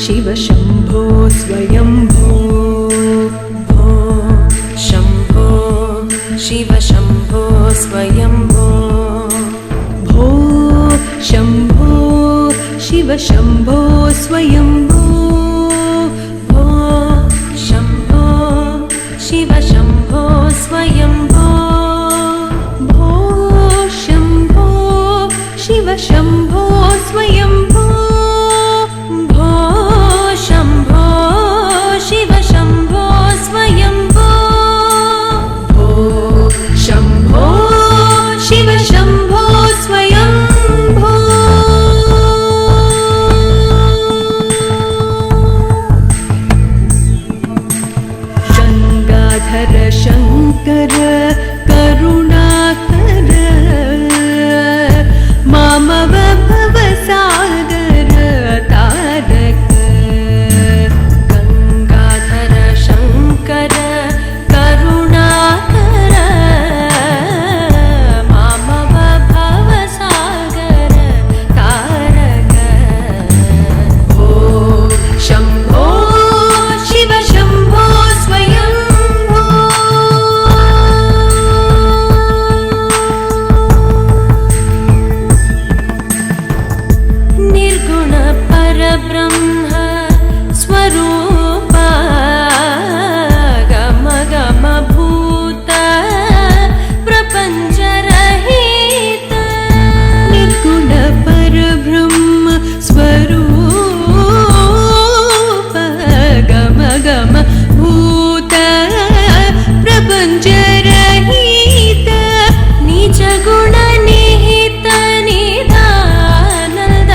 शिव शम्भो स्वयम्भो भो शम्भो शिव शम्भो स्वयम्भो भो शम्भो शिव शम्भो स्वयम्भो भो शम्भो शिव शम्भो स्वयम्भो भो शम्भो शिव शम्भो स्वयम्भो भो शम्भो शिव शम्भो स्वयम्भो भो शम्भो शिव शम्भो स्वयम्भो गंगाधर शंकर करुणाकर मामव भवसागर तारक गंगाधर शंकर करुणाकर मामव भवसागर तारक भो शम्भो शिव शम्भो स्वयम्भो निर्गुण परब्रह्म स्वरूप गम गम भूत प्रपंच रहित निर्गुण परब्रह्म स्वरूप गम गम भूत प्रपंच रहित निज गुण निहित निधानद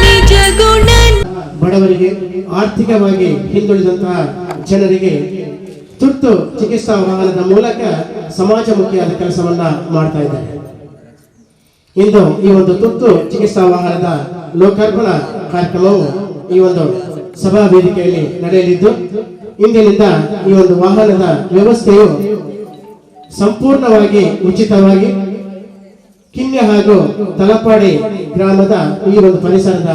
निज गुण ಬಡವರಿಗೆ ಆರ್ಥಿಕವಾಗಿ ಹಿಂದುಳಿದಂತಹ ಜನರಿಗೆ ತುರ್ತು ಚಿಕಿತ್ಸಾ ವಾಹನದ ಮೂಲಕ ಸಮಾಜಮುಖಿಯಾದ ಕೆಲಸವನ್ನ ಮಾಡ್ತಾ ಇದ್ದಾರೆ. ಇಂದು ಈ ಒಂದು ತುರ್ತು ಚಿಕಿತ್ಸಾ ವಾಹನದ ಲೋಕಾರ್ಪಣಾ ಕಾರ್ಯಕ್ರಮವು ಈ ಒಂದು ಸಭಾ ವೇದಿಕೆಯಲ್ಲಿ ನಡೆಯಲಿದ್ದು ಇಂದಿನಿಂದ ಈ ಒಂದು ವಾಹನದ ವ್ಯವಸ್ಥೆಯು ಸಂಪೂರ್ಣವಾಗಿ ಉಚಿತವಾಗಿ ಕಿನ್ಯ ಹಾಗೂ ತಲಪಾಡಿ ಗ್ರಾಮದ ಈ ಒಂದು ಪರಿಸರದ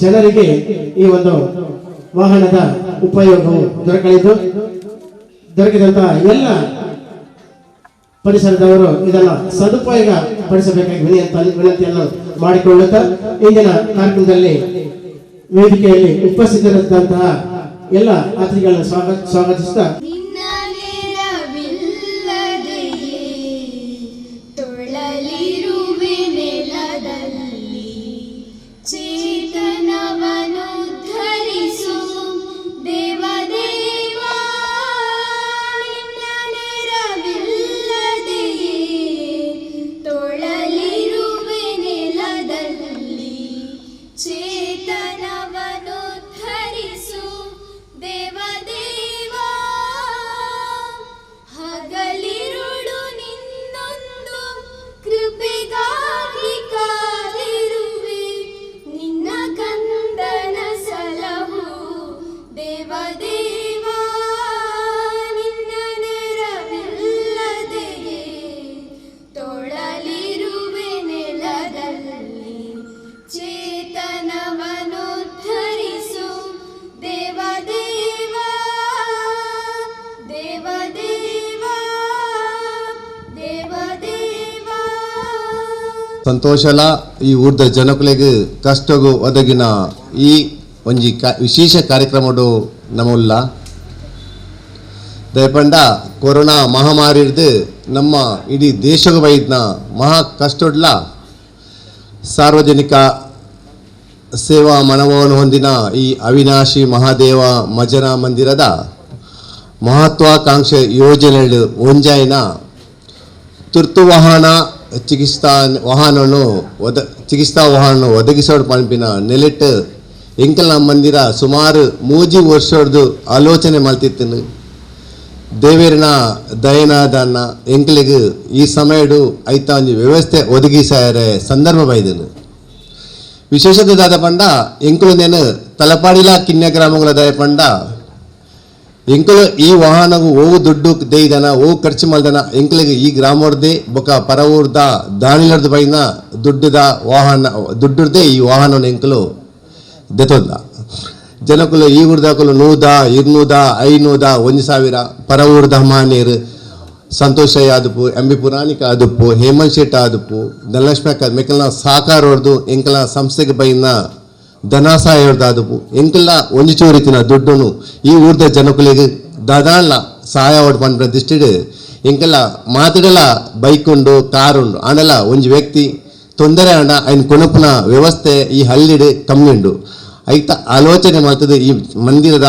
ಜನರಿಗೆ ಈ ಒಂದು ವಾಹನದ ಉಪಯೋಗವು ದೊರಕಿದಂತಹ ಎಲ್ಲ ಪರಿಸರದವರು ಇದನ್ನು ಸದುಪಯೋಗ ಪಡಿಸಬೇಕಾಗಿ ವಿನಂತಿಯನ್ನು ಮಾಡಿಕೊಳ್ಳುತ್ತಾ ಇಂದಿನ ಕಾರ್ಯಕ್ರಮದಲ್ಲಿ ವೇದಿಕೆಯಲ್ಲಿ ಉಪಸ್ಥಿತರಿದ್ದಂತಹ ಎಲ್ಲ ಅತಿಥಿಗಳನ್ನು ಸ್ವಾಗತಿಸುತ್ತಾ ಸಂತೋಷಲ ಈ ಊರ್ದ ಜನಕುಲೆಗೆ ಕಷ್ಟಗೂ ಒದಗಿನ ಈ ಒಂಜಿ ವಿಶೇಷ ಕಾರ್ಯಕ್ರಮಡು ನಮ್ಮಲ್ಲ ದಯಪಂಡ ಕೊರೋನಾ ಮಹಾಮಾರಿರ್ದು ನಮ್ಮ ಇಡೀ ದೇಶಕ್ಕೆ ಬೈದ್ನ ಮಹಾ ಕಷ್ಟಡ್ಲ ಸಾರ್ವಜನಿಕ ಸೇವಾ ಮನೋಭಾವವನ್ನು ಹೊಂದಿನ ಈ ಅವಿನಾಶಿ ಮಹಾದೇವ ಮಜನ ಮಂದಿರದ ಮಹತ್ವಾಕಾಂಕ್ಷೆ ಯೋಜನೆ ಒಂಜಾಯಿನ ತುರ್ತು ವಾಹನ ಚಿಕಿತ್ಸಾ ವಾಹನ ಒದಗಿಸೋಡು ಪಂಪಿನ ನೆಲೆಟ್ ಎಂಕಲ್ ನಮ್ಮ ಮಂದಿರ ಸುಮಾರು 3 ವರ್ಷದ್ದು ಆಲೋಚನೆ ಮಾಡ್ತಿತ್ತು ದೇವೇರಿನ ದಯನಾದನ್ನ ಎಂಕಲಿಗೆ ಈ ಸಮಯಡು ಐತ ಒಂದು ವ್ಯವಸ್ಥೆ ಒದಗಿಸಾರೆ ಸಂದರ್ಭ ಬೈದನು ವಿಶೇಷತೆ ಪಂಡ ಎಂಕುಲನೇನು ತಲಪಾಡಿಲ ಕಿನ್ಯ ಗ್ರಾಮಗಳ ದಯ ಪಂಡ ಎಂಕಲು ಈ ವಾಹನಗೂ ಓವು ದುಡ್ಡು ದೇಯ್ದನ ಓವು ಖರ್ಚು ಮಲ್ದನ ಎಂಕಲಿಗೆ ಈ ಗ್ರಾಮವ್ರದ್ದೇ ಬೊಕ ಪರವೂರ್ದ ದಾನಿಲರ್ದ ಬೈನ ದುಡ್ಡದ ವಾಹನ ದುಡ್ಡದೇ ಈ ವಾಹನವನ್ನು ಎಂಕಲು ದೆತೊಂದ ಜನಕುಲು ಈ ಊರ್ದಾಕುಲು 100 200 500 1000 ಪರ ಊರ್ದ ಮಾನೇರು ಸಂತೋಷ ಆದುಪ್ಪು ಎಂಬಿ ಪುರಾಣಿಕ ಆದುಪ್ಪು ಹೇಮಂತ್ ಶೆಟ್ಟಿ ಆದುಪ್ಪು ಧನಲಕ್ಷ್ಮಿ ಅಕ್ಕ ಮೆಕ್ಕಲ್ನ ಸಾಕಾರ ಹೊಡೆದು ಎಂಕಲ ಸಂಸ್ಥೆಗೆ ಬೈನ ಧನಾಸಹಾಯ ಹೊಡೆದು ಆದುಪ್ಪು ಎಂಕಲ್ಲ ಒಂಜಿ ಚೂರಿತಿನ ದುಡ್ಡನು ಈ ಊರ್ದ ಜನಕುಲಿಗೆ ದಾದಾನ್ಲ ಸಹಾಯ ಹೊಡ್ ಪಂಡ್ರ ದಿಷ್ಟಿಡ್ ಎಂಕಲ್ಲ ಮಾತುಗಳ ಬೈಕ್ ಉಂಡು ಕಾರ್ ಉಂಡು ಆಂಡಲ ಒಂಜಿ ವ್ಯಕ್ತಿ ತೊಂದರೆ ಆಂಡ ఆయన ಕೊನಪುನ ವ್ಯವಸ್ಥೆ ಈ ಹಳ್ಳಿಡ್ ಕಮ್ಮಿ ಉಂಡು ಐತ ಆಲೋಚನೆ ಮಾಡ್ತದೆ ಈ ಮಂದಿರದ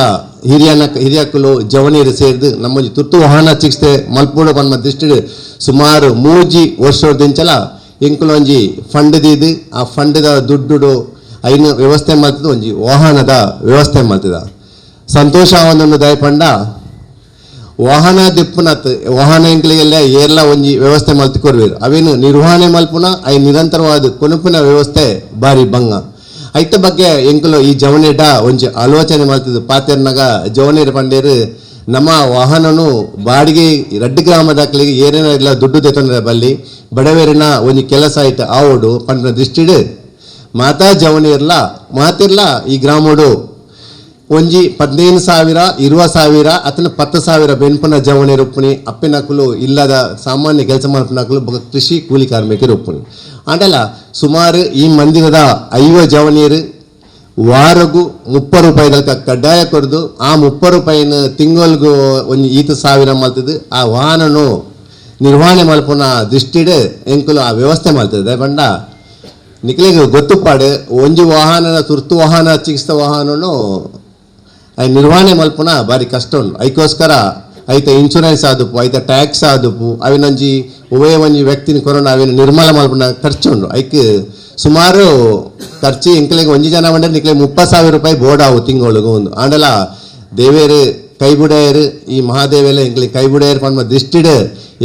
ಹಿರಿಯಕ್ಕಲು ಜವನಿಯರು ಸೇರಿದು ನಮ್ಮೊಂಜಿ ತುರ್ತು ವಾಹನ ಚಿಕಿತ್ಸೆ ಮಲ್ಪೂಡ ಪನ್ಮ ದಿಷ್ಟಿಡ್ ಸುಮಾರು 3 ವರ್ಷದಿಂಚಲ ಎಂಕುಲೊಂಜಿ ಫಂಡ್ ದೀದು ಆ ಫಂಡ್ದ ದುಡ್ಡು ಐನು ವ್ಯವಸ್ಥೆ ಮಾಡ್ತದೆ ಒಂಜಿ ವಾಹನದ ವ್ಯವಸ್ಥೆ ಮಾಡ್ತದ ಸಂತೋಷ ಅವನನ್ನು ದಯಪಂಡ ವಾಹನ ದಿಪ್ಪುನತ್ ವಾಹನ ಎಂಕ್ಲಿಗೆಲ್ಲ ಏರ್ಲ ಒಂಜಿ ವ್ಯವಸ್ಥೆ ಮಲ್ತಿ ಕೊರ್ವೇರು ಅವೇನು ನಿರ್ವಹಣೆ ಮಲ್ಪುನ ಐ ನಿರಂತರವಾದ ಕೊನುಪುನ ವ್ಯವಸ್ಥೆ ಬಾರಿ ಬಂಗ ಐತ ಬಗ್ಗೆ ಎಂಕುಲು ಈ ಜವನೇಟ ಒಂಜಿ ಆಲೋಚನೆ ಮಾಡ್ತಿದ್ದು ಪಾತೆರ್ನಾಗ ಜವನೇರು ಪಂಡೇರು ನಮ್ಮ ವಾಹನನು ಬಾಡಿಗೆ ರಡ್ಡು ಗ್ರಾಮದಾಕ್ಲಿಗೆ ಏನೇನ ಇಲ್ಲ ದುಡ್ಡು ತೆತ್ತಂದ್ರೆ ಬಲ್ಲಿ ಬಡವೇರಿನ ಒಂಜಿ ಕೆಲಸ ಆಯ್ತು ಆವೋಡು ಪಂಡ್ರ ದೃಷ್ಟಿಡ್ ಮಾತಾ ಜವನೇರ್ಲ ಮಾತಿರ್ಲ ಈ ಗ್ರಾಮೋಡು ಒಂಜಿ 15,000 20,000 ಅತನ 10,000 ಬೆನ್ಪುನ ಜವನೇರು ಉಪ್ಪುನಿ ಅಪ್ಪಿನಕುಲು ಇಲ್ಲದ ಸಾಮಾನ್ಯ ಕೆಲಸ ಮಾಡ್ಪುನಕುಲು ಕೃಷಿ ಕೂಲಿ ಕಾರ್ಮಿಕರು ಉಪ್ಪುನಿ ಆಂಡಲ ಸುಮಾರು ಈ ಮಂದಿರದ 5 ಜವನಿಯರು ವಾರಗೂ 30 ರೂಪಾಯಿದಲ್ಕ ಕಡ್ಡಾಯ ಕೊಡ್ದು ಆ 30 ರೂಪಾಯಿನ ತಿಂಗಳಿಗೂ ಒಂದು 5,000 ಮಲ್ತದ್ದು ಆ ವಾಹನನು ನಿರ್ವಹಣೆ ಮಲ್ಪುನ ದೃಷ್ಟಿಡ್ ಎಂಕುಲು ಆ ವ್ಯವಸ್ಥೆ ಮಲ್ತದೆ ಬಂಡ ನಿಕ್ಲಿಗೆ ಗೊತ್ತುಪಾಡು ಒಂಜಿ ವಾಹನನ ತುರ್ತು ವಾಹನ ಚಿಕಿತ್ಸಾ ವಾಹನನು ಐ ನಿರ್ವಹಣೆ ಮಲ್ಪುನ ಬಾರಿ ಕಷ್ಟ ಉಂಡು ಐಕೋಸ್ಕರ ಐತ ಇನ್ಶೂರೆನ್ಸ್ ಆದುಪ್ಪು ಐತ ಟ್ಯಾಕ್ಸ್ ಆದುಪ್ಪು ಅವಿನೊಂಜಿ ಒವೇ ಒಂಜಿ ವ್ಯಕ್ತಿನ ಕೊರೋನಾ ಅವಿನ ನಿರ್ಮಲ ಮಲ್ಪುನ ಖರ್ಚು ಉಂಡು ಐಕ್ ಸುಮಾರು ಖರ್ಚು ಎಂಕ್ಲೆಗೆ ಒಂಜಿ ಜನ ಬಂದರೆ ನಿಕ್ಲೆಗೆ 30,000 ರೂಪಾಯಿ ಬೋರ್ಡ್ ಆವು ತಿಂಗಳಿಗೂ ಒಂದು ಆಂಡಲ ದೇವೇರು ಕೈಬುಡೆಯರು ಈ ಮಹಾದೇವೆಲ್ಲ ಎಂಕ್ಲಿಗೆ ಕೈಬುಡೆಯರು ಪಂಡ ದಿಷ್ಟಿಡ್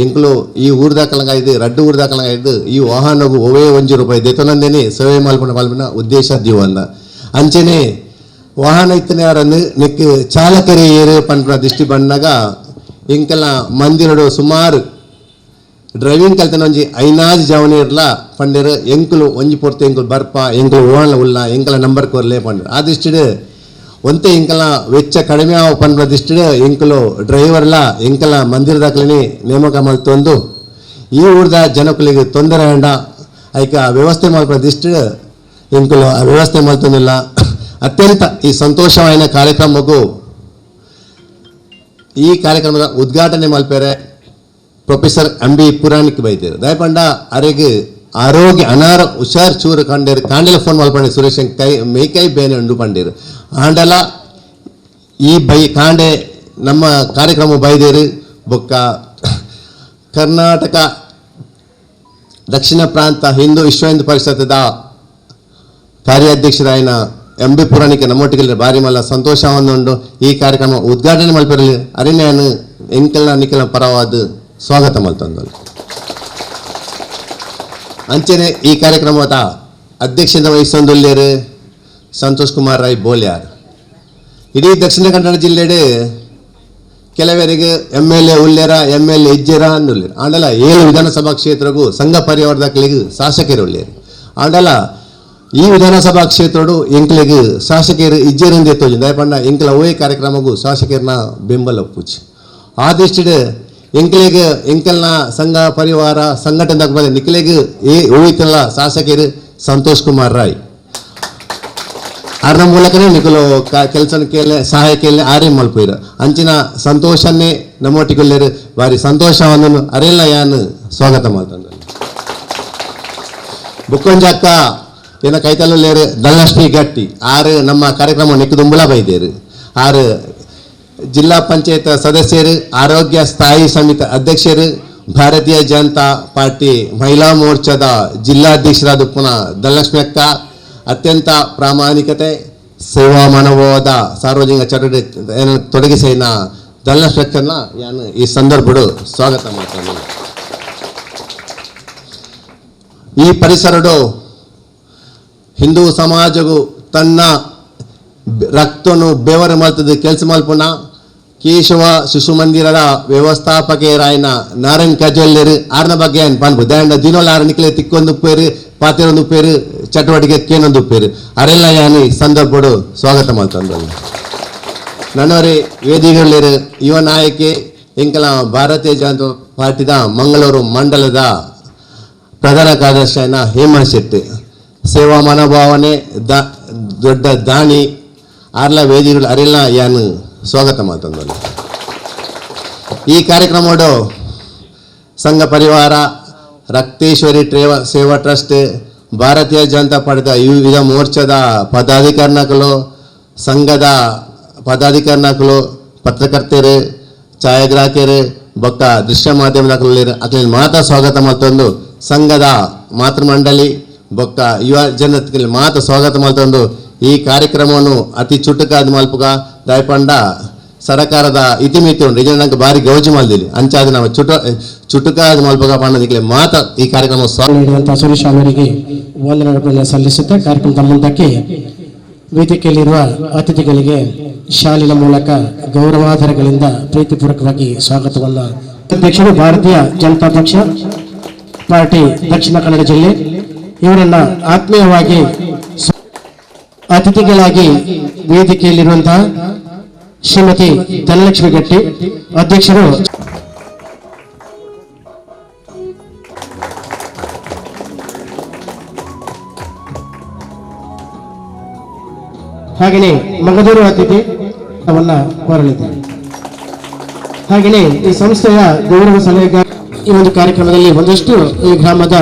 ಎಂಕ್ಲು ಈ ಊರ್ದಾಕಲಂಗಾಯ್ದು ರಡ್ಡು ಊರ್ದಾಕಲಂಗಾಯ್ದು ಈ ವಾಹನಗೂ ಒವೇ ಒಂಜಿ ರೂಪಾಯಿ ದೇತೊಂದೇನೆ ಸೇವೆ ಮಲ್ಪುನ ಉದ್ದೇಶ ದೀವಂದ ಅಂಚನೆ ವಾಹನ ಇತ್ತನೆಯವರನ್ನು ನಿಕ್ ಚಾಲಕರೇ ಏರು ಪಂಡ್ರ ದೃಷ್ಟಿ ಬಂದಾಗ ಎಂಕೆಲ್ಲ ಮಂದಿರಡು ಸುಮಾರು ಡ್ರೈವಿಂಗ್ ಕಲ್ತನ ಒಂಜಿ 5 ಜವನಿರ್ಲ ಪಂಡೇರು ಎಂಕುಲು ಒಂಜಿ ಪೊರ್ತು ಎಂಕುಲು ಬರ್ಪ ಎಂಕುಲು ಓಣ ಉಲ್ಲ ಎಂಕಲ ನಂಬರ್ ಕೋರ್ಲೆ ಪಂಡ್ರು ಆ ದೃಷ್ಟಿಡ್ ಒಂತೆ ಎಂಕಲ ವೆಚ್ಚ ಕಡಿಮೆ ಆವ ಪಂಡ್ರ ದೃಷ್ಟಿಡ್ ಎಂಕುಲು ಡ್ರೈವರ್ಲ ಎಂಕಲ ಮಂದಿರದಾಕ್ಲೇ ನೇಮಕ ಮಲ್ತೊಂದು ಈ ಊರ್ದ ಜನಕುಲಿಗೆ ತೊಂದರೆ ಅಂಡ ಐಕ ವ್ಯವಸ್ಥೆ ಮಲ್ಪನ ದೃಷ್ಟಿಡ್ ಎಂಕುಲು ಆ ವ್ಯವಸ್ಥೆ ಮಲ್ತೊಂದಿಲ್ಲ ಅತ್ಯಂತ ಈ ಸಂತೋಷವಾದ ಕಾರ್ಯಕ್ರಮಕ್ಕೂ ಈ ಕಾರ್ಯಕ್ರಮದ ಉದ್ಘಾಟನೆ ಮಲ್ಪೇರೆ ಪ್ರೊಫೆಸರ್ ಎಂಬಿ ಪುರಾಣಿಕ್ ಬೈದೇರು ದಯಪಂಡ ಅರೆಗೆ ಆರೋಗ್ಯ ಅನಾರ ಹುಷಾರ್ ಚೂರು ಕಂಡೇರು ಕಾಂಡೆಲ ಫೋನ್ ಮಲ್ಪಂಡೆ ಸುರೇಶ್ ಕೈ ಮೇಕೈ ಬೇನೆ ಉಂಡು ಪಂಡೇರು ಆಂಡಲ ಈ ಕಾಂಡೆ ನಮ್ಮ ಕಾರ್ಯಕ್ರಮ ಬೈದೇರು ಬೊಕ್ಕ ಕರ್ನಾಟಕ ದಕ್ಷಿಣ ಪ್ರಾಂತ ಹಿಂದೂ ವಿಶ್ವ ಹಿಂದೂ ಪರಿಷತ್ತದ ಕಾರ್ಯಾಧ್ಯಕ್ಷರಾಯನ ಎಂಬಿ ಪುರಾಣಿಕ ನಮ್ಮೊಟ್ಟಿಗೆ ಬಾರಿ ಮಲ್ಲ ಸಂತೋಷ ಹೊಂದುಂಡು ಈ ಕಾರ್ಯಕ್ರಮ ಉದ್ಘಾಟನೆ ಮಲ್ಪರಲಿ ಅರಿನ್ಯಾನು ಎಂಕೆಲ್ಲ ನಿಖಿಲ ಪರವಾದ ಸ್ವಾಗತ ಮಲ್ತಂದು ಅಂಚನೆ ಈ ಕಾರ್ಯಕ್ರಮದ ಅಧ್ಯಕ್ಷತೆ ವಹಿಸೊಂದುಲ್ಲೇರು ಸಂತೋಷ್ ಕುಮಾರ್ ರೈ ಬೋಲ್ಯಾರ್ ಇಡೀ ದಕ್ಷಿಣ ಕನ್ನಡ ಜಿಲ್ಲೆಡೆ ಕೆಲವರಿಗೆ MLA ಉಲ್ಲೇರ MLA ಇಜ್ಜೆರ ಅನ್ನುಲ್ಲೇರು ಆಂಡಲ 7 ವಿಧಾನಸಭಾ ಕ್ಷೇತ್ರಗೂ ಸಂಘ ಪರಿವಾರದಾಕ್ಲಿಗೆ ಶಾಸಕರು ಉಳ್ಳೇರು ಆಂಡಲ ಈ ವಿಧಾನಸಭಾ ಕ್ಷೇತ್ರಡು ಎಂಕ್ಲೆಗೆ ಶಾಸಕರು ಇಜ್ಜೇರಿಂದ ತೋಜು ದಯಪಂಡ ಎಂಕ್ಲ ಓಯೆ ಕಾರ್ಯಕ್ರಮಗೂ ಶಾಸಕರನ್ನ ಬೆಂಬಲ ಪೂಜೆ ಆ ದೃಷ್ಟಿಡ್ ಎಂಕ್ಲೆಗೆ ಎಂಕಲ್ನ ಸಂಘ ಪರಿವಾರ ಸಂಘಟನೆ ಬಂದ ನಿಕ್ಲೆಗೆ ಓಯ್ತಲ್ಲ ಶಾಸಕರು ಸಂತೋಷ್ ಕುಮಾರ್ ರಾಯ್ ಅರ್ನ ಮೂಲಕನೇ ನಿಖಲು ಕೆಲಸ ಕೇಳಿ ಸಹಾಯ ಕೇಳಿ ಆರೇ ಮಲ್ಪೋಯ್ರು ಅಂಚಿನ ಸಂತೋಷನ್ನೇ ನಮ್ಮೊಟ್ಟಿಗೊಳ್ಳೇರು ಬಾರಿ ಸಂತೋಷವನ್ನು ಅರೆಲ್ಲ ಯಾನು ಸ್ವಾಗತ ಮಾಡ್ತಂದ ಬುಕ್ಕೊಂಜಕ್ಕ ಏನ ಕೈತಲ್ಲೇರು ಧನಲಕ್ಷ್ಮಿ ಗಟ್ಟಿ ಆರು ನಮ್ಮ ಕಾರ್ಯಕ್ರಮ ನೆಕ್ಕದುಂಬುಲ ಬೈದೇರು ಆರು ಜಿಲ್ಲಾ ಪಂಚಾಯತ್ ಸದಸ್ಯರು ಆರೋಗ್ಯ ಸ್ಥಾಯಿ ಸಮಿತಿ ಅಧ್ಯಕ್ಷರು ಭಾರತೀಯ ಜನತಾ ಪಾರ್ಟಿ ಮಹಿಳಾ ಮೋರ್ಚಾದ ಜಿಲ್ಲಾಧ್ಯಕ್ಷರಾದ ಪುನಃ ಧನಲಕ್ಷ್ಮಿ ಅಕ್ಕ ಅತ್ಯಂತ ಪ್ರಾಮಾಣಿಕತೆ ಸೇವಾ ಮನೋಭಾವದ ಸಾರ್ವಜನಿಕ ಚಟುವಟಿಕೆ ತೊಡಗಿಸಿನ ಧನಲಕ್ಷ್ಮಿ ಅಕ್ಕನ್ನ ನಾನು ಈ ಸಂದರ್ಭಡು ಸ್ವಾಗತ ಮಾಡ್ತೇನೆ ಈ ಪರಿಸರಡು ಹಿಂದೂ ಸಮಾಜವು ತನ್ನ ರಕ್ತನು ಬೆವರು ಮಲ್ತದ ಕೆಲಸ ಮಲ್ಪುನ ಕೇಶವ ಶಿಶು ಮಂದಿರದ ವ್ಯವಸ್ಥಾಪಕರಾಯನ ನಾರಾಯಣ್ ಕಜೋಲ್ಯರು ಆರ್ನ ಬಗ್ಗೆ ಏನು ಪನ್ಪು ದಾಂಡ ದಿನೋಲ ಆರು ನಿಕ್ಲೆ ತಿಕ್ಕೊಂದು ಉಪ್ಪೇರು ಪಾತೆರೊಂದು ಉಪ್ಪೇರು ಚಟುವಟಿಕೆ ಕೇನೊಂದು ಉಪ್ಪೇರು ಅರೆಲ್ಲ ಯಾನಿ ಸಂದರ್ಭಡು ಸ್ವಾಗತ ಮಾಡ್ತಂದು ನನ್ನವರೇ ವೇದಿಕೆಗಳಿರು ಯುವ ನಾಯಕಿ ಎಂಕಲ ಭಾರತೀಯ ಜನತಾ ಪಾರ್ಟಿದ ಮಂಗಳೂರು ಮಂಡಲದ ಪ್ರಧಾನ ಕಾರ್ಯದರ್ಶಿ ಹೇಮಂತ್ ಶೆಟ್ಟಿ ಸೇವಾ ಮನೋಭಾವನೆ ದೊಡ್ಡ ದಾನಿ ಆರ್ಲ ವೇದಿಗಳು ಅರೆಲ್ಲ ಯಾನು ಸ್ವಾಗತ ಮಾಡ್ತಂದು ಈ ಕಾರ್ಯಕ್ರಮಡು ಸಂಘ ಪರಿವಾರ ರಕ್ತೇಶ್ವರಿ ಸೇವಾ ಟ್ರಸ್ಟ್ ಭಾರತೀಯ ಜನತಾ ಪಾರ್ಟಿದ ವಿವಿಧ ಮೋರ್ಚಾದ ಪದಾಧಿಕಾರಿಗಳು ಸಂಘದ ಪದಾಧಿಕಾರಿಗಳು ಪತ್ರಕರ್ತರು ಛಾಯಾಗ್ರಾಹಕರು ಬೊಕ್ಕ ದೃಶ್ಯ ಮಾಧ್ಯಮದವರು ಅಕ್ಲಿ ಮಾತ್ರ ಸ್ವಾಗತ ಮಾಡ್ತಂದು ಸಂಘದ ಮಾತೃಮಂಡಳಿ ಬೊಕ್ಕ ಯುವ ಜನತೆಗೆ ಮಾತ್ರ ಸ್ವಾಗತ ಮಾಡ್ತಂದು ಈ ಕಾರ್ಯಕ್ರಮವನ್ನು ಅತಿ ಚುಟುಕಾದ ಮಲ್ಪುಗ ದಯಪಂಡ ಸರ್ಕಾರದ ಇತಿಮಿತಿ ಉಂಟು ಈಗ ನಂಗೆ ಭಾರಿ ಗೌಜಿ ಮಲ್ದಿಲ್ಲ ಅಂಚಾದ ನಾವು ಚುಟುಕಾದ ಮಲ್ಪುಗ ಪಣ್ಣದಿಕ್ಕೆ ಮಾತ್ರ ಈ ಕಾರ್ಯಕ್ರಮ ನೀಡುವಂತಹ ಸುರೇಶ್ ಅವರಿಗೆ ವಂದನೆಗಳನ್ನು ಸಲ್ಲಿಸುತ್ತಾ ಕಾರ್ಯಕ್ರಮದ ಮುಂದಕ್ಕೆ ವೇದಿಕೆಯಲ್ಲಿರುವ ಅತಿಥಿಗಳಿಗೆ ಶಾಲಿನ ಮೂಲಕ ಗೌರವಾಧಾರಗಳಿಂದ ಪ್ರೀತಿಪೂರ್ವಕವಾಗಿ ಸ್ವಾಗತವನ್ನು ಅಧ್ಯಕ್ಷರು ಭಾರತೀಯ ಜನತಾ ಪಕ್ಷ ಪಾರ್ಟಿ ದಕ್ಷಿಣ ಕನ್ನಡ ಜಿಲ್ಲೆ ಇವರನ್ನ ಆತ್ಮೀಯವಾಗಿ ಅತಿಥಿಗಳಾಗಿ ವೇದಿಕೆಯಲ್ಲಿರುವಂತಹ ಶ್ರೀಮತಿ ಧನಲಕ್ಷ್ಮಿ ಗಟ್ಟಿ ಅಧ್ಯಕ್ಷರು ಹಾಗೆಯೇ ಮಗದೂರು ಅತಿಥಿ ಅವನ್ನ ಕೋರಲಿದ್ದಾರೆ. ಹಾಗೆಯೇ ಈ ಸಂಸ್ಥೆಯ ಗೌರವ ಸಲಹೆಗಾರ ಈ ಒಂದು ಕಾರ್ಯಕ್ರಮದಲ್ಲಿ ಒಂದಷ್ಟು ಈ ಗ್ರಾಮದ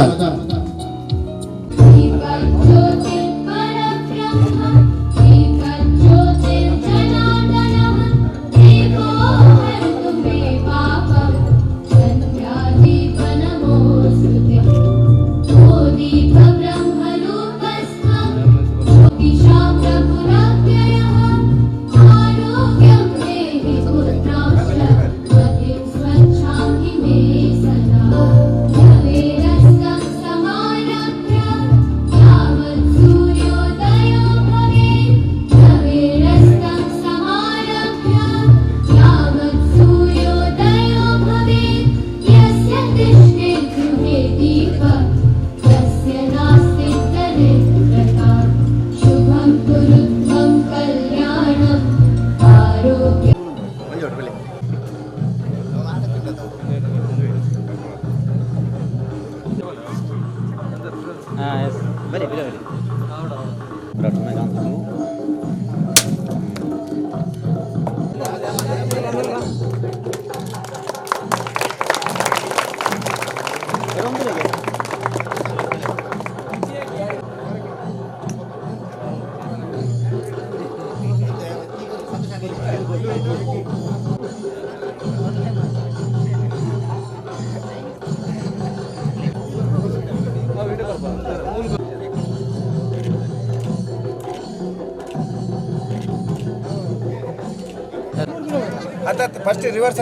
ಫಸ್ಟ್ ರಿವರ್ಸ್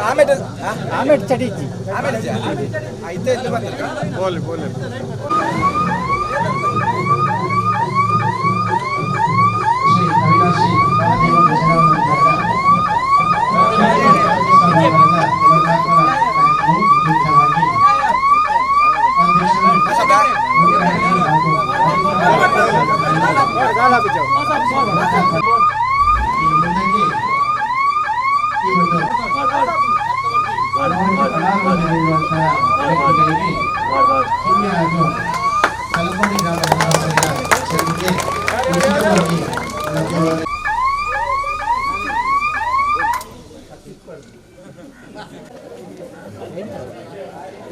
ಆಮೇಲೆ ಚಟೀಚಿ ಆಮೇಲೆ ಬೋಲಿ ಬೋಲಿ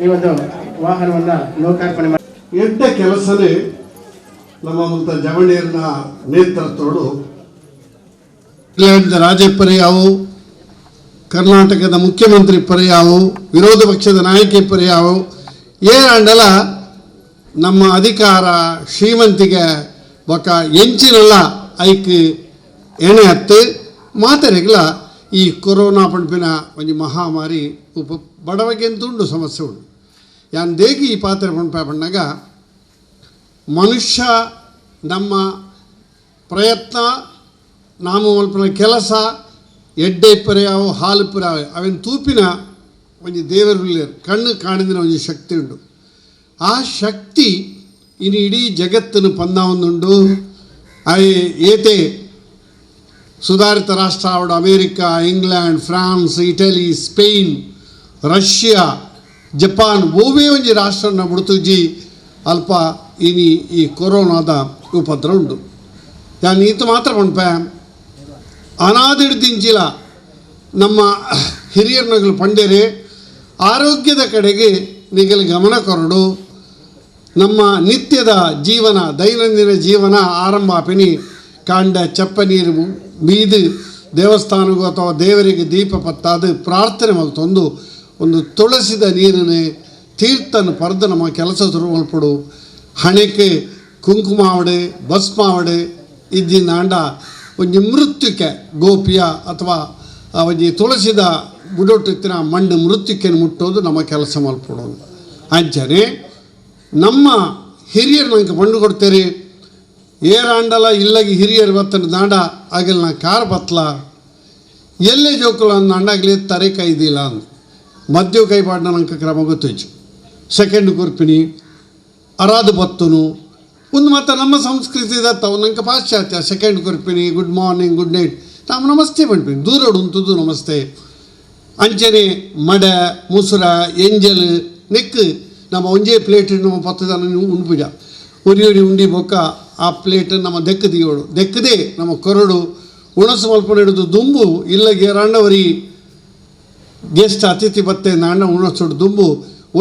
ಈ ಒಂದು ವಾಹನವನ್ನ ಲೋಕಾರ್ಪಣೆ ಮಾಡಿ ಎಡ್ಡ ಕೆಲಸನೇ ನಮ್ಮ ಮುಂತ ಜವಣಿಯರ್ನ ನೇತೃತ್ವಗಳು ಇಂಗ್ಲೆಂಡ್ ರಾಜ್ಯ ಪರ್ಯಾವು ಕರ್ನಾಟಕದ ಮುಖ್ಯಮಂತ್ರಿ ಪರ್ಯಾವು ವಿರೋಧ ಪಕ್ಷದ ನಾಯಕಿ ಪರ್ಯಾವು ಏಂಡಲ ನಮ್ಮ ಅಧಿಕಾರ ಶ್ರೀಮಂತಿಗೆ ಬೊಕ್ಕ ಎಂಚಿನಲ್ಲ ಐಕ್ ಎಣೆ ಹತ್ತು ಮಾತರೆಗಳ ಈ ಕೊರೋನಾ ಪಂಪಿನ ಒಂದು ಮಹಾಮಾರಿ ಬಡವಗೆಂತುಂಡು ಸಮಸ್ಯೆ ಉಂಡು ಯಾನ್ ದೇಗಿ ಈ ಪಾತ್ರೆ ಪಂಪ ಪಣ್ಣಾಗ ಮನುಷ್ಯ ನಮ್ಮ ಪ್ರಯತ್ನ ನಾಮ ಮಲ್ಪನ ಕೆಲಸ ಎಡ್ಡೆ ಪರ್ಯಾವು ಹಾಲು ಪರ್ಯಾವು ಅವೇನು ತೂಪಿನ ಒಂದು ದೇವರು ಕಣ್ಣು ಕಾಣಿದಿನ ಒಂದು ಶಕ್ತಿ ಉಂಟು ಆ ಶಕ್ತಿ ಇನ್ನು ಇಡೀ ಜಗತ್ತನ್ನು ಪಂದಾವೊಂದುಂಡು ಏತೆ ಸುಧಾರಿತ ರಾಷ್ಟ್ರ ಆವಡು America England France Italy Spain Russia Japan ಓವೇ ಒಂಜಿ ರಾಷ್ಟ್ರನ ಬಿಡ್ತುಜಿ ಅಲ್ಪ ಇನಿ ಈ ಕೊರೋನಾದ ಉಪದ್ರ ಉಂಡು ಯಾನ್ ಈತ ಮಾತ್ರ ಪಂಪೆ ಅನಾದಿಡ್ದಿಂಚಿಲ ನಮ್ಮ ಹಿರಿಯರ್ನಗಳು ಪಂಡೇರೆ ಆರೋಗ್ಯದ ಕಡೆಗೆ ನಿಗಲು ಗಮನ ಕೊರಡು ನಮ್ಮ ನಿತ್ಯದ ಜೀವನ ದೈನಂದಿನ ಜೀವನ ಆರಂಭ ಆಪಿನಿ ಕಾಂಡ ಚಪ್ಪ ನೀರು ಮೀದು ದೇವಸ್ಥಾನಗೂ ಅಥವಾ ದೇವರಿಗೆ ದೀಪ ಪತ್ತಾದು ಪ್ರಾರ್ಥನೆ ಮಲ್ತೊಂದು ಒಂದು ತುಳಸಿದ ನೀರಿನ ತೀರ್ಥನ ಪರ್ದು ನಮ್ಮ ಕೆಲಸ ಶುರು ಮಲ್ಪಡು ಹಣೆಗೆ ಕುಂಕುಮ ಆವಡೆ ಭಸ್ಮ ಆವಡೆ ಇದ್ದಿನಾಂಡ ಒಂಜಿ ಮೃತ್ಯುಕೆ ಗೋಪಿಯ ಅಥವಾ ಒಂಜಿ ತುಳಸಿದ ಬುಡೊಟ್ಟಿನ ಮಣ್ಣು ಮೃತ್ಯುಕೆಯನ್ನು ಮುಟ್ಟೋದು ನಮ್ಮ ಕೆಲಸ ಮಲ್ಪಡೋದು ಅಂಚನೆ ನಮ್ಮ ಹಿರಿಯರು ನಂಗೆ ಮಣ್ಣು ಕೊಡ್ತೇರಿ ಏರಾಂಡಲ ಇಲ್ಲಗಿ ಹಿರಿಯರು ಬತ್ತನ ದಾಂಡ ಆಗಲ್ ನಾ ಕಾರ್ ಬತ್ತಲ ಎಲ್ಲೇ ಜೋಕುಲು ಅಂದ ಅಂಡಾಗಲಿ ತರೆ ಕೈದಿಲ್ಲ ಅಂದ ಮಧ್ಯ ಕೈಪಾಡಿನ ನಂಗೆ ಕ್ರಮ ಗೊತ್ತುಂಚು ಸೆಕೆಂಡ್ ಕುರ್ಪಿನಿ ಅರಾದು ಬತ್ತುನು ಒಂದು ಮತ್ತು ನಮ್ಮ ಸಂಸ್ಕೃತಿ ದತ್ತವು ನಂಗೆ ಪಾಶ್ಚಾತ್ಯ ಸೆಕೆಂಡ್ ಕುರ್ಪಿನಿ ಗುಡ್ ಮಾರ್ನಿಂಗ್ ಗುಡ್ ನೈಟ್ ನಾವು ನಮಸ್ತೆ ಮಾಡ್ತೀನಿ ದೂರೋಡು ಉಂಟುದು ನಮಸ್ತೆ ಅಂಚನೆ ಮಡ ಮುಸುರ ಎಂಜಲ್ ನೆಕ್ ನಮ್ಮ ಒಂಜೇ ಪ್ಲೇಟ್ ನಮ್ಮ 10 ಜನ ಉಣ್ಪುಜ ಉರಿ ಉಂಡಿ ಬೊಕ್ಕ ಆ ಪ್ಲೇಟ್ ನಮ್ಮ ದೆಕ್ಕದಿಯೋಡು ದೆಕ್ಕದೆ ನಮ್ಮ ಕೊರಡು ಉಣಸು ಮಲ್ಪನ ಹಿಡಿದು ದುಂಬು ಇಲ್ಲಗೆ ರಾಂಡವರಿ ಗೆಸ್ಟ್ ಅತಿಥಿ ಬತ್ತೆ ನಾಂಡ ಉಣಸೋಡು ದುಂಬು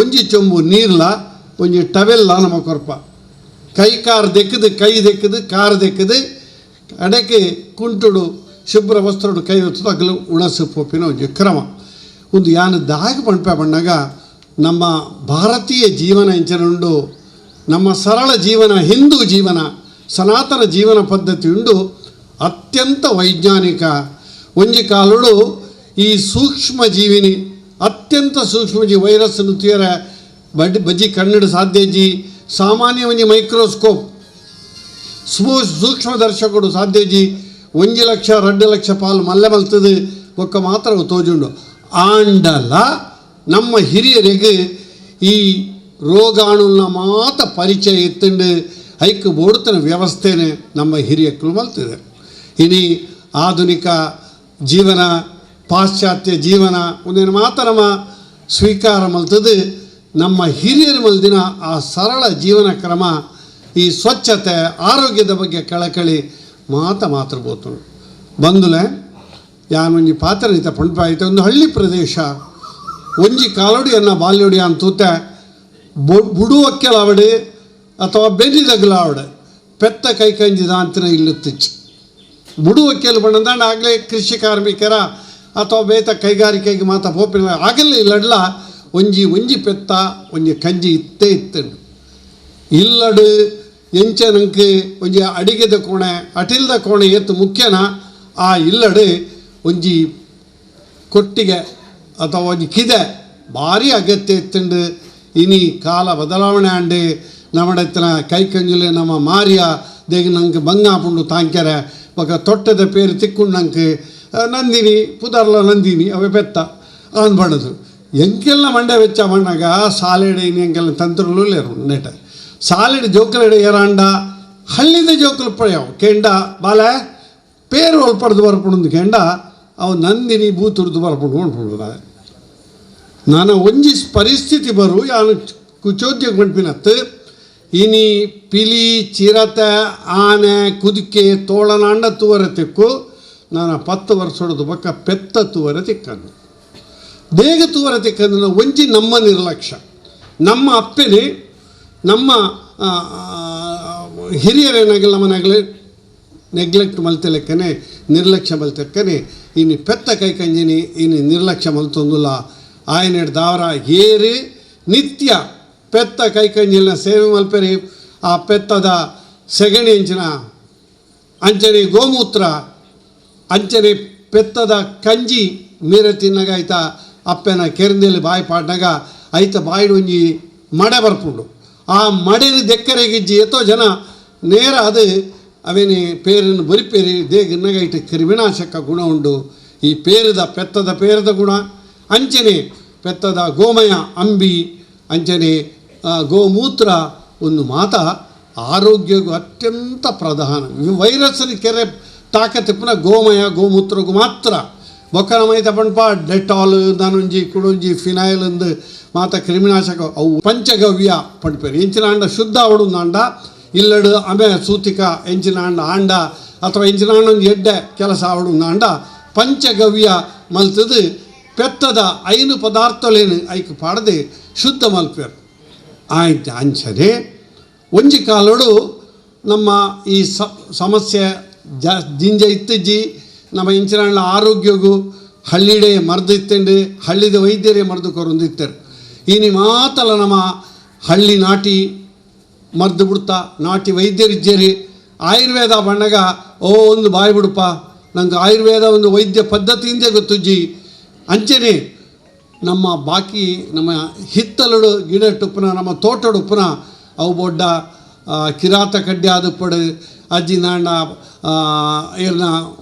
ಒಂಜಿ ಚೊಂಬು ನೀರ್ಲ ಒಂಜಿ ಟವೆಲ್ಲ ನಮ್ಮ ಕೊರಪ ಕೈ ಕಾರ್ ದೆಕ್ಕದು ಕೈ ದೆಕ್ಕದು ಕಾರ್ ದೆಕ್ಕದು ಅಡಕೆ ಕುಂಟುಡು ಶುಭ್ರ ವಸ್ತ್ರಡು ಕೈ ಹೊತ್ತು ಅಗಲು ಉಣಸು ಪೋಪಿನ ಒಂಜಿ ಕ್ರಮ ಒಂದು ಯಾನು ದಾಗ ಪಂಪೆ ಬಣ್ಣಾಗ ನಮ್ಮ ಭಾರತೀಯ ಜೀವನ ಇಂಚನುಂಡು ನಮ್ಮ ಸರಳ ಜೀವನ ಹಿಂದೂ ಜೀವನ ಸನಾತನ ಜೀವನ ಪದ್ಧತಿ ಉಂಡು ಅತ್ಯಂತ ವೈಜ್ಞಾನಿಕ ಒಂಜಿ ಕಾಲುಡು ಈ ಸೂಕ್ಷ್ಮ ಜೀವಿನಿ ಅತ್ಯಂತ ಸೂಕ್ಷ್ಮಜೀವಿ ವೈರಸ್ಸನ್ನು ತೀರ ಬಜ್ಜಿ ಕಣ್ಣಿಡು ಸಾಧ್ಯಜಿ ಸಾಮಾನ್ಯ ಒಂಜಿ ಮೈಕ್ರೋಸ್ಕೋಪ್ ಸೂಕ್ಷ್ಮದರ್ಶಕಡು ಸಾಧ್ಯಜಿ 1 ಲಕ್ಷ 2 ಲಕ್ಷ ಪಾಲು ಮಲ್ಲೆ ಮಲ್ತದು ಒಕ್ಕ ಮಾತ್ರ ತೋಜುಂಡು ಆಂಡಲ ನಮ್ಮ ಹಿರಿಯರಿಗೆ ಈ ರೋಗಾಣುನ ಮಾತ್ರ ಪರಿಚಯ ಎತ್ತಂಡು ಐಕ್ ಬೋಡ್ತನ ವ್ಯವಸ್ಥೆನೇ ನಮ್ಮ ಹಿರಿಯಕ್ಕಳು ಮಲ್ತಿದೆ ಇನಿ ಆಧುನಿಕ ಜೀವನ ಪಾಶ್ಚಾತ್ಯ ಜೀವನ ಒಂದೇನು ಮಾತ್ರ ನಮ್ಮ ಸ್ವೀಕಾರ ಮಲ್ತದು ನಮ್ಮ ಹಿರಿಯರು ಮಲ್ದಿನ ಆ ಸರಳ ಜೀವನ ಕ್ರಮ ಈ ಸ್ವಚ್ಛತೆ ಆರೋಗ್ಯದ ಬಗ್ಗೆ ಕಳಕಳಿ ಮಾತ್ರ ಬೋತು ಬಂದುಲೆ ಯಾನೊಂಜಿ ಪಾತ್ರ ರೀತ ಪಂಪ ಆಯ್ತು ಒಂದು ಹಳ್ಳಿ ಪ್ರದೇಶ ಒಂಜಿ ಕಾಲೋಡಿ ಅನ್ನ ಬಾಲ್ಯೋಡಿ ಅಂತೂತೆ ಬುಡುವಕ್ಕೆಲಾವಡೆ ಅಥವಾ ಬೆನ್ನಿದಗಲಾವಡೆ ಪೆತ್ತ ಕೈಕಂಜಿದ ಅಂತಿನ ಇಲ್ಲುತ್ತಿಚ್ಚು ಬುಡುವಕ್ಕೆಲು ಬಣ್ಣದಾಂಡ ಆಗಲೇ ಕೃಷಿ ಕಾರ್ಮಿಕರ ಅಥವಾ ಬೇತ ಕೈಗಾರಿಕೆಗೆ ಮಾತ್ರ ಪೋಪಿನ ಆಗಲೇ ಇಲ್ಲಡ್ಲ ಒಂಜಿ ಪೆತ್ತ ಒಂಜಿ ಕಂಜಿ ಇತ್ತೇ ಇತ್ತಂಡು ಇಲ್ಲಡು ಎಂಚನಂಗೆ ಒಂಜಿ ಅಡಿಗೆದ ಕೋಣೆ ಅಟಿಲ್ದ ಕೋಣೆ ಎತ್ತು ಮುಖ್ಯನ ಆ ಇಲ್ಲಡು ಒಂಜಿ ಕೊಟ್ಟಿಗೆ ಅಥವಾ ಒಂಜಿ ಕಿದೆ ಭಾರಿ ಅಗತ್ಯ ಇತ್ತಂಡು ಇನಿ ಕಾಲ ಬದಲಾವಣೆ ಆಂಡೆ ನಮ್ಮಡತ್ತಿನ ಕೈಕಂಜುಲೆ ನಮ್ಮ ಮಾರಿಯ ದೇಗ ನಂಗೆ ಬಂಗಾಪುಂಡು ತಾಂಕ್ಯರೆ ಬೊಕ ತೊಟ್ಟದ ಪೇರು ತಿಕ್ಕೊಂಡು ನಂಗೆ ನಂದಿನಿ ಪುದರ್ಲ ನಂದಿನಿ ಅವೇ ಬೆತ್ತ ಅನ್ಬಾರ್ದು ಎಂಕೆಲ್ಲ ಮಂಡ್ಯ ವೆಚ್ಚ ಮಣ್ಣಾಗ ಸಾಲೆಡೆ ಇನ್ನು ಎಂಕೆಲ್ಲ ತಂತ್ರಲು ಲೇರು ನೆಟ ಸಾಲೆಡೆ ಜೋಕಲೆಡೆ ಏರಾಂಡ ಹಳ್ಳಿದ ಜೋಕಲು ಪಡೆಯವು ಕೆಂಡ ಬಾಲೆ ಪೇರು ಒಲ್ಪಡ್ದು ಬರ್ಪುಂಡು ಕೆಂಡ ಅವು ನಂದಿನಿ ಬೂತುರ್ದು ಬರ್ಪುಂಡು ಹೊಂಡ್ಬಿಡ್ದ ನಾನು ಒಂಜಿ ಪರಿಸ್ಥಿತಿ ಬರು ಯಾನು ಕುಚೋದ್ಯ ಗೊಂಡ್ಪಿನತ್ತು ಇನಿ ಪಿಲಿ ಚಿರತೆ ಆನೆ ಕುದಿಕೆ ತೋಳನಾಂಡ ತೂವರೆ ತಿಕ್ಕು ನಾನು 10 ವರ್ಷ ಹೊಡೆದು ಬಕ್ಕ ಪೆತ್ತ ತೂವರೆ ತಿಕ್ಕಂಡು ಬೇಗ ತೂವರೆ ತಿಕ್ಕಂದು ಒಂಜಿ ನಮ್ಮ ನಿರ್ಲಕ್ಷ್ಯ ನಮ್ಮ ಅಪ್ಪನೇ ನಮ್ಮ ಹಿರಿಯರೇನಾಗಲ್ಲ ಮನೆಗಳು ನೆಗ್ಲೆಕ್ಟ್ ಮಲ್ತೆಲೆಕ್ಕನೆ ನಿರ್ಲಕ್ಷ್ಯ ಮಲ್ತೆಕ್ಕನೆ ಇನ್ನು ಪೆತ್ತ ಕೈಕಂಜಿನಿ ಇನ್ನು ನಿರ್ಲಕ್ಷ್ಯ ಮಲ್ತೊಂದುಲ್ಲ ಆಯನ ದಾವರ ಏರಿ ನಿತ್ಯ ಪೆತ್ತ ಕೈಕಂಜಿನ ಸೇವೆ ಮಲ್ಪೆರಿ ಆ ಪೆತ್ತದ ಸೆಗಣಿ ಅಂಚಿನ ಅಂಚನೆ ಗೋಮೂತ್ರ ಅಂಚನೆ ಪೆತ್ತದ ಕಂಜಿ ಮೀರೆ ತಿನ್ನಗ ಐತ ಅಪ್ಪನ ಕೆರೆಂದಲ್ಲಿ ಬಾಯಿ ಪಾಡ್ನಾಗ ಐತ ಬಾಯಿಡು ಒಂಜಿ ಮಡೆ ಬರ್ಪುಂಡು ಆ ಮಡೆನ ದೆಕ್ಕರೆಗಿಜ್ಜಿ ಎತ್ತೋ ಜನ ನೇರ ಅದು ಅವೇನೆ ಪೇರನ್ನು ಬರಿಪೇರಿ ದೇಗನ್ನಾಗ ಇಟ್ಟು ಕ್ರಿಮಿನಾಶಕ ಗುಣ ಉಂಡು ಈ ಪೆತ್ತದ ಪೇರದ ಗುಣ ಅಂಚನೆ ಪೆತ್ತದ ಗೋಮಯ ಅಂಬಿ ಅಂಚನೆ ಗೋಮೂತ್ರ ಒಂದು ಮಾತ ಆರೋಗ್ಯಕ್ಕೂ ಅತ್ಯಂತ ಪ್ರಧಾನ ವೈರಸ್ಸಿನ ಕೆರೆ ತಾಕತ್ತಿಪ್ಪನ ಗೋಮಯ ಗೋಮೂತ್ರಗೂ ಮಾತ್ರ ಬೊಕ್ಕನ ಮೈತ ಪಣ್ಪ ಡೆಟಾಲ್ ನಾನೊಂಜಿ ಕುಡೊಂಜಿ ಫಿನೈಲ್ ಅಂದು ಮಾತ ಕ್ರಿಮಿನಾಶಕ ಅವು ಪಂಚಗವ್ಯ ಪಡ್ಪೇರು ಎಂಚಿನ ಅಂಡ ಶುದ್ಧ ಅವಡುಂದಾಂಡ ಇಲ್ಲಡು ಆಮೆ ಸೂತಿಕ ಎಂಚಿನ ಆಂಡ ಅಥವಾ ಎಂಚಿನ ಒಂದು ಎಡ್ಡೆ ಕೆಲಸ ಅವಡುಂದಾಂಡ ಪಂಚಗವ್ಯ ಮಲ್ತದು ಪೆತ್ತದ ಐನು ಪದಾರ್ಥಲೇನು ಐಕ್ ಪಾಡದೆ ಶುದ್ಧ ಮಲ್ಪೇರು ಆಯ್ತು ಅಂಚನೆ ಒಂಜಿ ಕಾಲೋಡು ನಮ್ಮ ಈ ಸಮಸ್ಯೆ ಜಿಂಜ ಇತ್ತಜ್ಜಿ ನಮ್ಮ ಇಂಚಿನ ಆರೋಗ್ಯಗೂ ಹಳ್ಳಿಡೆ ಮರ್ದು ಇತ್ತಂಡು ಹಳ್ಳಿದ ವೈದ್ಯರೇ ಮರ್ದು ಕೊರೊಂದಿತ್ತರು ಇನಿ ಮಾತಲ್ಲ ನಮ್ಮ ಹಳ್ಳಿ ನಾಟಿ ಮರ್ದು ಬಿಡ್ತಾ ನಾಟಿ ವೈದ್ಯರಿಜ್ಜೇರಿ ಆಯುರ್ವೇದ ಬಣ್ಣಗ ಒಂದು ಬಾಯಿ ಬಿಡುಪ್ಪ ನಂಗೆ ಆಯುರ್ವೇದ ಒಂದು ವೈದ್ಯ ಪದ್ಧತಿಯಿಂದೇ ಗೊತ್ತುಜ್ಜಿ ಅಂಚನೆ ನಮ್ಮ ಬಾಕಿ ನಮ್ಮ ಹಿತ್ತಲಡು ಗಿಡ ಟುಪ್ಪನ ನಮ್ಮ ತೋಟಡುಪ್ಪನ ಅವು ಬೊಡ್ಡ ಕಿರಾತ ಕಡ್ಡಿ ಆದುಪ್ಪಡು ಅಜ್ಜಿ ನಾಂಡ ಏರ್ನ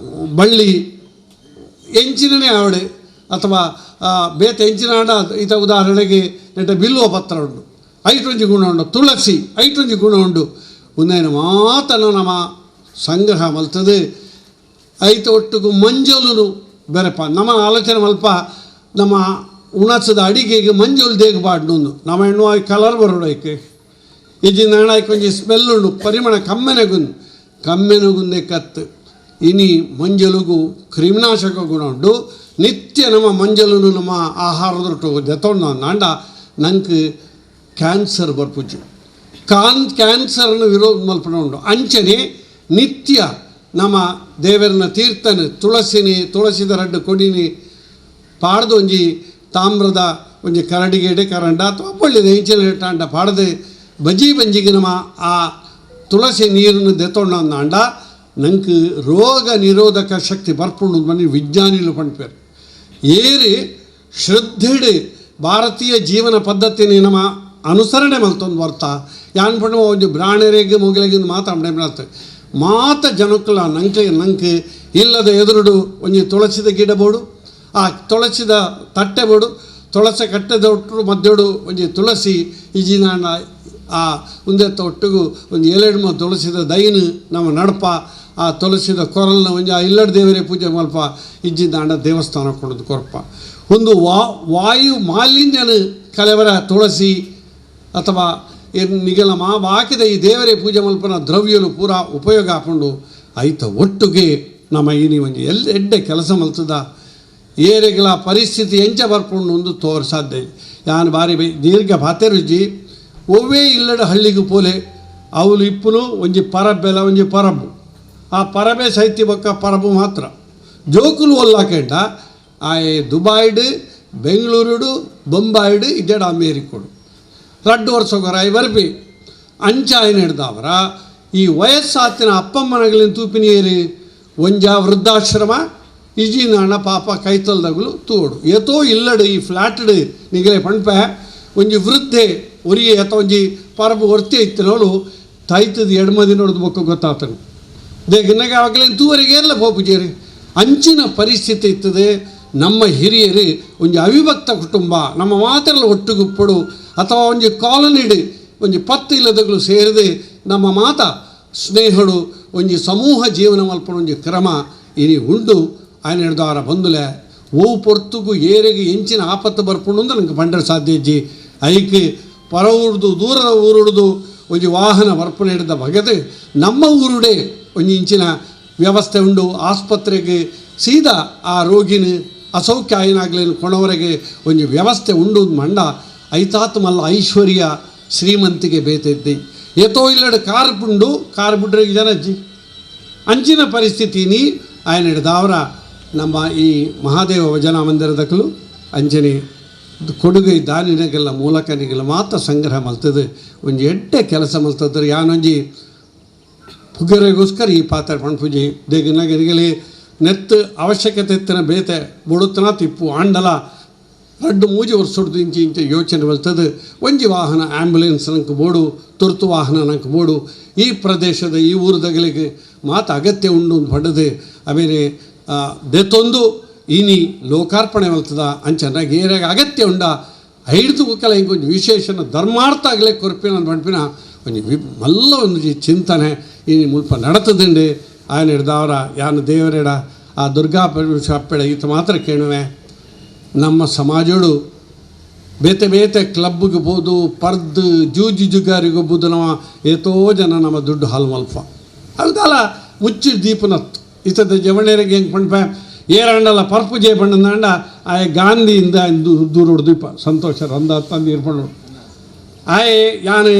ಬಳ್ಳಿ ಎಂಚಿನೇ ಆವಡೆ ಅಥವಾ ಬೇತೆ ಎಂಚಿನಾಂಡ ಈತ ಉದಾಹರಣೆಗೆ ನೆಟ್ಟ ಬಿಲ್ವ ಪತ್ರ ಉಂಡು ಐಟೊಂಜಿ ಗುಣ ಉಂಡು ತುಳಸಿ ಐಟೊಂಜಿ ಗುಣ ಉಂಡು ಒಂದೇನು ಮಾತನ್ನು ನಮ್ಮ ಸಂಗ್ರಹ ಮಲ್ತದೆ ಐತ ಒಟ್ಟಿಗೂ ಮಂಜಲು ಬೆರೆಪ ನಮ್ಮ ಆಲೋಚನೆ ಮಲ್ಪ ನಮ್ಮ ಉಣಸದ ಅಡಿಗೆಗೆ ಮಂಜುಲು ದೇಗಬಾಡ್ನು ನಮ್ಮ ಹೆಣ್ಣು ಆಗಿ ಕಲರ್ ಬರೋಡೈಕೆ ಇಜಿನ ಕೊಂಚ ಸ್ಮೆಲ್ ಉಂಡು ಪರಿಮಳ ಕಮ್ಮೆನಗುಂದೆ ಕತ್ತು ಇನಿ ಮಂಜಲುಗು ಕ್ರಿಮಿನಾಶಕ ಗುಣ ಉಂಡು ನಿತ್ಯ ನಮ್ಮ ಮಂಜಲು ನಮ್ಮ ಆಹಾರದೊಟ್ಟು ದೆತೊಂಡು ನಾಂಡ ನಂಗೆ ಕ್ಯಾನ್ಸರ್ ಬರ್ಪುಜು ಕ್ಯಾನ್ಸರ್ನ ವಿರೋಧ ಮಲ್ಪನ ಉಂಡು ಅಂಚನೆ ನಿತ್ಯ ನಮ್ಮ ದೇವರನ್ನ ತೀರ್ಥನ ತುಳಸಿದ ರಡ್ಡು ಕೊಡಿನಿ ಪಾಡ್ದು ಒಂಜಿ ತಾಮ್ರದ ಒಂಜಿ ಕರಡಿಗೆಡೆ ಕರಂಡ ಅಥವಾ ಒಳ್ಳೆದು ಹೆಂಚಿನ ಇಟ್ಟಾಂಡ ಪಾಡದೆ ಬಂಜಿಗೆ ನಮ್ಮ ಆ ತುಳಸಿ ನೀರನ್ನು ದೆತೊಂಡ ನಂಗೆ ರೋಗ ನಿರೋಧಕ ಶಕ್ತಿ ಬರ್ಪುಂಡು ಮನೆ ವಿಜ್ಞಾನಿಲು ಪಂಡ್ಪೇರು ಏರಿ ಶ್ರದ್ಧೆಡು ಭಾರತೀಯ ಜೀವನ ಪದ್ಧತಿನಿ ನಮ್ಮ ಅನುಸರಣೆ ಮಲ್ತೊಂದು ಬರ್ತಾ ಯಾನ್ ಪಣ್ಣು ಒಂದು ಬ್ರಾಣರಿಗೆ ಮುಗಿಲಿಗಿಂದು ಮಾತಾಡ್ದೆ ಮಾತ ಜನಕ್ಕಲ್ಲ ನಂಗೆ ಇಲ್ಲದ ಎದುರುಡು ಒಂಜಿ ತುಳಸಿದ ಗಿಡ ಬೋಡು ಆ ತುಳಸಿದ ತಟ್ಟೆ ಬೋಡು ತುಳಸಿ ಕಟ್ಟೆದ ಒಟ್ಟು ಮದ್ದೋಡು ಒಂಜಿ ತುಳಸಿ ಇಜಿನ ಆ ಉಂದೆತ್ತ ಒಟ್ಟಿಗೂ ಒಂದು ಎಲೆಡ್ಮ ತುಳಸಿದ ದೈನು ನಮ್ಮ ನಡಪ ಆ ತುಳಸಿದ ಕೊರಲ್ನ ಒಂಜಿ ಆ ಇಲ್ಲಡ ದೇವರೇ ಪೂಜೆ ಮಲ್ಪ ಇಜ್ಜಿಂದ ದೇವಸ್ಥಾನ ಕೊಡೋದು ಕೊರಪ ಒಂದು ವಾಯು ಮಾಲಿನ್ಯನ ಕಲೆವರ ತುಳಸಿ ಅಥವಾ ನಿಗಲ ಹಾಕಿದ ಈ ದೇವರೇ ಪೂಜೆ ಮಲ್ಪನ ದ್ರವ್ಯನು ಪೂರ ಉಪಯೋಗ ಹಾಕೊಂಡು ಆಯ್ತ ಒಟ್ಟಿಗೆ ನಮ್ಮ ಈ ಒಂಜಿ ಎಡ್ಡೆ ಕೆಲಸ ಮಲ್ತದ ಏರೆಗಳ ಪರಿಸ್ಥಿತಿ ಎಂಚ ಬರ್ಕೊಂಡು ಒಂದು ಸಾಧ್ಯ ಯಾನು ಬಾರಿ ದೀರ್ಘ ಬಾತೆರುಜಿ ಒವ್ವೇ ಇಲ್ಲಡ ಹಳ್ಳಿಗೂ ಪೋಲೆ ಅವಳು ಇಪ್ಪುನು ಒಂಜಿ ಪರಬ್ಬೆಲ ಒಂಜಿ ಪರಬು ಆ ಪರಬೆ ಸೈತಿ ಬೊಕ್ಕ ಪರಬು ಮಾತ್ರ ಜೋಕುಲು ಒಲ್ಲಾಕೆಂಡ ಆ ದುಬಾಯ್ಡು ಬೆಂಗಳೂರುಡು ಬೊಂಬಾಯ್ಡು ಇಡ್ಡ ಅಮೇರಿಕೋಡು 2 ವರ್ಷಗೊರ ಬರ್ಬಿ ಅಂಚ ಏನು ಹಿಡ್ದವರ ಈ ವಯಸ್ಸಾತಿನ ಅಪ್ಪಮ್ಮನಗಳಿನ ತೂಪಿನಿಯೇರಿ ಒಂಜ ವೃದ್ಧಾಶ್ರಮ ಇಜಿನ ಪಾಪ ಕೈತಲ್ದಗಳು ತೂಡು ಏತೋ ಇಲ್ಲಡು ಈ ಫ್ಲ್ಯಾಟ್ಡು ನಿಗಲೆ ಪಣ್ಪೆ ಒಂಜಿ ವೃದ್ಧೆ ಒರಿಯೆ ಅಥವಾ ಒಂಜಿ ಪರಬು ಒರ್ತಿ ಇತ್ತಿನವಳು ತಾಯ್ತದ ಎಡ್ಮದಿ ನೋಡೋದು ಬೊಕ್ಕ ಗೊತ್ತಾತನು ದೇಗನಾಗ ಅವಾಗಲೇನು ತೂವರೆಗೆ ಎಲ್ಲ ಹೋಗ್ಬಿಜೇರಿ ಅಂಚಿನ ಪರಿಸ್ಥಿತಿ ಇರ್ತದೆ ನಮ್ಮ ಹಿರಿಯರು ಒಂಜಿ ಅವಿಭಕ್ತ ಕುಟುಂಬ ನಮ್ಮ ಮಾತೆಲ್ಲ ಒಟ್ಟುಗುಪ್ಪಡು ಅಥವಾ ಒಂಜಿ ಕಾಲೋನಿಡು ಒಂಜಿ 10 ಇಲ್ಲದಗಳು ಸೇರಿದೆ ನಮ್ಮ ಮಾತ ಸ್ನೇಹಡು ಒಂಜಿ ಸಮೂಹ ಜೀವನ ಮಲ್ಪನ ಒಂಜಿ ಕ್ರಮ ಇನಿ ಉಂಡು ఆయన ಹಿಡ್ದವರ ಬಂದುಲೆ ಓವು ಪೊರ್ತುಗು ಏರೆಗೆ ಎಂಚಿನ ಆಪತ್ತು ಬರ್ಪುಂಡು ಅಂತ ನಂಗೆ ಪಂಡ್ರೆ ಸಾಧ್ಯ ಇಜ್ಜಿ ಐಕೆ ಪರ ಊರ್ದು ದೂರದ ಊರುಡ್ದು ಒಂಜಿ ವಾಹನ ಬರ್ಪಣೆ ಹಿಡ್ದ ಬಗೆದು ನಮ್ಮ ಊರುಡೆ ಒಂಜಿ ಇಂಚಿನ ವ್ಯವಸ್ಥೆ ಉಂಡು ಆಸ್ಪತ್ರೆಗೆ ಸೀದಾ ಆ ರೋಗಿನ ಅಸೌಖ್ಯ ಆಯ್ನಾಗ್ಲೇನು ಕೊಣವರೆಗೆ ಒಂಜಿ ವ್ಯವಸ್ಥೆ ಉಂಡು ಮಂಡ ಐತಾತ್ ಮಲ್ಲ ಐಶ್ವರ್ಯ ಶ್ರೀಮಂತಿಗೆ ಬೇತಿದ್ದಿ ಏತೋ ಇಲ್ಲಡ ಕಾರ್ ಪುಂಡು ಕಾರ್ ಬಿಡ್ರಿಗೆ ಜನಜ್ಜಿ ಅಂಚಿನ ಪರಿಸ್ಥಿತಿನಿ ఆయన ಹಿಡ್ದವರ ನಮ್ಮ ಈ ಮಹಾದೇವ ಭಜನಾ ಮಂದಿರದಕ್ಕಲು ಅಂಜನೆ ಕೊಡುಗೆ ದಾನಿನಗೆಲ್ಲ ಮೂಲಕನಿಗೆಲ್ಲ ಮಾತ್ರ ಸಂಗ್ರಹ ಮಲ್ತದೆ ಒಂಜಿ ಎಡ್ಡೆ ಕೆಲಸ ಮಲ್ತದ್ರೆ ಯಾನೊಂಜಿ ಪುಗ್ಗರೆಗೋಸ್ಕರ ಈ ಪಾತ್ರೆ ಪಣ್ ಪೂಜೆ ದೇಗನಗರಿಗಲಿ ನೆತ್ತು ಅವಶ್ಯಕತೆ ಎತ್ತಿನ ಬೇತೆ ಬುಡುತ್ತನ ತಿಪ್ಪು ಆಂಡಲ 2-3 ವರ್ಷದ್ದು ಇಂಚೆ ಯೋಚನೆ ಬರ್ತದೆ. ಒಂಜಿ ವಾಹನ ಆ್ಯಂಬುಲೆನ್ಸ್ ನಂಗೆ ಬೋಡು, ತುರ್ತು ವಾಹನ ನಂಗೆ ಬೋಡು, ಈ ಪ್ರದೇಶದ ಈ ಊರದಗಳಿಗೆ ಮಾತು ಅಗತ್ಯ ಉಂಡು ಪಡೆದು ಆಮೇಲೆ ದೆತ್ತೊಂದು ಇನಿ ಲೋಕಾರ್ಪಣೆ ಮಲ್ತದ ಅಂಚನಾಗ ಏರಾಗ ಅಗತ್ಯ ಉಂಡ ಐದು ಕಲ ಹಿಂಗೆ ವಿಶೇಷನ ಧರ್ಮಾರ್ಥ ಆಗಲೇ ಕೊರಪಿನ ಪಂಪಿನ ಮಲ್ಲ ಒಂದು ಚಿಂತನೆ ಈ ಮುಲ್ಪ ನಡತದಂಡು ಆಯನ ಹಿಡ್ದವರ ಯಾನು ದೇವರೆಡ ಆ ದುರ್ಗಾ ಪರಮೇಶ್ವರ ಅಪ್ಪೆಡ ಈತ ಮಾತ್ರ ಕೇಳುವೆ. ನಮ್ಮ ಸಮಾಜಗಳು ಬೇತೆ ಬೇತೆ ಕ್ಲಬ್ಗೆ ಬೋದು, ಪರ್ದು ಜೂಜಿ ಜುಗಾರಿಗೂ ಬೋದು ನಮ್ಮ ಏತೋ ಜನ ನಮ್ಮ ದುಡ್ಡು ಹಾಲು ಮಲ್ಪ ಅದಲ್ಲ ಮುಚ್ಚಿ ದೀಪನತ್ತು ಇತದ ಜವಣೇರಿಗೆ ಹೆಂಗೆ ಪಂಡ್ಪ ಏರಂಡಲ್ಲ ಪರ್ಪು ಜೇ ಬಣ್ಣದಾಂಡ ಆಯ ಗಾಂಧಿಯಿಂದ ದೂರ ದೀಪ ಸಂತೋಷ ರಂದ ತಂದು ಇರ್ಕೊಂಡು ಆಯೆ ಯಾನು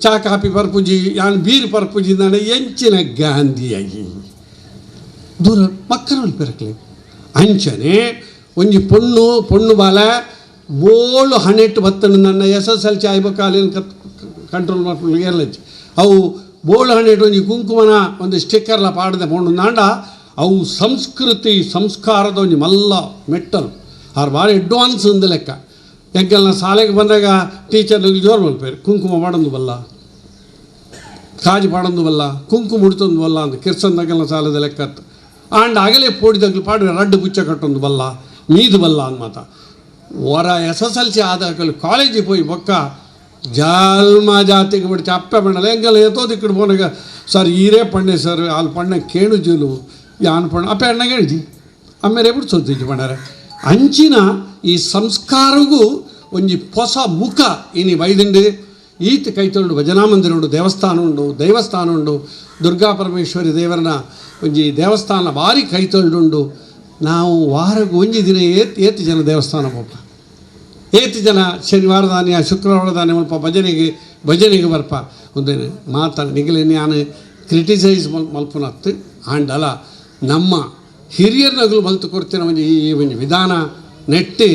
ಚಾ ಕಾಪಿ ಪರ್ಪುಜಿ ಯಾನು ಬೀರ್ ಪರ್ಪುಜಿ ಅಂದಾಂಡ ಎಂಚಿನ ಗಾಂಧಿಯಾಗಿ ದೂರ ಮಕ್ಕಳು ಪೆರಕಲಿ ಅಂಚನೆ ಒಂಜಿ ಪೊಣ್ಣು ಬಾಲ ಬೋಳು ಹಣೆಟ್ಟು ಬತ್ತನು ನನ್ನ SSLC ಆಯ್ಬೇಕಾಲೇನು ಕಂಟ್ರೋಲ್ ಮಾಡ್ಕೊಂಡು ಏರ್ಲಚ್ಚಿ ಅವು ಬೋಳು ಹಣೆಟ್ಟು ಒಂಜಿ ಕುಂಕುಮನ ಒಂದು ಸ್ಟಿಕ್ಕರ್ಲ ಪಾಡದೆ ಪೊಂಡು ನಾಂಡ ಅವು ಸಂಸ್ಕೃತಿ ಸಂಸ್ಕಾರದ ಒಂಜಿ ಮಲ್ಲ ಮೆಟ್ಟಲು ಅವ್ರು ಭಾಳ ಅಡ್ವಾನ್ಸ್ ಒಂದು ಲೆಕ್ಕ. ಯಾಕೆಲ್ಲ ಶಾಲೆಗೆ ಬಂದಾಗ ಟೀಚರ್ಗಳಿಗೆ ಜೋರು ಮಲ್ಪೇರು ಕುಂಕುಮ ಮಾಡಂದು ಬಲ್ಲ, ಕಾಜಿ ಪಾಡಂದು ಬಲ್ಲ, ಕುಂಕುಮ ಉಡ್ತಂದು ಬಲ್ಲ ಅಂತ ಕಿರ್ಸಂದಾಗೆಲ್ಲ ಸಾಲದ ಲೆಕ್ಕ ಆಂಡ್ ಆಗಲೇ ಪೋಡಿದಾಗಲು ಪಾಡ್ರೆ ರಡ್ಡು ಬುಚ್ಚ ಕಟ್ಟೊಂದು ಬಲ್ಲ, ಮೀದು ಬಲ್ಲ ಅನ್ಮಾತ ಹೊರ SSLC ಆದಾಗಲು ಕಾಲೇಜಿಗೆ ಹೋಗಿ ಬೊಕ್ಕ ಜಾಲ್ಮ ಜಾತಿಗೆ ಬಿಡ್ತಿ ಅಪ್ಪೆ ಬಣ್ಣಲ್ಲ ಹೆಂಗೆಲ್ಲ ಎತ್ತೋದಿಕ್ಕಡು ಪೋನಾಗ ಸರ್ ಈರೇ ಪಣ್ಣೆ ಸರ್ ಅಲ್ಲಿ ಪಣ್ಣೆ ಕೇಳು ಜೂಲು ಯಾನ್ ಪಣ್ಣ ಅಪ್ಪೆ ಅಣ್ಣಗೆ ಹೇಳಿಜಿ ಆಮೇಲೆ ಬಿಡ್ಸೋದಿಜ್ಜಿ ಪಣ್ಣರೆ ಅಂಚಿನ ಈ ಸಂಸ್ಕಾರಗೂ ಒಂಜಿ ಹೊಸ ಮುಖ ಇನಿ ಬೈದಂಡು ಈತ ಕೈತೊಂಡು ಭಜನಾ ಮಂದಿರ ಉಂಡು, ದೈವಸ್ಥಾನ ಉಂಡು ದುರ್ಗಾ ಪರಮೇಶ್ವರಿ ದೇವರನ ಒಂಜಿ ದೇವಸ್ಥಾನ ಭಾರಿ ಕೈತೊಳ್ಳುಂಡು. ನಾವು ವಾರಕ್ಕೆ ಒಂಜಿ ದಿನ ಏತು ಜನ ದೇವಸ್ಥಾನ ಹೋಗ, ಏತು ಜನ ಶನಿವಾರ ದಾನಿಯ ಶುಕ್ರವಾರ ದಾನಿ ಮಲ್ಪ ಭಜನೆಗೆ ಬರ್ಪ ಒಂದೇನು ಮಾತಾಡಿ ನಿಗಲೇ ನಾನು ಕ್ರಿಟಿಸೈಸ್ ಮಲ್ಪನತ್ತು ಆಂಡಲ ನಮ್ಮ ಹಿರಿಯರ್ನಗಲು ಮಲ್ತು ಕೊಡ್ತಿನ ಈ ಒಂಜಿ ವಿಧಾನ ನೆಟ್ಟು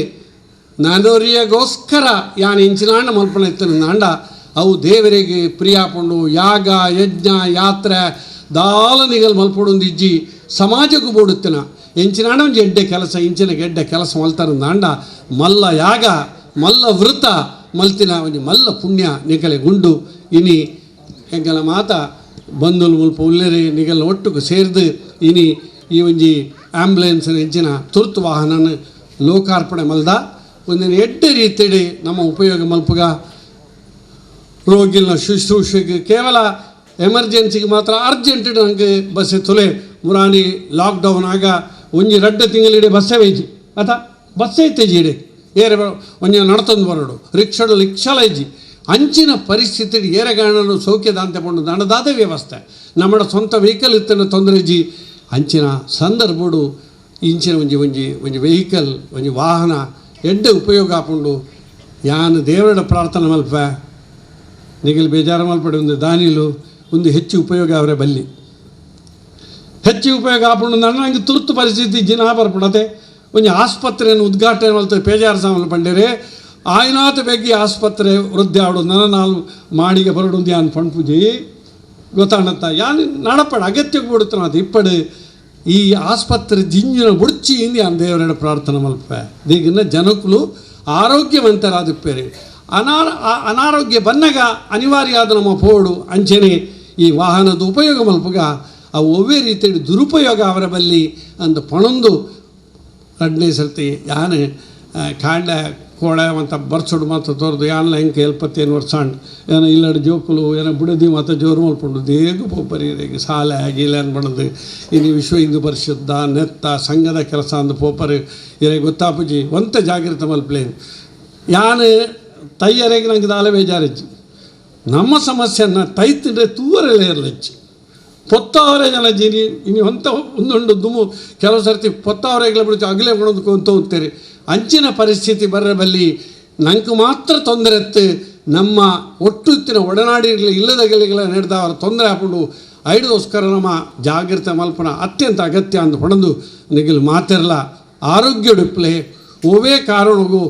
ನನ್ನೋರಿಯಗೋಸ್ಕರ ಯಾನು ಇಂಚಿನಾಂಡ ಮಲ್ಪನ ಇತ್ತನ ಅಂಡ ಅವು ದೇವರಿಗೆ ಪ್ರಿಯಾಪುಂಡು ಯಾಗ ಯಜ್ಞ ಯಾತ್ರೆ ದಾಲನಿಗಲ್ ಮಲ್ಪೊಂದು ಇಜ್ಜಿ ಸಮಾಜಕ್ಕೂ ಬೋಡುತ್ತಿನ ಎಂಚಿನಾಂಡ ಒಂಜಿ ಎಡ್ಡೆ ಕೆಲಸ ಇಂಚಿನಗೆ ಎಡ್ಡೆ ಕೆಲಸ ಮಲ್ತಾರಂದ ಅಂಡ ಮಲ್ಲ ಯಾಗ ಮಲ್ಲ ವೃತ ಮಲ್ತಿನ ಒಂಜಿ ಮಲ್ಲ ಪುಣ್ಯ ನಿಗಲೆ ಗುಂಡು ಇನಿ ಹೆಂಗೆಲ್ಲ ಮಾತ ಬಂಧುಲು ಮುಲ್ಪ ಉಲ್ಲೆರೆ ನಿಗಲ್ ಒಟ್ಟಿಗೆ ಸೇರಿದು ಇನಿ ಈ ಒಂಜಿ ಆ್ಯಂಬುಲೆನ್ಸ್ನ ಹೆಂಚಿನ ತುರ್ತು ವಾಹನ ಲೋಕಾರ್ಪಣೆ ಮಲ್ದ ಒಂದಿನ ಎಡ್ಡೆ ರೀತಿಯಡಿ ನಮ್ಮ ಉಪಯೋಗ ಮಲ್ಪಗ ರೋಗಿನ ಶುಶ್ರೂಷೆಗೆ ಕೇವಲ ಎಮರ್ಜೆನ್ಸಿಗೆ ಮಾತ್ರ ಅರ್ಜೆಂಟ್ ನಂಗೆ ಬಸ್ಸೆ ತುಲೆ ಮುರಾನಿ ಲಾಕ್ಡೌನ್ ಆಗ ಒಂಜಿ 2 ತಿಂಗಳಿಡೆ ಬಸ್ಸೇ ವೈಜಿ ಆತ ಬಸ್ಸೇ ಇತ್ತೇಜಿ ಇಡೆ ಏರೆ ಒಂಜಿ ನಡ್ತಂದು ಬರೋಡು ರಿಕ್ಷಾಲ ಇಜ್ಜಿ ಅಂಚಿನ ಪರಿಸ್ಥಿತಿ ಏರೆಗಾಣನು ಸೌಖ್ಯದ ಅಂತ ಪಂಡು ನಡದಾದ ವ್ಯವಸ್ಥೆ ನಮ್ಮ ಸ್ವಂತ ವೆಹಿಕಲ್ ಇತ್ತನ ತೊಂದರೆ ಇಜ್ಜಿ ಅಂಚಿನ ಸಂದರ್ಭಡು ಇಂಚಿನ ಒಂಜಿ ವೆಹಿಕಲ್ ಒಂಜಿ ವಾಹನ ಎಡ್ಡೆ ಉಪಯೋಗ ಆಪುಂಡು ಯಾನು ದೇವರ ಪ್ರಾರ್ಥನೆ ಮಲ್ಪ ನಿಗಲ್ ಬೇಜಾರು ಮಲ್ಪಡೆ ಒಂದು ದಾನಿಲು ಒಂದು ಹೆಚ್ಚು ಉಪಯೋಗ ಅವರೇ ಬಲ್ಲಿ ಹೆಚ್ಚು ಉಪಯೋಗ ಆಪುಂಡು ನನಗೆ ತುರ್ತು ಪರಿಸ್ಥಿತಿ ಜಿನ ಬರ್ಪಡತೆ ಒಂಜಿ ಆಸ್ಪತ್ರೆಯನ್ನು ಉದ್ಘಾಟನೆ ಮಲ್ತದೆ ಪೇಜಾರು ಸಾಮಲ್ ಪಂಡೇರೆ ಆಯ್ನಾತ ಬೆಗ್ಗಿ ಆಸ್ಪತ್ರೆ ವೃದ್ಧಿ ಆಡೋದು ನನ್ನ ನಾಲ್ ಮಾಡಿಗೆ ಬರಡು ಯಾನ್ ಪಣ್ಪುಜಿ ಗೊತ್ತಾಣತ್ತ ಯಾನು ನಡಪಡ ಅಗತ್ಯಕ್ಕೆ ಬಿಡುತ್ತಾನ ಅದು ಇಪ್ಪಡು ಈ ಆಸ್ಪತ್ರೆ ಜಿಂಜಿನ ಬುಡ್ಚಿ ಇಂದು ಯಾನ್ ದೇವರ ಪ್ರಾರ್ಥನೆ ಮಲ್ಪ ದೀಗಿನ ಜನಕ್ಕಳು ಆರೋಗ್ಯವಂತರಾದಿಪ್ಪೇರಿ ಅನಾರೋಗ್ಯ ಬನ್ನಗ ಅನಿವಾರ್ಯ ಆದ ನಮ್ಮ ಪೋಡು ಅಂಚನೆ ಈ ವಾಹನದ ಉಪಯೋಗ ಮಲ್ಪಗ ಅವು ಒವ್ವೇ ರೀತಿಯ ದುರುಪಯೋಗ ಅವರ ಬಲ್ಲಿ ಅಂತ ಪಣೊಂದು 2ನೇ ಸರ್ತಿ ಯಾನು ಕಾಂಡ ಕೋಳೆ ಮತ್ತು ಬರ್ಸೋಡು ಮತ್ತು ತೋರ್ದು ಯಾನ್ಲ ಹೆಂಗೆ 70 ವರ್ಷ ಏನೋ ಇಲ್ಲಡ ಜೋಕುಲು ಏನೋ ಬಿಡದಿ ಮತ್ತು ಜೋರು ಮಲ್ಪಂಡು ದೇಗು ಪೋಪರಿಗೆ ಸಾಲೆ ಆಗಿಲ್ಲ ಅನ್ಬಣದು ಇನ್ನು ವಿಶ್ವ ಹಿಂದೂ ಪರಿಷತ್ತ ನೆತ್ತ ಸಂಘದ ಕೆಲಸ ಅಂದು ಪೋಪರು ಇರೇ ಗೊತ್ತಾಪುಜಿ ಒಂತ ಜಾಗೃತ ಮಲ್ಪಲೇನು ಯಾನು ತಯ್ಯರೆಗೆ ನಂಗೆ ದಾಲೆ ಬೇಜಾರಿಜ್ಜಿ ನಮ್ಮ ಸಮಸ್ಯೆಯನ್ನು ತೈತಿದ್ರೆ ತೂವರೆಲ್ಲ ಇರಲಿಚ್ಚಿ ಪೊತ್ತವರೇ ಜನ ಜೀನಿ ಇನ್ನು ಹೊಂತ ಒಂದೊಂದು ದುಮು ಕೆಲವು ಸರ್ತಿ ಪೊತ್ತವರೆಗಳ ಬಿಡುತ್ತೆ ಅಗಲೇ ಕೊಡೋದಕ್ಕೆ ಅಂತ ಹೋಗ್ತಾರೆ ಅಂಚಿನ ಪರಿಸ್ಥಿತಿ ಬರಬಲ್ಲಿ ನಂಗೆ ಮಾತ್ರ ತೊಂದರೆ ಎತ್ತು ನಮ್ಮ ಒಟ್ಟುತ್ತಿನ ಒಡನಾಡಿಗಳು ಇಲ್ಲದಗಳಿಗಳ ನಡೆದ ಅವರ ತೊಂದರೆ ಹಾಕೊಂಡು ಐಡೋಸ್ಕರ ನಮ್ಮ ಜಾಗೃತ ಮಲ್ಪನ ಅತ್ಯಂತ ಅಗತ್ಯ ಅಂತ ಹೊಡೆದು ನಿಗಲು ಮಾತಿರಲ್ಲ ಆರೋಗ್ಯ ಡಿಪ್ಲೆ ಓವೇ ಕಾರಣಗೂ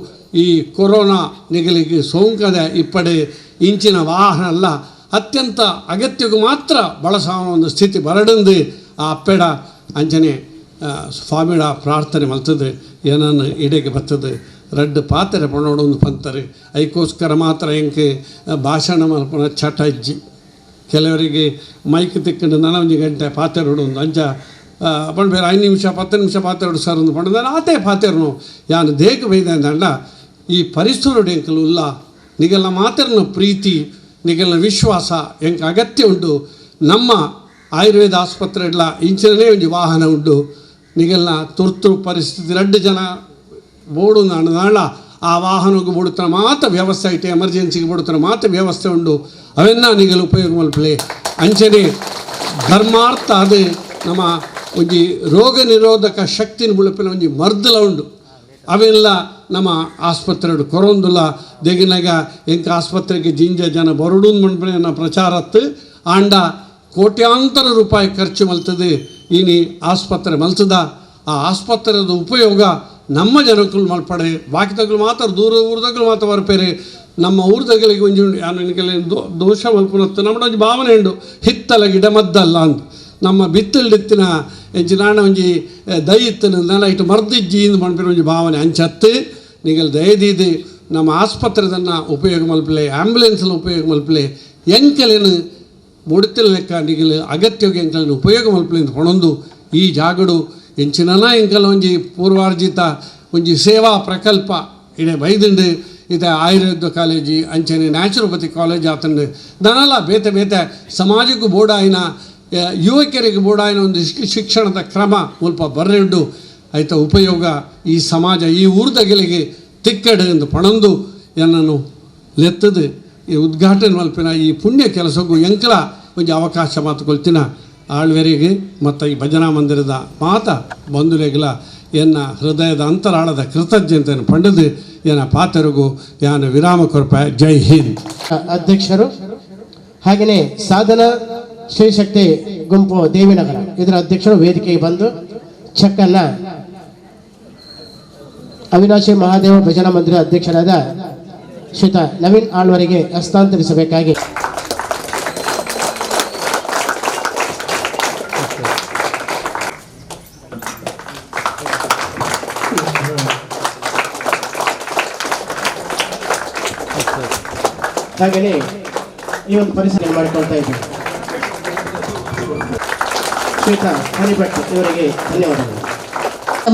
ಈ ಕೊರೋನಾ ನಿಗಲಿಗೆ ಸೋಂಕದ ಇಪ್ಪಡೆ ಇಂಚಿನ ವಾಹನ ಅಲ್ಲ ಅತ್ಯಂತ ಅಗತ್ಯಗೂ ಮಾತ್ರ ಬಳಸೋ ಒಂದು ಸ್ಥಿತಿ ಬರಡಂದು ಆ ಅಪ್ಪೆಡ ಅಂಚನೆ ಸ್ವಾಮಿಡ ಪ್ರಾರ್ಥನೆ ಮಲ್ತದೆ ಏನನ್ನು ಇಡೆಗೆ ಬರ್ತದೆ ರಡ್ಡು ಪಾತ್ರೆ ಪಣೋಡೊಂದು ಪಂತಾರೆ ಅದಕ್ಕೋಸ್ಕರ ಮಾತ್ರ ಎಂಕೆ ಭಾಷಣ ಮಲ್ಪನ ಚಟ ಇಜ್ಜಿ ಕೆಲವರಿಗೆ ಮೈಕ್ ತಿಕ್ಕೊಂಡು ನನೊಂದು ಗಂಟೆ ಪಾತ್ರೆ ಹೊಡೊಂದು ಅಂಚ ಪಂಡ ಬೇರೆ 5 ನಿಮಿಷ 10 ನಿಮಿಷ ಪಾತ್ರೆ ಹೊಡು ಸರ್ ಒಂದು ಪಂಡ ಆತೇ ಪಾತ್ರೆನು ಯಾನು ದೇಕ ಬೈದ ಅಂಡ ಈ ಪರಿಸರ ಎಂಕಲು ಉಲ್ಲ ನಿಗಲ ಮಾತ್ರನ ಪ್ರೀತಿ ನಿಗಲ ವಿಶ್ವಾಸ ಎಂಕ ಅಗತ್ಯ ಉಂಟು ನಮ್ಮ ಆಯುರ್ವೇದ ಆಸ್ಪತ್ರೆ ಇಲ್ಲ ಇಂಚಿನೇ ಒಂದು ವಾಹನ ಉಂಟು ನಿಗಲ್ನ ತುರ್ತು ಪರಿಸ್ಥಿತಿ 2 ಜನ ಬೋಡು ನಾಳ ಆ ವಾಹನಕ್ಕೆ ಬೋಡುತ್ತರ ಮಾತ್ರ ವ್ಯವಸ್ಥೆ ಐತೆ ಎಮರ್ಜೆನ್ಸಿಗೆ ಬೋಡುತ್ತರ ಮಾತ್ರ ವ್ಯವಸ್ಥೆ ಉಂಟು ಅವೆನ್ನ ನಿಗಲು ಉಪಯೋಗ ಮಲ್ಪಲೆ ಅಂಚನೆ ಧರ್ಮಾರ್ಥ ಅದು ನಮ್ಮ ಒಂಜಿ ರೋಗ ನಿರೋಧಕ ಶಕ್ತಿನ ಮುಳುಪಿನ ಒಂಜಿ ಮರ್ದಲ ಉಂಡು ಅವೆಲ್ಲ ನಮ್ಮ ಆಸ್ಪತ್ರೆ ಕೊರೊಂದುಲ್ಲ ದೆಗಿನಾಗ ಎಂಕ ಆಸ್ಪತ್ರೆಗೆ ಜಿಂಜ ಜನ ಬರಡು ಮಣ್ಪನ ಪ್ರಚಾರತ್ತು ಆಂಡ ಕೋಟ್ಯಾಂತರ ರೂಪಾಯಿ ಖರ್ಚು ಮಲ್ತದೆ ಇನಿ ಆಸ್ಪತ್ರೆ ಮಲ್ತದ ಆ ಆಸ್ಪತ್ರೆದ ಉಪಯೋಗ ನಮ್ಮ ಜನಕ್ಕಳು ಮಲ್ಪಡೆ ಬಾಕಿ ತಗಲು ಮಾತ್ರ ದೂರ ಊರದಗಳು ಮಾತ್ರ ಬರ್ಪೇರೆ ನಮ್ಮ ಊರದಗಳಿಗೆ ಒಂಜಿ ಯಾನಿಗೆ ದೋಷ ಮಲ್ಪನತ್ತು ನಮ್ಮ ಒಂಜಿ ಭಾವನೆ ಉಂಡು ಹಿತ್ತಲ ಗಿಡ ಮದ್ದಲ್ಲ ಅಂತ ನಮ್ಮ ಬಿತ್ತಲ್ಡಿತ್ತಿನ ಎಂಚಿ ನಾಣ ಒಂಜಿ ದಯಿತ್ತನ ನಾನು ಇಟ್ಟು ಮರ್ದಿಜ್ಜಿ ಇಂದು ಮಣ್ಪಿನ ಒಂಜಿ ಭಾವನೆ ಅಂಚತ್ತು ನಿಗಲ್ ದಯದಿದ್ದು ನಮ್ಮ ಆಸ್ಪತ್ರೆದನ್ನು ಉಪಯೋಗ ಮಲ್ಪಲೆ ಆ್ಯಂಬುಲೆನ್ಸ್ನ ಉಪಯೋಗ ಮಲ್ಪಲೆ ಎಂಕಲೇನು ಮುಡುತ್ತಿನ ಲೆಕ್ಕ ನಿಗಲು ಅಗತ್ಯವಾಗಿ ಎಂಕಲನ್ನು ಉಪಯೋಗ ಮಲ್ಪಲೆ ಹೊಣೊಂದು ಈ ಜಾಗಡು ಎಂಚಿನ ಎಂಕಲ ಒಂಜಿ ಪೂರ್ವಾರ್ಜಿತ ಒಂಜಿ ಸೇವಾ ಪ್ರಕಲ್ಪ ಇಡೆ ಬೈದುಂಡು ಇದು ಆಯುರ್ವೇದ ಕಾಲೇಜಿ ಅಂಚನೆ ನ್ಯಾಚುರೋಪತಿ ಕಾಲೇಜ್ ಆತಂಡು ದನಲ್ಲ ಬೇತೆ ಬೇತೆ ಸಮಾಜಕ್ಕೂ ಬೋಡಾಯಿನ ಯುವಕರಿಗೆ ಬೋಡಾಯಿನ ಒಂದು ಶಿಕ್ಷಣದ ಕ್ರಮ ಸ್ವಲ್ಪ ಬರ್ರೆಂಡು ಆಯ್ತ ಉಪಯೋಗ ಈ ಸಮಾಜ ಈ ಊರ್ದಗಳಿಗೆ ತಿಕ್ಕಡು ಎಂದು ಪಣಂದು ಎನ್ನನ್ನು ಲೆತ್ತದು ಈ ಉದ್ಘಾಟನೆ ಮಲ್ಪಿನ ಈ ಪುಣ್ಯ ಕೆಲಸಕ್ಕೂ ಎಂಕಲ ಒಂದು ಅವಕಾಶ ಮಾತುಕೊಳ್ತಿನ ಆಳ್ವೆರಿಗೆ ಮತ್ತು ಈ ಭಜನಾ ಮಂದಿರದ ಮಾತ ಬಂಧುಲೆಗಳ ಎನ್ನ ಹೃದಯದ ಅಂತರಾಳದ ಕೃತಜ್ಞತೆಯನ್ನು ಪಡೆದು ಏನ ಪಾತ್ರರಿಗೂ ಯಾನ ವಿರಾಮ ಕೊರಪ ಜೈ ಹಿಂದ್. ಅಧ್ಯಕ್ಷರು ಹಾಗೆಯೇ ಸಾಧನ ಶ್ರೀಶಕ್ತಿ ಗುಂಪು ದೇವಿನಗರ ಇದರ ಅಧ್ಯಕ್ಷರು ವೇದಿಕೆಗೆ ಬಂದು ಚೆಕ್ಕನ್ನು ಅವಿನಾಶಿ ಮಹಾದೇವ ಭಜನಾ ಮಂದಿರ ಅಧ್ಯಕ್ಷರಾದ ಶ್ರೀತ ನವೀನ್ ಆಳ್ವರಿಗೆ ಹಸ್ತಾಂತರಿಸಬೇಕಾಗಿ ಹಾಗೆಯೇ ಈ ಒಂದು ಪರಿಸರ ಮಾಡಿಕೊಳ್ತಾ ಇದ್ದೀವಿ. ಶ್ರೀತ ಹರಿಭಟ್ ಇವರಿಗೆ ಧನ್ಯವಾದಗಳು.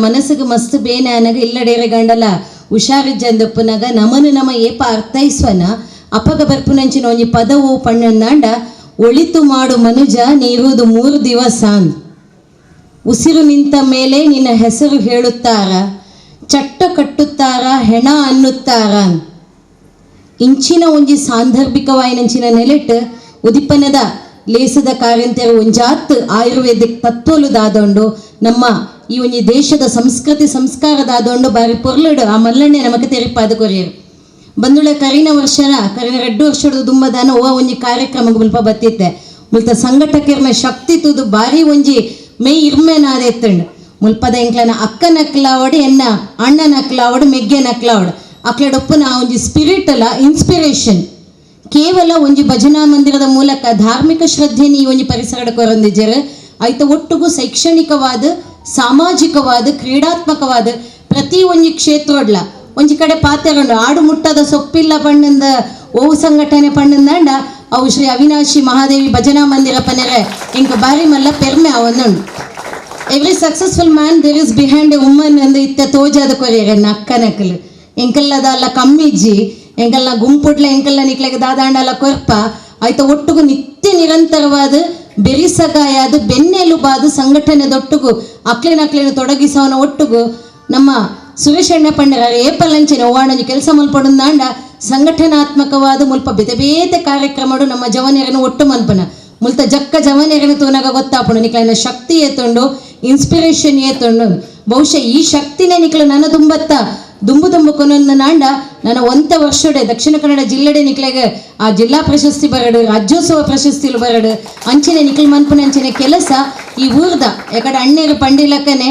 ಮನಸ್ಸಿಗೆ ಮಸ್ತ್ ಬೇನೆ ಅನಗ ಇಲ್ಲಡೇರೆ ಗಂಡಲ ಹುಷಾರಿಜ್ಜಂದಪ್ಪನಾಗ ನಮನು ನಮ ಏಪ ಅರ್ಥೈಸ್ವನ ಅಪಗ ಬರ್ಪುನಂಚಿನ ಒಂಜಿ ಪದವು ಪಣ್ಣನ್ನಾಂಡ ಒಳಿತು ಮಾಡು ಮನುಜ ನೀರುವುದು 3 ದಿವಸ ಅಂದ್ ಉಸಿರು ನಿಂತ ಮೇಲೆ ನಿನ್ನ ಹೆಸರು ಹೇಳುತ್ತಾರ ಚಟ್ಟ ಕಟ್ಟುತ್ತಾರ ಹೆಣ ಅನ್ನುತ್ತಾರ ಇಂಚಿನ ಒಂಜಿ ಸಾಂದರ್ಭಿಕವಾಯಿನಂಚಿನ ನೆಲೆಟ್ ಉದಿಪನದ ಲೇಸದ ಕಾರ್ಯಂತರ ಒಂಜಾತ್ ಆಯುರ್ವೇದಿಕ್ ತತ್ವಲು ದಾದೊಂಡು ನಮ್ಮ ಈ ಒಂಜಿ ದೇಶದ ಸಂಸ್ಕೃತಿ ಸಂಸ್ಕಾರದಾದೊಂಡು ಬಾರಿ ಪೊರ್ಲುಡು ಆ ಮಲ್ಲಣ್ಣೆ ನಮಗೆ ತೆರಿಪಾದ ಕೊರಿಯರು ಬಂದುಳ ಕರಿನ 2 ವರ್ಷದ ದುಂಬದಾನ ಓ ಒಂಜಿ ಕಾರ್ಯಕ್ರಮ ಮುಲ್ಪ ಬತ್ತಿತ್ತೆ ಮುಲ್ತ ಸಂಘಟಕರ್ನ ಶಕ್ತಿ ತುದು ಬಾರಿ ಒಂಜಿ ಮೇ ಇರ್ಮೇನಾದ ಎತ್ತಂಡು ಮುಲ್ಪದ ಎಂಕ್ಲನ ಅಕ್ಕ ನಕ್ಲಾವಡು ಎನ್ನ ಅಣ್ಣ ನಕ್ಲಾವಡು ಮೆಗ್ಗೆ ನಕ್ಲಾವಡು ಅಕ್ಲಡೊಪ್ಪನ ಒಂಜಿ ಸ್ಪಿರಿಟ್ ಅಲ್ಲ ಇನ್ಸ್ಪಿರೇಷನ್ ಕೇವಲ ಒಂಜಿ ಭಜನಾ ಮಂದಿರದ ಮೂಲಕ ಧಾರ್ಮಿಕ ಶ್ರದ್ಧೆನ ಈ ಒಂಜಿ ಪರಿಸರದ ಕೊರೊಂದಿಜ್ಜರು ಆಯ್ತ ಒಟ್ಟಿಗೂ ಶೈಕ್ಷಣಿಕವಾದ ಸಾಮಾಜಿಕವಾದ ಕ್ರೀಡಾತ್ಮಕವಾದ ಪ್ರತಿ ಒಂಜಿ ಕ್ಷೇತ್ರಡ್ಲ ಒಂಜಿ ಕಡೆ ಪಾತ್ರೆಗೊಂಡು ಆಡು ಮುಟ್ಟದ ಸೊಪ್ಪಿಲ್ಲ ಪಣ್ಣಂದ ಓವು ಸಂಘಟನೆ ಪಣ್ಣಂದಂಡ ಅವು ಶ್ರೀ ಅವಿನಾಶಿ ಮಹಾದೇವಿ ಭಜನಾ ಮಂದಿರ ಪನೆರೆ ಇಂಕ ಬಾರಿ ಮಲ್ಲ ಪೆರ್ಮೆ ಅವನ್ನೊಂಡು every successful man there is behind a woman ಅಂದ ಇತ್ತ ತೋಜಾದ ಕೊರಿಯರೆ ಅಕ್ಕನಕಲು ಎಂಕಲ್ಲದ ಅಲ್ಲ ಕಮ್ಮಿಜ್ಜಿ ಎಂಕಲ್ನ ಗುಂಪುಡ್ಲ ಎಂಕಲ್ನ ನಿಕ್ಲೆಗೆ ದಾದಾಂಡಲ ಕೊರ್ಪ ಆಯ್ತ ಒಟ್ಟಿಗೂ ನಿತ್ಯ ನಿರಂತರವಾದ ಬೆರಿಸಗಾಯಾದ ಬೆನ್ನೆಲುಬಾದ ಸಂಘಟನೆದೊಟ್ಟಿಗೂ ಅಕ್ಲೇನ ತೊಡಗಿಸವನ ಒಟ್ಟಿಗೂ ನಮ್ಮ ಸುರೇಶ್ ಅಣ್ಣ ಪಂಡರ ಏಪಲಂಚಿನ ಓವಾಣಜಿ ಕೆಲಸ ಮಲ್ಪಡುಂದಾಂಡ ಸಂಘಟನಾತ್ಮಕವಾದ ಮುಲ್ಪ ಬೇತೆ ಬೇತೆ ಕಾರ್ಯಕ್ರಮಡು ನಮ್ಮ ಜವನಿಯರನ್ನು ಒಟ್ಟು ಮಲ್ಪನ ಮುಲ್ತ ಜಕ್ಕ ಜವನಿಯರನ್ನು ತೋನಾಗ ಗೊತ್ತಾಪುಂಡು ನಿಕ್ಲನ ಶಕ್ತಿ ಏತುಂಡು ಇನ್ಸ್ಪಿರೇಷನ್ ಏತುಂಡು ಬಹುಶಃ ಈ ಶಕ್ತಿನೇ ನಿಕ್ಲ ನನ್ನ ದುಂಬು ಕೊನೊಂದು ನಾಂಡ ನನ್ನ 1 ವರ್ಷಡೆ ದಕ್ಷಿಣ ಕನ್ನಡ ಜಿಲ್ಲೆಡೆ ನಿಕ್ಲೆಗೆ ಆ ಜಿಲ್ಲಾ ಪ್ರಶಸ್ತಿ ಬರಡು ರಾಜ್ಯೋತ್ಸವ ಪ್ರಶಸ್ತಿಲು ಬರಡು ಅಂಚಿನ ನಿಕ್ಲ್ ಮನ್ಪುನ ಅಂಚಿನ ಕೆಲಸ ಈ ಊರ್ದ ಯಾಕಡೆ ಅಣ್ಣೇರು ಪಂಡಿಲಕ್ಕನೆ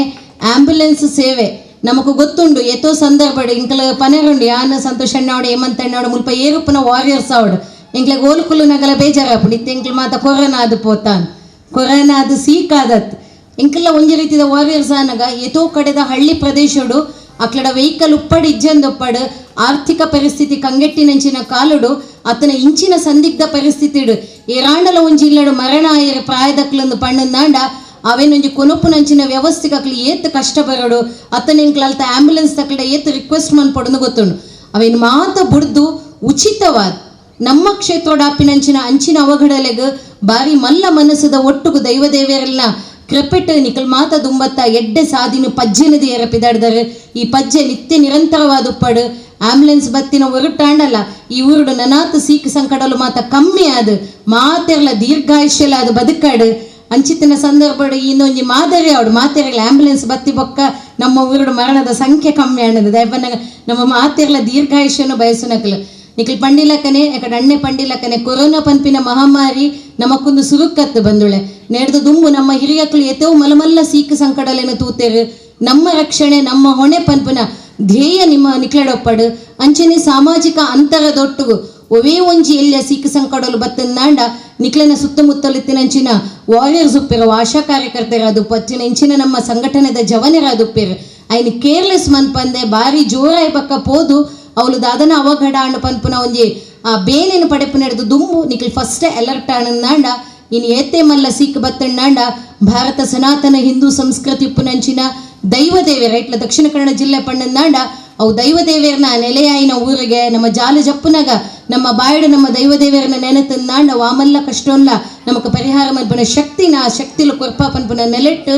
ಆಂಬ್ಯುಲೆನ್ಸ್ ಸೇವೆ ನಮಗೂ ಗೊತ್ತುಂಡು ಎತ್ತೋ ಸಂದರ್ಭಡು ಇಂಕಲ ಪನೆರುಂಡು ಯಾನ ಸಂತೋಷ್ ಅಣ್ಣಾವಡು ಹೇಮಂತ್ ಅಣ್ಣಾವಡು ಮುಲ್ಪ ಏರುಪ್ಪನ ವಾರಿಯರ್ಸ್ ಅವಡು ಇಂಕ್ಲೆಗೆ ಓಲ್ಕುಲು ನಗಲ ಬೇಜಾರಾಪುಡು ಇತ್ತು ಇಂಕ್ಲು ಮಾತ ಕೊರೋನಾ ಅದು ಪೋತಾನ್ ಕೊರೋನಾ ಅದು ಸೀಕಾದತ್ ಎಂಕೆಲ್ಲ ಒಂಜಿ ರೀತಿದ ವಾರಿಯರ್ಸ್ ಆನಗ ಎತೋ ಕಡೆದ ಹಳ್ಳಿ ಪ್ರದೇಶಡು ಅಕ್ಲಡ ವೆಹಿಕಲ್ ಉಪ್ಪಡು ಇಜ್ಜಂದೊಪ್ಪಡು ಆರ್ಥಿಕ ಪರಿಸ್ಥಿತಿ ಕಂಗೆಟ್ಟಿನಂಚಿನ ಕಾಲುಡು ಅತನ ಇಂಚಿನ ಸಂದಿಗ್ಧ ಪರಿಸ್ಥಿತಿಡು ಏರಾಂಡಲ ಒಂಜಿ ಇಲ್ಲಡು ಮರಣ ಆಯರ ಪ್ರಾಯದಕ್ಲೊಂದು ಪಣ್ಣಂದಾಂಡ ಅವೇನೊಂಜಿ ಕೊನೊಪ್ಪುನಂಚಿನ ವ್ಯವಸ್ಥೆಗೆ ಅಕ್ಲಿ ಏತ್ ಕಷ್ಟ ಬರೋಡು ಅತನ ಎಂಕ್ಲ ಅಲ್ತ ಆಂಬ್ಯುಲೆನ್ಸ್ ತಕ್ಲಡ ಏತ್ ರಿಕ್ವೆಸ್ಟ್ ಮನ್ಪೊಡನು ಗೊತ್ತುಂಡು ಅವೇನು ಮಾತ ಬುಡ್ದು ಉಚಿತವಾದ ನಮ್ಮ ಕ್ಷೇತ್ರೋಡಾಪಿನಂಚಿನ ಅಂಚಿನ ಅವಘಡಲೆಗ್ ಬಾರಿ ಮಲ್ಲ ಮನಸ್ಸದ ಒಟ್ಟುಗು ದೈವದೇವರೆಲ್ಲ ಕ್ರೆಪೆಟ್ ನಿಕಲ್ ಮಾತ ದುಂಬತ್ತ ಎಡ್ಡೆ ಸಾದಿನ ಪಜ್ಜೆನದಿ ಎರಪಿದಾಡ್ದಾರೆ ಈ ಪಜ್ಜೆ ನಿತ್ಯ ನಿರಂತರವಾದ ಉಪ್ಪಡು ಆಂಬ್ಯುಲೆನ್ಸ್ ಬತ್ತಿನ ಹೊರಟಾಂಡಲ್ಲ ಈ ಊರುಡು ನನಾತ್ ಸೀಕ್ ಸಂಕಡಲು ಮಾತ ಕಮ್ಮಿ ಆದು ಮಾತೆರ್ಲ ದೀರ್ಘಾಯುಷ್ಯಲ ಅದು ಬದುಕಾಡು ಅಂಚಿತ್ತಿನ ಸಂದರ್ಭ ಇನ್ನೊಂಜಿ ಮಾದರಿ ಅವಡು ಮಾತೆರ್ಲ ಆಂಬ್ಯುಲೆನ್ಸ್ ಬತ್ತಿ ಬೊಕ್ಕ ನಮ್ಮ ಊರುಡು ಮರಣದ ಸಂಖ್ಯೆ ಕಮ್ಮಿ ಆನದು ದಯಪನ್ನ ನಮ್ಮ ಮಾತೆರ್ಲ ದೀರ್ಘಾಯುಷ್ಯನು ಬಯಸುನಕಲು ನಿಖಲ್ ಪಂಡಿಲಕ್ಕನೆ ಯಾಕಡೆ ಅಣ್ಣೆ ಪಂಡಿಲಕ್ಕನೆ ಕೊರೋನಾ ಪಂಪಿನ ಮಹಾಮಾರಿ ನಮಕ್ಕೊಂದು ಸುರುಕತ್ತು ಬಂದುಳೆ ನೆಡ್ದು ದುಂಬು ನಮ್ಮ ಹಿರಿಯಕ್ಕಳು ಎತ್ತೋ ಮಲಮಲ್ಲ ಸೀಕ್ ಸಂಕಡಲೇನು ತೂತೇರು ನಮ್ಮ ರಕ್ಷಣೆ ನಮ್ಮ ಹೊಣೆ ಪಂಪನ ಧ್ಯೇಯ ನಿಮ್ಮ ನಿಕ್ಲಡೊಪ್ಪಡು ಅಂಚನೆ ಸಾಮಾಜಿಕ ಅಂತರದೊಟ್ಟುಗು ಒವೇ ಒಂಜಿ ಎಲ್ಲ ಸೀಕ್ ಸಂಕಡಲು ಬತ್ತಂದಾಂಡ ನಿಕ್ಲನ ಸುತ್ತಮುತ್ತಲಿತ್ತಿನಂಚಿನ ವಾರಿಯರ್ಸ್ ಉಪ್ಪೇರು ಆಶಾ ಕಾರ್ಯಕರ್ತರಾದು ಪಚ್ಚಿನ ಇಂಚಿನ ನಮ್ಮ ಸಂಘಟನೆದ ಜವನರಾದು ಉಪ್ಪೇರು ಐನು ಕೇರ್ಲೆಸ್ ಮನ್ಪಂದೆ ಬಾರಿ ಜೋರಾಯಿ ಪಕ್ಕ ಪೋದು ಅವಳು ದಾದನ ಅವಘಡ ಅಣ್ಣ ಪನ್ಪುನ ಒಂಜಿ ಆ ಬೇನೆನು ಪಡೆಪು ನಡೆದು ದುಂಬು ನಿಖಲ್ ಫಸ್ಟ್ ಅಲರ್ಟ್ ಆನಂದಾಂಡ ಇನ್ನು ಏತೆ ಮಲ್ಲ ಸೀಕ್ ಬತ್ತಣ್ಣಾಂಡ ಭಾರತ ಸನಾತನ ಹಿಂದೂ ಸಂಸ್ಕೃತಿ ಉಪ್ಪುನಂಚಿನ ದೈವದೇವೇರ ಇಟ್ಲ ದಕ್ಷಿಣ ಕನ್ನಡ ಜಿಲ್ಲೆ ಪಣ್ಣಂದಾಂಡ ಅವು ದೈವದೇವೇರನ ನೆಲೆಯಾಯಿನ ಊರಿಗೆ ನಮ್ಮ ಜಾಲ ಜಪ್ಪುನಾಗ ನಮ್ಮ ಬಾಯಡು ನಮ್ಮ ದೈವದೇವೇರನ ನೆನೆತಂದಾಂಡ ವಾಮಲ್ಲ ಕಷ್ಟೋನ್ಲ ನಮಕ್ ಪರಿಹಾರ ಮನ್ಪುನ ಶಕ್ತಿನ ಶಕ್ತಿಲು ಕೊರ್ಪ ಪನ್ಪುನ ನೆಲೆಟ್ಟು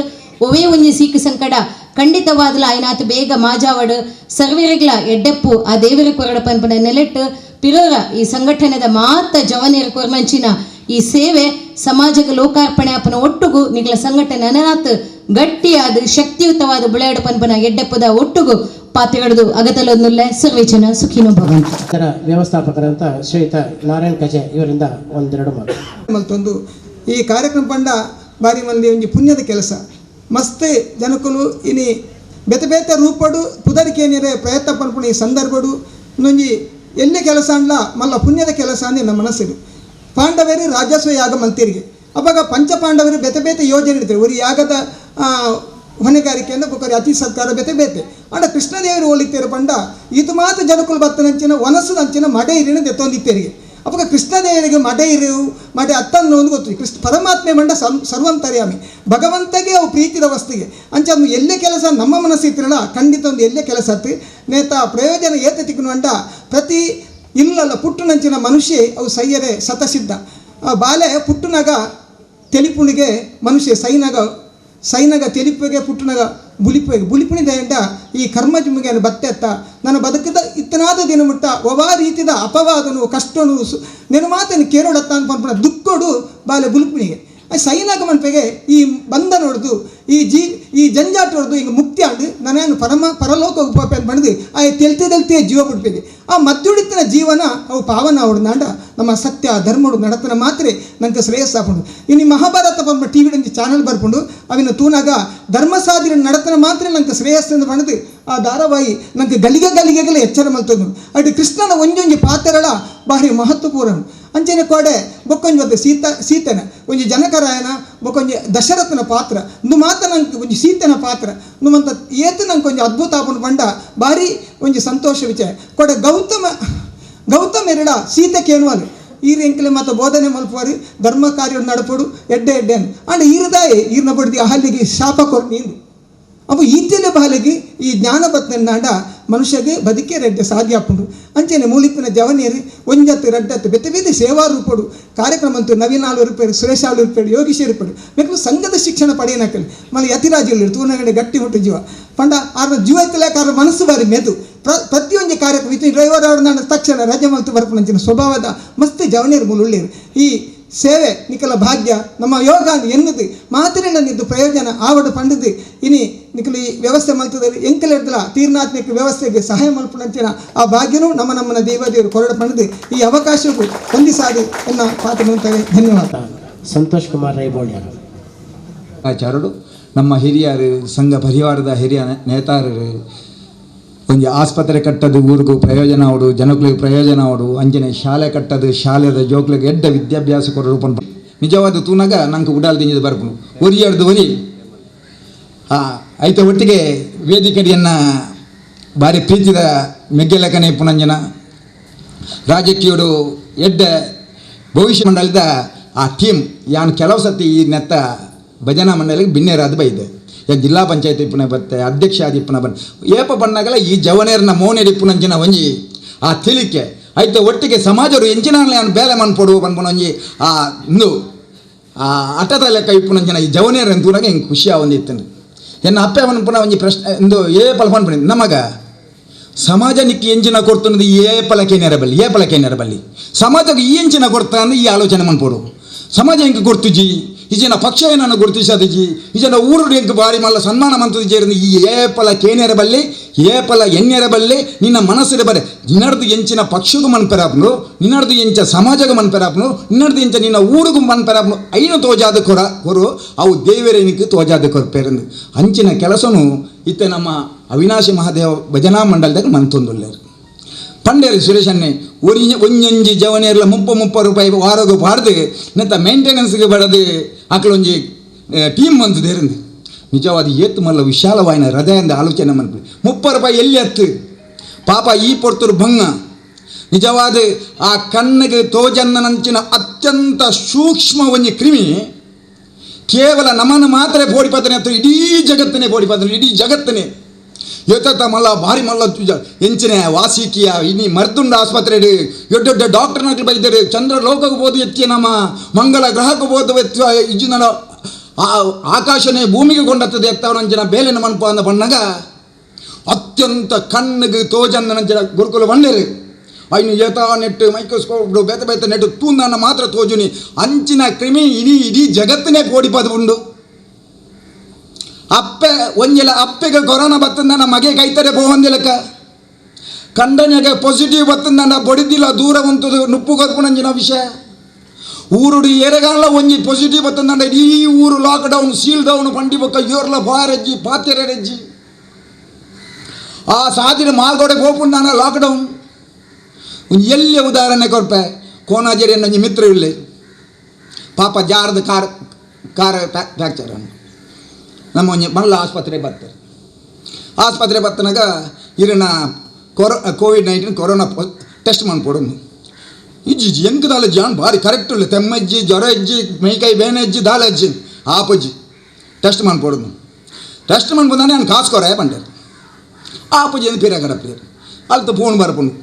ಒವೇ ಒಂಜಿ ಸೀಕ್ ಸಂಕಟ ಖಂಡಿತವಾದಲ ಆಯ್ನಾತು ಬೇಗ ಮಾಜಾವಡು ಸರ್ವೇರಿಗ್ಲ ಎಡ್ಡೆಪ್ಪು ಆ ದೇವರ ಕೊರಡ ಪನ್ಪನ ನೆಲೆಟ್ಟು ಪಿರೋರ ಈ ಸಂಘಟನೆದ ಮಾತ ಜವನೇರ ಕೊರ್ಮಂಚಿನ ಈ ಸೇವೆ ಸಮಾಜಕ್ಕೆ ಲೋಕಾರ್ಪಣೆ ಅಪ್ಪನ ಒಟ್ಟುಗು ನಿಗ್ಲ ಸಂಘಟನೆ ಅನಾತ್ ಗಟ್ಟಿಯಾದ ಶಕ್ತಿಯುತವಾದ ಬುಳೆಯಡು ಪನ್ಪನ ಎಡ್ಡೆಪ್ಪದ ಒಟ್ಟುಗು ಪಾತ್ರಗಡದು ಅಗತಲೊಂದುಲ್ಲೆ ಸರ್ವೇಚನ ಸುಖಿನೋ ಭವಂತು. ಇದರ ವ್ಯವಸ್ಥಾಪಕರಂತ ಶ್ರೀಯುತ ನಾರಾಯಣ್ ಕಜೆ ಇವರಿಂದ ಒಂದೆರಡು ಮಾತು. ಮತ್ತೊಂದು ಈ ಕಾರ್ಯಕ್ರಮ ಪಂಡ ಬಾರಿ ಮಂದಿ ಒಂಜಿ ಪುಣ್ಯದ ಕೆಲಸ ಮಸ್ತ್ ಜನಕುಲು ಇನಿ ಬೇತೆ ಬೇತೆ ರೂಪಡು ಪುದರಿಕೆ ನೀರೇ ಪ್ರಯತ್ನ ಪನ್ಪುಣ ಈ ಸಂದರ್ಭಡು ಇನ್ನೊಂಜಿ ಎಲ್ಲೇ ಕೆಲಸ ಅಂಡ್ಲ ಮಲ್ಲ ಪುಣ್ಯದ ಕೆಲಸ ಅಂದು ನಮ್ಮ ಮನಸ್ಸಿಗೆ ಪಾಂಡವರು ರಾಜಸ್ವ ಯಾಗ ಮಂತಿರಿಗೆ ಅವಾಗ ಪಂಚಪಾಂಡವರು ಬೇತೆ ಬೇತೆ ಯೋಜನೆ ಇಡ್ತಾರೆ ಒಂದು ಯಾಗದ ಹೊಣೆಗಾರಿಕೆಯಿಂದ ಬೊಕ್ಕರಿ ಅತಿ ಸತ್ಕಾರ ಬೇತೆ ಬೇತೆ ಆಂಡ ಕೃಷ್ಣದೇವರು ಹೋಲಿತ್ತೇರು ಪಂಡ ಇದು ಮಾತ್ರ ಜನಕುಲು ಬತ್ತನಂಚಿನ ಒನಸದಂಚಿನ ಮಡೆ ಇರಿನ ದೆತ್ತೊಂದಿತ್ತೇರಿಗೆ ಅವಾಗ ಕೃಷ್ಣದೇವರಿಗೆ ಮಡೆ ಇರು ಮಡೆ ಅತ್ತನ್ನು ಒಂದು ಗೊತ್ತು ಕೃಷ್ಣ ಪರಮಾತ್ಮೆ ಮಂಡ ಸರ್ವಂತರ್ಯಾಮಿ ಭಗವಂತಗೆ ಅವು ಪ್ರೀತಿದ ವಸ್ತಿಗೆ ಅಂಚ ಅದು ಎಲ್ಲೇ ಕೆಲಸ ನಮ್ಮ ಮನಸ್ಸು ಇತ್ತಿರಲ್ಲ ಖಂಡಿತ ಒಂದು ಎಲ್ಲೇ ಕೆಲಸ ಹತ್ತಿ ನೇತ ಪ್ರಯೋಜನ ಏತ ತಿಕ್ಕನು ಅಂಡ ಪ್ರತಿ ಇಲ್ಲಲ್ಲ ಪುಟ್ಟುನಂಚಿನ ಮನುಷ್ಯ ಅವು ಸೈಯರೆ ಸತಸಿದ್ಧ ಬಾಲೆ ಪುಟ್ಟುನಾಗ ತೆಲಿಪುಣಿಗೆ ಮನುಷ್ಯ ಸೈನಗ ತೆಲಿಪಿಗೆ ಪುಟ್ಟುನಾಗ ಬುಲಿಪುಣಿದ ಎಂಡ ಈ ಕರ್ಮಜುಮಿಗೆ ಬತ್ತೆ ಅತ್ತ ನನ್ನ ಬದುಕಿದ ಇತ್ತನಾದ ದಿನ ಮುಟ್ಟ ಒವಾ ರೀತಿದ ಅಪವಾದನು ಕಷ್ಟನು ನೆನು ಮಾತನ್ನು ಕೇರೋಡತ್ತ ಅನ್ಪನ್ಪಣ ದುಃಖಡು ಬಾಲೆ ಬುಲಿಪುಣಿಗೆ ಸೈನಾಗ ಮನ್ಪೆಗೆ ಈ ಬಂಧ ನೋಡ್ದು ಈ ಜಂಜಾಟ ಹೊಡೆದು ಈಗ ಮುಕ್ತಿ ಆಂಡು ನಾನೇನು ಪರಲೋಕ ಉಪಪೆ ಅಂತ ಬಂದು ಆ ತೆಲ್ತೆ ಜೀವ ಬಿಡ್ಬೇಕು ಆ ಮದ್ದುಡಿತಿನ ಜೀವನ ಅವು ಪಾವನ ಹೊಡೆದಾಂಡ ನಮ್ಮ ಸತ್ಯ ಧರ್ಮಡು ನಡತನ ಮಾತ್ರ ನಂಗೆ ಶ್ರೇಯಸ್ ಹಾಕೊಂಡು ಇನ್ನು ಮಹಾಭಾರತ ಬಂದು ಟಿ ವಿ ಚಾನಲ್ ಬರ್ಕೊಂಡು ಅವಿನ ತೂನಾಗ ಧರ್ಮ ಸಾಧಿನ ನಡತನ ಮಾತ್ರ ನಂಗೆ ಶ್ರೇಯಸ್ಸನ್ನು ಬಂದು ಆ ಧಾರಾವಾಹಿ ನಂಗೆ ಗಲಿಗೆಗಳ ಎಚ್ಚರ ಮಲ್ತದ್ದು ಅటు ಕೃಷ್ಣನ ಒಂಜೊಂಜಿ ಪಾತ್ರಗಳ ಭಾರಿ ಮಹತ್ವಪೂರ್ಣ ಅಂಚನೆ ಕೋಡೆ ಬೊಕ್ಕೊಂಜಿ ಬತ್ತೆ ಸೀತೆನ ಒಂಜಿ ಜನಕರಾಯನ ಬೊಕ್ಕೊಂಜಿ ದಶರಥನ ಪಾತ್ರ ಇಂದು ಮಾತ್ರ ನಂಗೆ ಒಂಜಿ ಸೀತೆನ ಪಾತ್ರ ಇಂದು ಏತು ನಂಗೆ ಒಂಜಿ ಅದ್ಭುತ ಆಪುಂಡು ಬಂಡ ಭಾರಿ ಒಂಜಿ ಸಂತೋಷ ವಿಷಯ ಕೋಡೆ ಗೌತಮ ಎರಡ ಸೀತೆ ಕೇಳುವಲು ಈರು ಎಂಕಲೆ ಮತ್ತು ಬೋಧನೆ ಮಲ್ಪುವರು ಧರ್ಮ ಕಾರ್ಯ ನಡಪಡು ಎಡ್ಡೆ ಅಂಡ್ ಈರದಾಯಿ ಈರ್ನ ಬಡ್ದು ಅಹಲ್ಲಿಗೆ ಶಾಪ ಕೊರು ನೀನು ಅವು ಈತೆಲೆ ಬಾಲಿಗೆ ಈ ಜ್ಞಾನ ಬತ್ತಂದಾಂಡ ಮನುಷ್ಯಗೆ ಬದುಕೆ ರೆಡ್ಡೆ ಸಾಧ್ಯ ಹಾಕೊಂಡು ಅಂಚೆನೆ ಮೂಲಿಪಿನ ಜವನಿಯರು ಒಂಜತ್ತು ರಡ್ಡತ್ತು ಬೆತ್ತೆ ಬೇತೆ ಸೇವಾ ರೂಪಡು ಕಾರ್ಯಕ್ರಮ ಅಂತೂ ನವೀನಾಳು ರೂಪಾಯಿ ಸುರೇಶಾಳು ರೂಪಾಯಿ ಯೋಗೀಶ ರೂಪಾಯಿ ಬೇಕು ಸಂಘದ ಶಿಕ್ಷಣ ಪಡೆಯನಕಲಿ ಮನೆ ಯತಿರಾಜಲ್ಲಿ ತೂನಗಡೆ ಗಟ್ಟಿ ಮುಟ್ಟು ಜೀವ ಪಂಡ ಆರ ಜೀವ ಇತ್ತಲೇ ಕಾರ ಮನಸ್ಸು ಬಾರಿ ಮೆದು ಪ್ರತಿಯೊಂದು ಕಾರ್ಯಕ್ರಮ ಇತ್ತು ಡ್ರೈವರ್ ಅವ್ರನ್ನ ತಕ್ಷಣ ರಜೆ ಮಲ್ತು ಬರ್ಪಣಂಚಿನ ಸ್ವಭಾವದ ಮಸ್ತ್ ಜವನಿಯರು ಮೂಲುಳ್ಳೇರು ಈ ಸೇವೆ ನಿಕಲ ಭಾಗ್ಯ ನಮ್ಮ ಯೋಗ ಎನ್ನುದು ಮಾತಿನಿದ್ದು ಪ್ರಯೋಜನ ಆವಡು ಪಂಡಿದ್ದು ಇನಿ ನಿಕಲು ಈ ವ್ಯವಸ್ಥೆ ಮಲ್ತದಲ್ಲಿ ಎಂಕಲೆಡ್ದಲ ತೀರ್ನಾತ್ಮಿಕ ವ್ಯವಸ್ಥೆಗೆ ಸಹಾಯ ಮಲ್ಪಣಂಚಿನ ಆ ಭಾಗ್ಯನೂ ನಮ್ಮನ ದೇವದೇವರು ಕೊರಡು ಪಂಡಿದ್ದು ಈ ಅವಕಾಶಕ್ಕೂ ಹೊಂದಿಸಾದು ಎನ್ನ ಪಾತ್ರ ಅಂತೇಳಿ ಧನ್ಯವಾದ. ಸಂತೋಷ್ ಕುಮಾರ್ ರೈಬೋಳ್ಯ ಆಚಾರ್ಯರು ನಮ್ಮ ಹಿರಿಯರು ಸಂಘ ಪರಿವಾರದ ಹಿರಿಯ ನೇತಾರರು ಒಂಜಿ ಆಸ್ಪತ್ರೆ ಕಟ್ಟದು ಊರಿಗೂ ಪ್ರಯೋಜನ ಅವಡು ಜನಗಳಿಗೆ ಪ್ರಯೋಜನ ಅವಡು ಅಂಜನೆ ಶಾಲೆ ಕಟ್ಟದು ಶಾಲೆದ ಜೋಕ್ಲಿಗೆ ಎಡ್ಡ ವಿದ್ಯಾಭ್ಯಾಸ ಕೊಡೋ ರೂಪ ನಿಜವಾದ ತೂನಾಗ ನಂಗೆ ಉಡಾಲ್ ತಿಂಜದು ಬರ್ಪುನು ಒರಿಯಾಡ್ದು ಒರಿ ಐತೆ ಒಟ್ಟಿಗೆ ವೇದಿಕೆಯನ್ನು ಭಾರಿ ಪ್ರೀತಿದ ಮೆಗ್ಗೆಲಕನೆ ಪುನಂಜನ ರಾಜಕೀಯಡು ಎಡ್ಡ ಭವಿಷ್ಯ ಮಂಡಲದ ಆ ಟೀಮ್ ಯಾನು ಕೆಲವು ಸತಿ ಈ ನೆತ್ತ ಭಜನಾ ಮಂಡಳಿಗೆ ಬಿನ್ನೇರಾದ ಬೈದೆ ಜಿಲ್ಲಾ ಪಂಚಾಯತ್ ಇಪ್ಪುನ ಬತ್ತೆ ಅಧ್ಯಕ್ಷ ಆದ ಇಪ್ಪುನ ಬನ್ ಏಪ ಬಣ್ಣಗಲ ಈ ಜವನೇರನ ಮೌನೇರಿ ಪುನಂಚಿನ ಒಂಜಿ ಆ ತಿಳಿಕೆ ಐತೆ ಒಟ್ಟಿಗೆ ಸಮಾಜರು ಎಂಚಿನ ಯಾನು ಬೇಲೆ ಮನ್ಪೊಡು ಪನ್ಪುನೊಂಜಿ ಆ ಇಂದು ಆ ಅಟದ ಲೆಕ್ಕ ಇಪ್ಪುನಂಚಿನ ಈ ಜವನೇರ ಅಂತೂರಾಗ ಹಿಂಗೆ ಖುಷಿ ಒಂದಿತ್ತೇನೆ ಎನ್ನ ಅಪ್ಪೆ ಪುನಃ ಒಂಜಿ ಪ್ರಶ್ನೆ ಇಂದು ಏಪಲ ಪನ್ಪುಣ ನಮಗ ಸಮಾಜ ನಿಕ್ಕಿ ಎಂಚಿನ ಕೊಡ್ತನ್ನದು ಏಪಲಕ್ಕೆ ನೆರಬಲ್ಲಿ ಸಮಾಜಕ್ಕೆ ಈ ಎಂಚಿನ ಕೊಡ್ತಾ ಅಂದ್ರೆ ಈ ಆಲೋಚನೆ ಮನ್ಪೋಡು ಸಮಾಜ ಹೆಂಗೆ ಕೊಡ್ತಿಜಿ ಈಜನ ಪಕ್ಷ ಏನನ್ನು ಗುರುತಿಸದಿಜಿ ಈಜನ ಊರು ಹೆಂಗೆ ಬಾರಿ ಮಲ್ಲ ಸನ್ಮಾನ ಮಂತದ ಈ ಏಪಲ ಕೇನೆರಬಲ್ಲಿ ಏಪಲ ಎಣ್ಣೆರಬಲ್ಲಿ ನಿನ್ನ ಮನಸ್ಸಿರ ಬರೆ ನಿನ್ನಡ್ದು ಎಂಚಿನ ಪಕ್ಷಗೂ ಮನ್ಪೆರಾಪ್ನು ನಿನ್ನಡ್ದು ಎಂಚ ಸಮಾಜಗೂ ಮನ್ಪೆರಾಪ್ನು ನಿನ್ನಡ್ದು ಎಂಚ ನಿನ್ನ ಊರಿಗೂ ಮನ್ಪೆರಾಪ್ನು ಐನು ತೋಜಾದ ಕೊರು ಅವು ದೇವರೇನಿಗೆ ತೋಜಾದ ಕೊರ್ಪೇರಂದು ಅಂಚಿನ ಕೆಲಸನು ಇತ್ತೆ ನಮ್ಮ ಅವಿನಾಶಿ ಮಹಾದೇವ ಭಜನಾ ಮಂಡಲದಾಗ ಮನ್ತೊಂದುಲ್ಲೇರು ಪಂಡೇರು ಸುರೇಶನ್ನೇ ಒಂಜಿ ಜವನೇರ್ಲ 30 ರೂಪಾಯಿ ವಾರಗೂ ಪಾಡ್ದು ನೆತ್ತ ಮೇಂಟೆನೆನ್ಸ್ಗೆ ಬಡದು ಆಕಳೊಂಜಿ ಟೀಮ್ ಮಂತದೇರಂದು ನಿಜವಾದ ಏತ್ತು ಮಲ್ಲ ವಿಶಾಲವಾಯಿನ ಹೃದಯದ ಆಲೋಚನೆ ಮನ್ಪಿ 30 ರೂಪಾಯಿ ಎಲ್ಲಿ ಹತ್ತು ಪಾಪ ಈ ಪೊರ್ತರು ಭಂಗ ನಿಜವಾದ ಆ ಕಣ್ಣಿಗೆ ತೋಜನ್ನಂಚಿನ ಅತ್ಯಂತ ಸೂಕ್ಷ್ಮ ಒಂಜಿ ಕ್ರಿಮಿ ಕೇವಲ ನಮ್ಮನ್ನು ಮಾತ್ರ ಬೋಡಿಪಾತನೆ ಅಥವಾ ಇಡೀ ಜಗತ್ತನೇ ಬೋಡಿಪಾತನೆ ಇಡೀ ಜಗತ್ತನೇ ಎತ್ತ ಮಲ್ಲ ಭಾರಿ ಮಲ್ಲ ಎಂಚಿನ ವಾಸಿಕಿಯ ಇನಿ ಮರ್ದುಂಡ ಆಸ್ಪತ್ರೆ ದೊಡ್ಡ ದೊಡ್ಡ ಡಾಕ್ಟರ್ನಾಗ್ಲಿ ಬೈದರೆ ಚಂದ್ರ ಲೋಕಕ್ಕೆ ಬೋದು ಎತ್ತಿ ನಮ್ಮ ಮಂಗಲ ಗ್ರಹಕ್ಕೆ ಬೋದು ಎತ್ತ ಇಜ್ಜಿನ ಆಕಾಶನೇ ಭೂಮಿಗೆ ಕೊಂಡತ್ತದೆ ಎತ್ತವನಂಚಿನ ಬೇಲಿನ ಮನ್ಪ ಅಂದ ಬಣ್ಣಗ ಅತ್ಯಂತ ಕಣ್ಣಿಗೆ ತೋಜನ್ನಂಚಿನ ಗುರುಕುಲ ಬಂಡೇರು ಐನು ಏತ ನೆಟ್ಟು ಮೈಕ್ರೋಸ್ಕೋಪ್ ಬೇತ ನೆಟ್ಟು ತೂಂದನ್ನ ಮಾತ್ರ ತೋಜುನಿ ಅಂಚಿನ ಕ್ರಿಮಿ ಇಡೀ ಜಗತ್ತನೇ ಪೋಡಿಪದು ಉಂಡು ಅಪ್ಪೆ ಒಂಜಲ ಅಪ್ಪೆಗೆ ಕೊರೋನಾ ಬತ್ತಂದ ಮಗೆ ಕೈತರೆ ಹೋಗಂದಿಲಕ್ಕ ಕಂಡನೆಗೆ ಪಾಸಿಟಿವ್ ಬತ್ತಂದ ಬಡಿದಿಲ್ಲ ದೂರ ಉಂಟದು ನುಪ್ಪು ಕೊರ್ಪುಣಂಜಿನ ವಿಷಯ ಊರುಡಿ ಎರೆಗಾಲ ಒಂಜಿ ಪಾಸಿಟಿವ್ ಬತ್ತಂದ ಇಡೀ ಊರು ಲಾಕ್ಡೌನ್ ಸೀಲ್ ಡೌನ್ ಪಂಡಿ ಬೊಕ್ಕ ಯೋರ್ಲ ಬಾರೆಜ್ಜಿ ಪಾತೆರೆಜ್ಜಿ ಆ ಸಾದಿನ ಮಾಲ್ಗೋಡೆ ಹೋಗ್ಪುಂಡ ಲಾಕ್ಡೌನ್ ಎಲ್ಲಿ ಉದಾಹರಣೆ ಕೊರ್ಪೆ ಕೋನಾಜೇರಿ ಅನ್ನೊಂಜಿ ಮಿತ್ರ ಇಲ್ಲೇ ಪಾಪ ಜಾರದ ಕಾರ್ ಫ್ಯಾಕ್ಚರ್ ಅನ್ನು ನಮ್ಮ ಒಂಜಿ ಮಲ್ಲ ಆಸ್ಪತ್ರೆ ಬತ್ತನಾಗ ಇರನ ಕೋವಿಡ್-19 ಕೊರೋನಾ ಟೆಸ್ಟ್ ಮಾಡ್ಕೊಡು ಇಜ್ಜಿ ಎಂಕದಾಲ ಜಾನ್ ಭಾರಿ ಕರೆಕ್ಟ್ ಇಲ್ಲ ತೆಮ್ಮಜ್ಜಿ ಜ್ವರ ಇಜ್ಜಿ ಮೈಕೈ ಬೇನೆಜ್ಜಿ ದಾಲಜ್ಜಿ ಆಪಜ್ಜಿ ಟೆಸ್ಟ್ ಮಾಡ್ಕೊಡು ಟೆಸ್ಟ್ ಮಾಡ್ಬೋದಾನೆ ನಾನು ಕಾಸ್ಕೊರೆ ಪಂಡೇರು ಆಪಜ್ಜಿ ಎಂದು ಪಿರಾಗಡಪ್ಪೇರು ಅಲ್ತು ಫೋನ್ ಬರ್ಪುಂಡು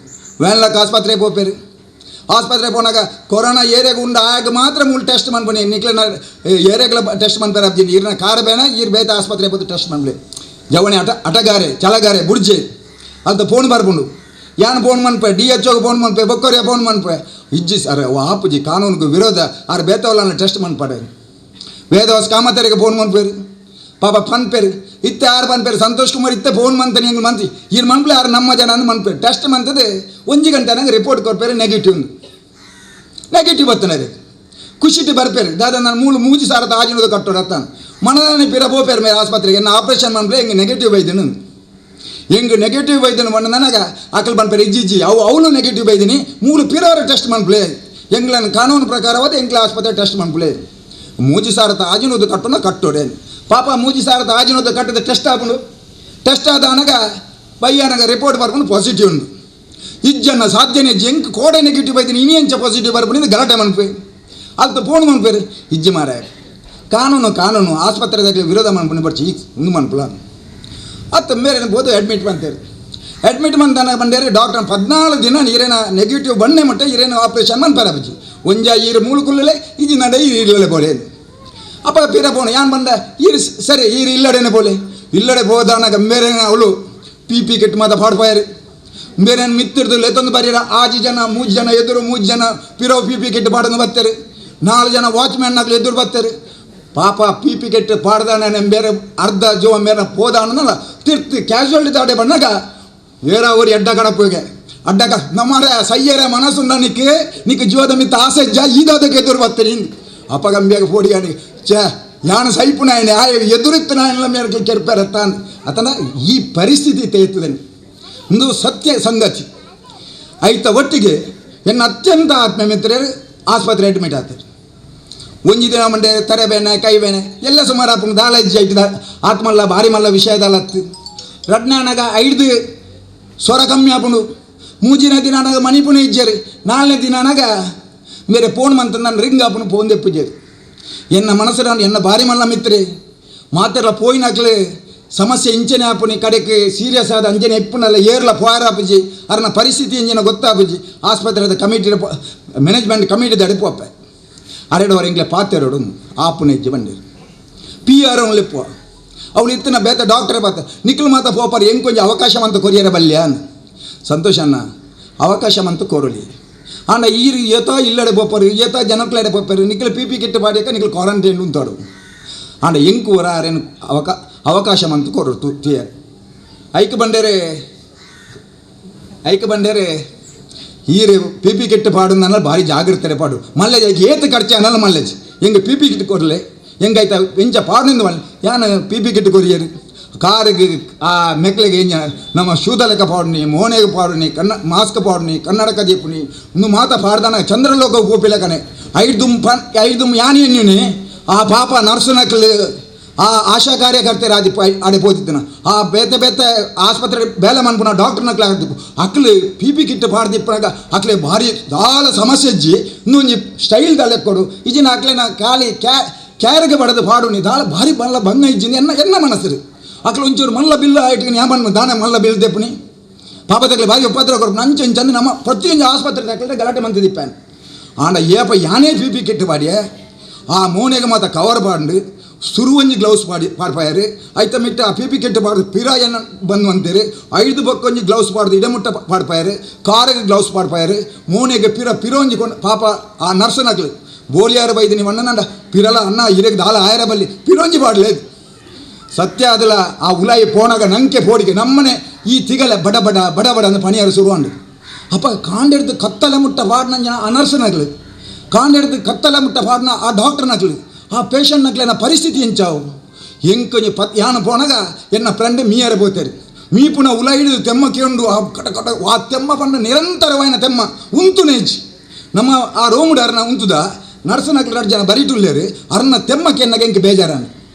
ವ್ಯಾನ್ಲಕ್ಕೆ ಆಸ್ಪತ್ರೆಗೆ ಹೋಗ್ಪೇರು ಆಸ್ಪತ್ರೆ ಪೋನಾಗ ಕೊರೋನಾ ಏರಿಯಾಗ ಉಂಡು ಆಗ ಮಾತ್ರ ಮೂಲ ಟೆಸ್ಟ್ ಮಾಡ್ಬನಿ ನಿಕ್ಲನ ಏರಿಯಾಗಳ ಟೆಸ್ಟ್ ಮಾಡ್ತಾರೆ ಅಬ್ಜಿನಿ ಇರ್ನ ಕಾರ್ ಬೇನ ಇರ್ ಬೇತ ಆಸ್ಪತ್ರೆ ಬಂದು ಟೆಸ್ಟ್ ಮಾಡ್ಲಿ ಜವಣಿ ಅಟಗಾರೆ ಚಲಗಾರೆ ಬುಡ್ಜೆ ಅಂತ ಫೋನ್ ಬರ್ಬುಂಡು ಯಾನ್ ಫೋನ್ ಮನ್ಪೆ DHOಗೆ ಫೋನ್ ಮನ್ಪೆ ಬೊಕ್ಕರಿಯ ಫೋನ್ ಮನ್ಪೆ ಇಜ್ಜಿ ಸರ್ ಆಪುಜಿ ಕಾನೂನಿಗೆ ವಿರೋಧ ಆರು ಬೇತವಲ್ಲ ಟೆಸ್ಟ್ ಮನ್ಪಡೆ ವೇದವಾಸ ಕಾಮತರಿಗೆ ಫೋನ್ ಮನ್ಪೇರು ಪಾಪ ಪನ್ಪೇರು ಇತ್ತೆ ಯಾರು ಪನ್ಪೇರು ಸಂತೋಷ್ ಕುಮಾರ್ ಇತ್ತೆ ಫೋನ್ ಮಂತಾನೆ ಹಿಂಗೆ ಮಂತಿ ಇರ್ ಮನ್ಪಲೆ ಯಾರು ನಮ್ಮ ಜನ ಅಂದು ಮನ್ಪೇರು ಟೆಸ್ಟ್ ಮಂತದೆ 1 ಗಂಟೆ ನಂಗೆ ರಿಪೋರ್ಟ್ ಕೊಡ್ಪೇರು ನೆಗೆಟಿವ್ ಬತ್ತನೆ ಖುಷಿಟ್ಟು ಬರ್ಪೇರು ದಾದ ನಾನು ಮೂಜಿ ಸಾರತ ಆಜಿನೋದು ಕಟ್ಟೋರು ಅತ್ತಾನ ಮನದಾನೆ ಪಿರ ಬೋಪೇರು ಮೇಲೆ ಆಸ್ಪತ್ರೆಗೆ ನಾ ಆಪ್ರೇಷನ್ ಮನ್ಪಲೆ ಹೆಂಗೆ ನೆಗೆಟಿವ್ ಬೈದನು ಬಣ್ಣ ನನಗೆ ಆಕಲ್ ಬಂದ್ಪೇರು ಇಜ್ಜಿ ಅವನು ನೆಗೆಟಿವ್ ಬೈದಿನಿ ಮೂರು ಪಿರವರ ಟೆಸ್ಟ್ ಮನ್ಪಲೆ ಎಂಗ್ಲನ್ನು ಕಾನೂನು ಪ್ರಕಾರವಾದ ಎಂಗ್ಲ ಆಸ್ಪತ್ರೆ ಟೆಸ್ಟ್ ಮನ್ಪಲೆ ಮೂಜಿ ಸಾರತ ಆಜಿನೋದು ಕಟ್ಟೋನ ಕಟ್ಟೋಡೆ ಪಾಪ ಮೂಜಿ ಸಾರತ ಆಜಿನೋದು ಕಟ್ಟದ ಟೆಸ್ಟ್ ಹಾಕೊಂಡು ಟೆಸ್ಟ್ ಆದ ಅನಗ ಬಯ್ಯನಗ ರಿಪೋರ್ಟ್ ಬರ್ಕೊಂಡು ಪಾಸಿಟಿವ್ ಉಂಡು ಇಜ್ಜನ್ನ ಸಾಧ್ಯನೇ ಎಂಕ್ ಕೋಡೆ ನೆಗೆಟಿವ್ ಬೈದಿನಿ ಇನಿ ಎಂಚ ಪಾಸಿಟಿವ್ ಬರ್ಬಿಟ್ಟು ಗಲಾಟೆ ಮನ್ಪೆ ಅದು ಫೋನ್ ಮನ್ಪೇರು ಇಜ್ಜಿ ಮಾರ ಕಾನೂನು ಆಸ್ಪತ್ರೆದಾಗಲಿ ವಿರೋಧ ಮನ್ಪನೆ ಬರ್ಚಿ ಈಗ ಹಿಂಗೆ ಮನ್ಪಲ ಅತ್ತ ಮೇರೆ ಬೋದು ಅಡ್ಮಿಟ್ ಮಾಡ್ತೇವೆ ಅಡ್ಮಿಟ್ ಮಂತಾನ ಬಂದೇರಿ ಡಾಕ್ಟರ್ 14 ದಿನ ನೀರೇನ ನೆಗೆಟಿವ್ ಬಣ್ಣೆ ಮಟ್ಟ ಇರೇನು ಆಪ್ರೇಷನ್ ಮನ್ಪರ ಬಜ್ಜಿ ಒಂಜ ಈರು ಮೂಳುಕುಲ್ಲೇ ಇಜಿ ನಡೆ ಈರಿಲ್ಲೇ ಬೋಲೆ ಅಪ್ಪ ಪಿರ ಪೋಣ ಯಾನ್ ಬಂದ ಈರು ಸರಿ ಈರು ಇಲ್ಲಡೇನೆ ಬೋಲೆ ಇಲ್ಲಡೆ ಬೋದಾನಾಗ ಮೇರೆ ಅವಳು PP ಕಿಟ್ ಮಾತ ಪಾಡ್ಪಾಯರು ಬೇರೆ ಮಿತ್ತಿರ್ದು ಎತ್ತೊಂದು ಬರೀರ 6 ಜನ 3 ಜನ ಎದುರು 3 ಜನ ಪಿರೋ PP ಕಿಟ್ ಪಾಡೋದು ಬರ್ತಾರೆ 4 ಜನ ವಾಚ್ಮ್ಯಾನ್ ಆಗ್ಲಿ ಎದುರು ಬರ್ತಾರೆ ಪಾಪ PP ಕಿಟ್ ಪಾಡ್ದಾನೆ ಬೇರೆ ಅರ್ಧ ಜೀವ ಮೇರೆ ಹೋದಾನಲ್ಲ ತಿರ್ತಿ ಕ್ಯಾಶುವಲ್ಟಿ ದಾಡೆ ಬಣ್ಣಾಗ ಏರಾವರಿ ಅಡ್ಡ ಕಡಪುಗೆ ಅಡ್ಡಕ ನಮ್ಮರೆ ಸಯ್ಯರ ಮನಸ್ಸುಂಡ ನಿಕ್ಕೆ ಜೀವದ ಮಿತ್ತ ಆಸೆ ಈದಾದಕ್ಕೆ ಎದುರು ಬರ್ತೀರಿ ಅಪಗಂಬಿಯಾಗ ಪೋಡಿಯಾನಿ ಯಾನು ಸೈಪುನ ಎದುರಿತ್ತು ನಾನು ಮೇರೆ ಕೆರ್ಪೇರತ್ತಾನ ಅತನ ಈ ಪರಿಸ್ಥಿತಿ ತೇಯ್ತದೆ ಒಂದು ಸತ್ಯ ಸಂಗತಿ ಐತ ಒಟ್ಟಿಗೆ ಎನ್ನ ಅತ್ಯಂತ ಆತ್ಮ ಮಿತ್ರರು ಆಸ್ಪತ್ರೆ ಅಡ್ಮಿಟ್ ಆಗ್ತಾರೆ ಒಂಜಿ ದಿನ ಮಂಡೆ ತರೆ ಬೇನೆ ಕೈ ಬೇನೆ ಎಲ್ಲ ಸುಮಾರು ಆಪುಂಡು ದಾಳ ಇಜ್ಜಿ ಐಟಿದ ಆತ್ಮಲ್ಲ ಭಾರಿ ಮಲ್ಲ ವಿಷಯದಲ್ಲತ್ತು ರಡ್ನಾನಾಗ 5 ಸ್ವರ ಕಮ್ಮಿ ಆಪುಂಡು ಮೂಜಿನ ದಿನಾನಾಗ ಮಣಿಪುಣೆ ಇಜ್ಜರು 4ನೇ ದಿನಾನಾಗ ಮೇರೆ ಫೋನ್ ಮಂತ ನಾನು ರಿಂಗ್ ಆಪುಂಡು ಫೋನ್ ತೆಪ್ಪಿಜ್ಜರು ಎನ್ನ ಮನಸ್ಸು ಎನ್ನ ಭಾರಿ ಮಲ್ಲ ಮಿತ್ರೆ ಮಾತೆಲ್ಲ ಪೋಯಿನಾಗ್ಲೆ ಸಮಸ್ಯೆ ಇಂಚನೆ ಆಪುನಿ ಕಡೆಗೆ ಸೀರಿಯಸ್ ಆದ ಅಂಜನೆ ಎಪ್ಪುನಲ್ಲ ಏರ್ಲ ಪೋಯರಾಪುಜಿ ಅರ್ನ ಪರಿಸ್ಥಿತಿ ಇಂಜಿನ ಗೊತ್ತಾಪುಜಿ ಆಸ್ಪತ್ರೆದ ಕಮಿಟಿ ಮ್ಯಾನೇಜ್ಮೆಂಟ್ ಕಮಿಟಿದ ಅಡೆಪೋಪ್ಪೆ ಅರೆಡವರ ಇಂಗ್ಲೆ ಪಾತೆರಡು ಆಪುನ ಇಜ್ಜಿ ಬಂದಿರು PR ಲೆಪ್ಪುವ ಅವಳು ಇತ್ತಿನ ಬೇತ ಡಾಕ್ಟರ್ ಬಾತ ನಿಖಿಲ್ ಮಾತ ಪೋಪರ್ ಹೆಂಗೆ ಕೊಂಚ ಅವಕಾಶ ಮಂತ ಕೊರಿಯರ ಬಲ್ಯ ಸಂತೋಷ ಅನ್ನ ಅವಕಾಶ ಮಂತ ಕೋರಲಿ ಆಂಡ ಈರು ಏತೋ ಇಲ್ಲಡೆ ಪೋಪರು ಏತೋ ಜನಕ್ಲೆಡೆ ಪೋಪರು ನಿಖಿಲ್ PP ಕಿಟ್ ಪಾಡಿಯಕ ನಿಖಿಲ್ ಕ್ವಾರಂಟೈನ್ ಉಂತಾಡು ಆಂಡ ಹೆಂಗೆ ಊರ ಅರೇನು ಅವಕಾಶ ಮಂತು ಕೊರತು ತಿಯರ್ ಐಕ್ ಬಂಡೇರೆ ಈರು PP ಕಿಟ್ ಪಾಡು ನನ್ನ ಭಾರಿ ಜಾಗ್ರತೆ ಪಾಡು ಮಲ್ಲೇಜ್ ಏತು ಖರ್ಚು ಅನ್ನಲ್ಲ ಮಲ್ಲೇಜ್ ಹೆಂಗೆ PP ಕಿಟ್ ಕೊರಲೆ ಹೆಂಗಾಯ್ತ ಎಂಚ ಪಾಡಿನಿಂದ ಮಲ್ಲ ಯಾನು PP ಕಿಟ್ ಕೊರಿಯರು ಕಾರಿಗೆ ಆ ಮೆಕ್ಲೆಗೆ ಎಂಜ ನಮ್ಮ ಶೂದಲೆಕ ಪಾಡುನಿ ಮೋನೆಗೆ ಪಾಡುನಿ ಮಾಸ್ಕ್ ಪಾಡುನಿ ಕನ್ನಡಕ ದೀಪುನಿ ಇನ್ನು ಮಾತ ಪಾಡ್ದಾನ ಚಂದ್ರಲೋಕ ಗೋಪಿಲ ಕಣೆ 5 ಯಾನಿ ಎನ್ಯೂನಿ ಆ ಪಾಪ ನರ್ಸುನಕ್ಲು ಆ ಆಶಾ ಕಾರ್ಯಕರ್ತೆ ರಾಜಿ ಆಡಿಪೋತಿದ್ದನ ಆ ಬೇತೆ ಆಸ್ಪತ್ರೆ ಬೇಲೆ ಮನ್ಪುನ ಡಾಕ್ಟರ್ನಕ್ಲೆ ಆಡ್ತಿಪ್ಪು ಅಕ್ಲು PP ಕಿಟ್ ಪಾಡ್ದಿಪ್ಪನಾಗ ಅಕ್ಲೆ ಭಾರಿ ದಾಲ ಸಮಸ್ಯೆ ಇಜ್ಜಿ ಇನ್ನೊಂದು ಸ್ಟೈಲ್ ದಲೆ ಕೊಡು ಇಜಿನ ಅಕ್ಲೆ ನಾ ಖಾಲಿ ಕ್ಯಾರಿಗೆ ಬಡದು ಪಾಡು ನೀ ದಾಳ ಭಾರಿ ಮಲ್ಲ ಭಂಗ ಇಜ್ಜಿನಿ ಎನ್ನ ಮನಸ್ಸರು ಅಕ್ಲು ಒಂಚೂರು ಮಲ್ಲ ಬಿಲ್ಲ ಆಯ್ತು ಯಾ ಬಣ್ಣ ದಾನ ಮಲ್ಲ ಬಿಲ್ ತೆಪ್ಪನಿ ಪಾಪದಕ್ಲೆ ಭಾರಿ ಉಪದ್ರ ಕೊಡು ಅಂಚೆ ಚಂದ ನಮ್ಮ ಪ್ರತಿಯೊಂದು ಆಸ್ಪತ್ರೆ ತಕ್ಕಲೆ ಗಲಾಟೆ ಮಂತಿದ್ದಿಪ್ಪಾನು ಆಂಡ ಏಪ ಯಾನೇ PP ಕಿಟ್ ಪಾಡಿಯೇ ಆ ಮೋನೆಗೆ ಮಾತ ಕವರ್ ಪಾಂಡು ಸುರುವಂಜಿ ಗ್ಲೌಸ್ ಪಾಡ್ಪಾಯರು ಐತ ಮಿಟ್ಟ ಆ PP ಕಿಟ್ ಪಾಡು ಪಿರಾಯನ ಬಂದು ಅಂತೀರಿ 5 ಬಕ್ಕೊಂಜಿ ಗ್ಲೌಸ್ ಪಾಡ್ದು ಇಡಮುಟ್ಟ ಪಾಡ್ಪಾಯರು ಕಾರಿಗೆ ಗ್ಲೌಸ್ ಪಾಡ್ಪಾಯರು ಮೋನೆಗೆ ಪಿರೋಂಜಿ ಕೊಂಡು ಪಾಪ ಆ ನರ್ಸನಕ್ಲು ಬೋಲಿಯಾರು ಬೈದಿನಿ ಮಣ್ಣನಂಡ ಪಿರಲ ಅನ್ನ ಇರೆಗೆ ದಾಳ ಆಯರ ಬಲ್ಲಿ ಪಿರೋಂಜಿ ಪಾಡ್లేదు ಸತ್ಯ ಅದಲ್ಲ ಆ ಉಲಾಯಿ ಪೋನಾಗ ನಂಕೆ ಪೋಡಿಗೆ ನಮ್ಮನೆ ಈ ತಿಗಲೆ ಬಡ ಅಂದು ಪಣಿಯಾರು ಶುರುವಾಂಡು ಅಪ್ಪ ಕಾಂಡೆಡ್ದು ಕತ್ತಲ ಮುಟ್ಟ ಪಾಡ್ನ ಆ ನರ್ಸನಕ್ಲು ಕಾಂಡೆಡ್ದು ಕತ್ತಲ ಮುಟ್ಟ ಪಾಡ್ನ ಆ ಡಾಕ್ಟರ್ನಕ್ಲು ಆ ಪೇಷಂಟ್ನಕ್ಲೆನ ಪರಿಸ್ಥಿತಿ ಎಂಚಾವು ಎಂಕೊಂಜಿ ಯಾನು ಪೋನಾಗ ಎನ್ನ ಫ್ರೆಂಡ್ ಮೀಯರ ಪೋತಾರೆ ಮೀ ಪುನಃ ಉಲ ಹಿಡಿದು ತೆಮ್ಮ ಕೇಂಡು ಆ ಕಟ ಆ ತೆಮ್ಮ ಪಂಡ ನಿರಂತರವಾಯಿನ ತೆಮ್ಮ ಉಂತುನೇಜ್ ನಮ್ಮ ಆ ರೋಮುಡು ಅರ್ನ ಉಂತುದ ನರ್ಸನಕ್ಲು 2 ಜನ ಬರಿಟುಲ್ಲೇರು ಅರ್ನ ತೆಮ್ಮಕ್ಕೆ ಎನ್ನಗೆ ಎಂಕೆ ಬೇಜಾರಾನು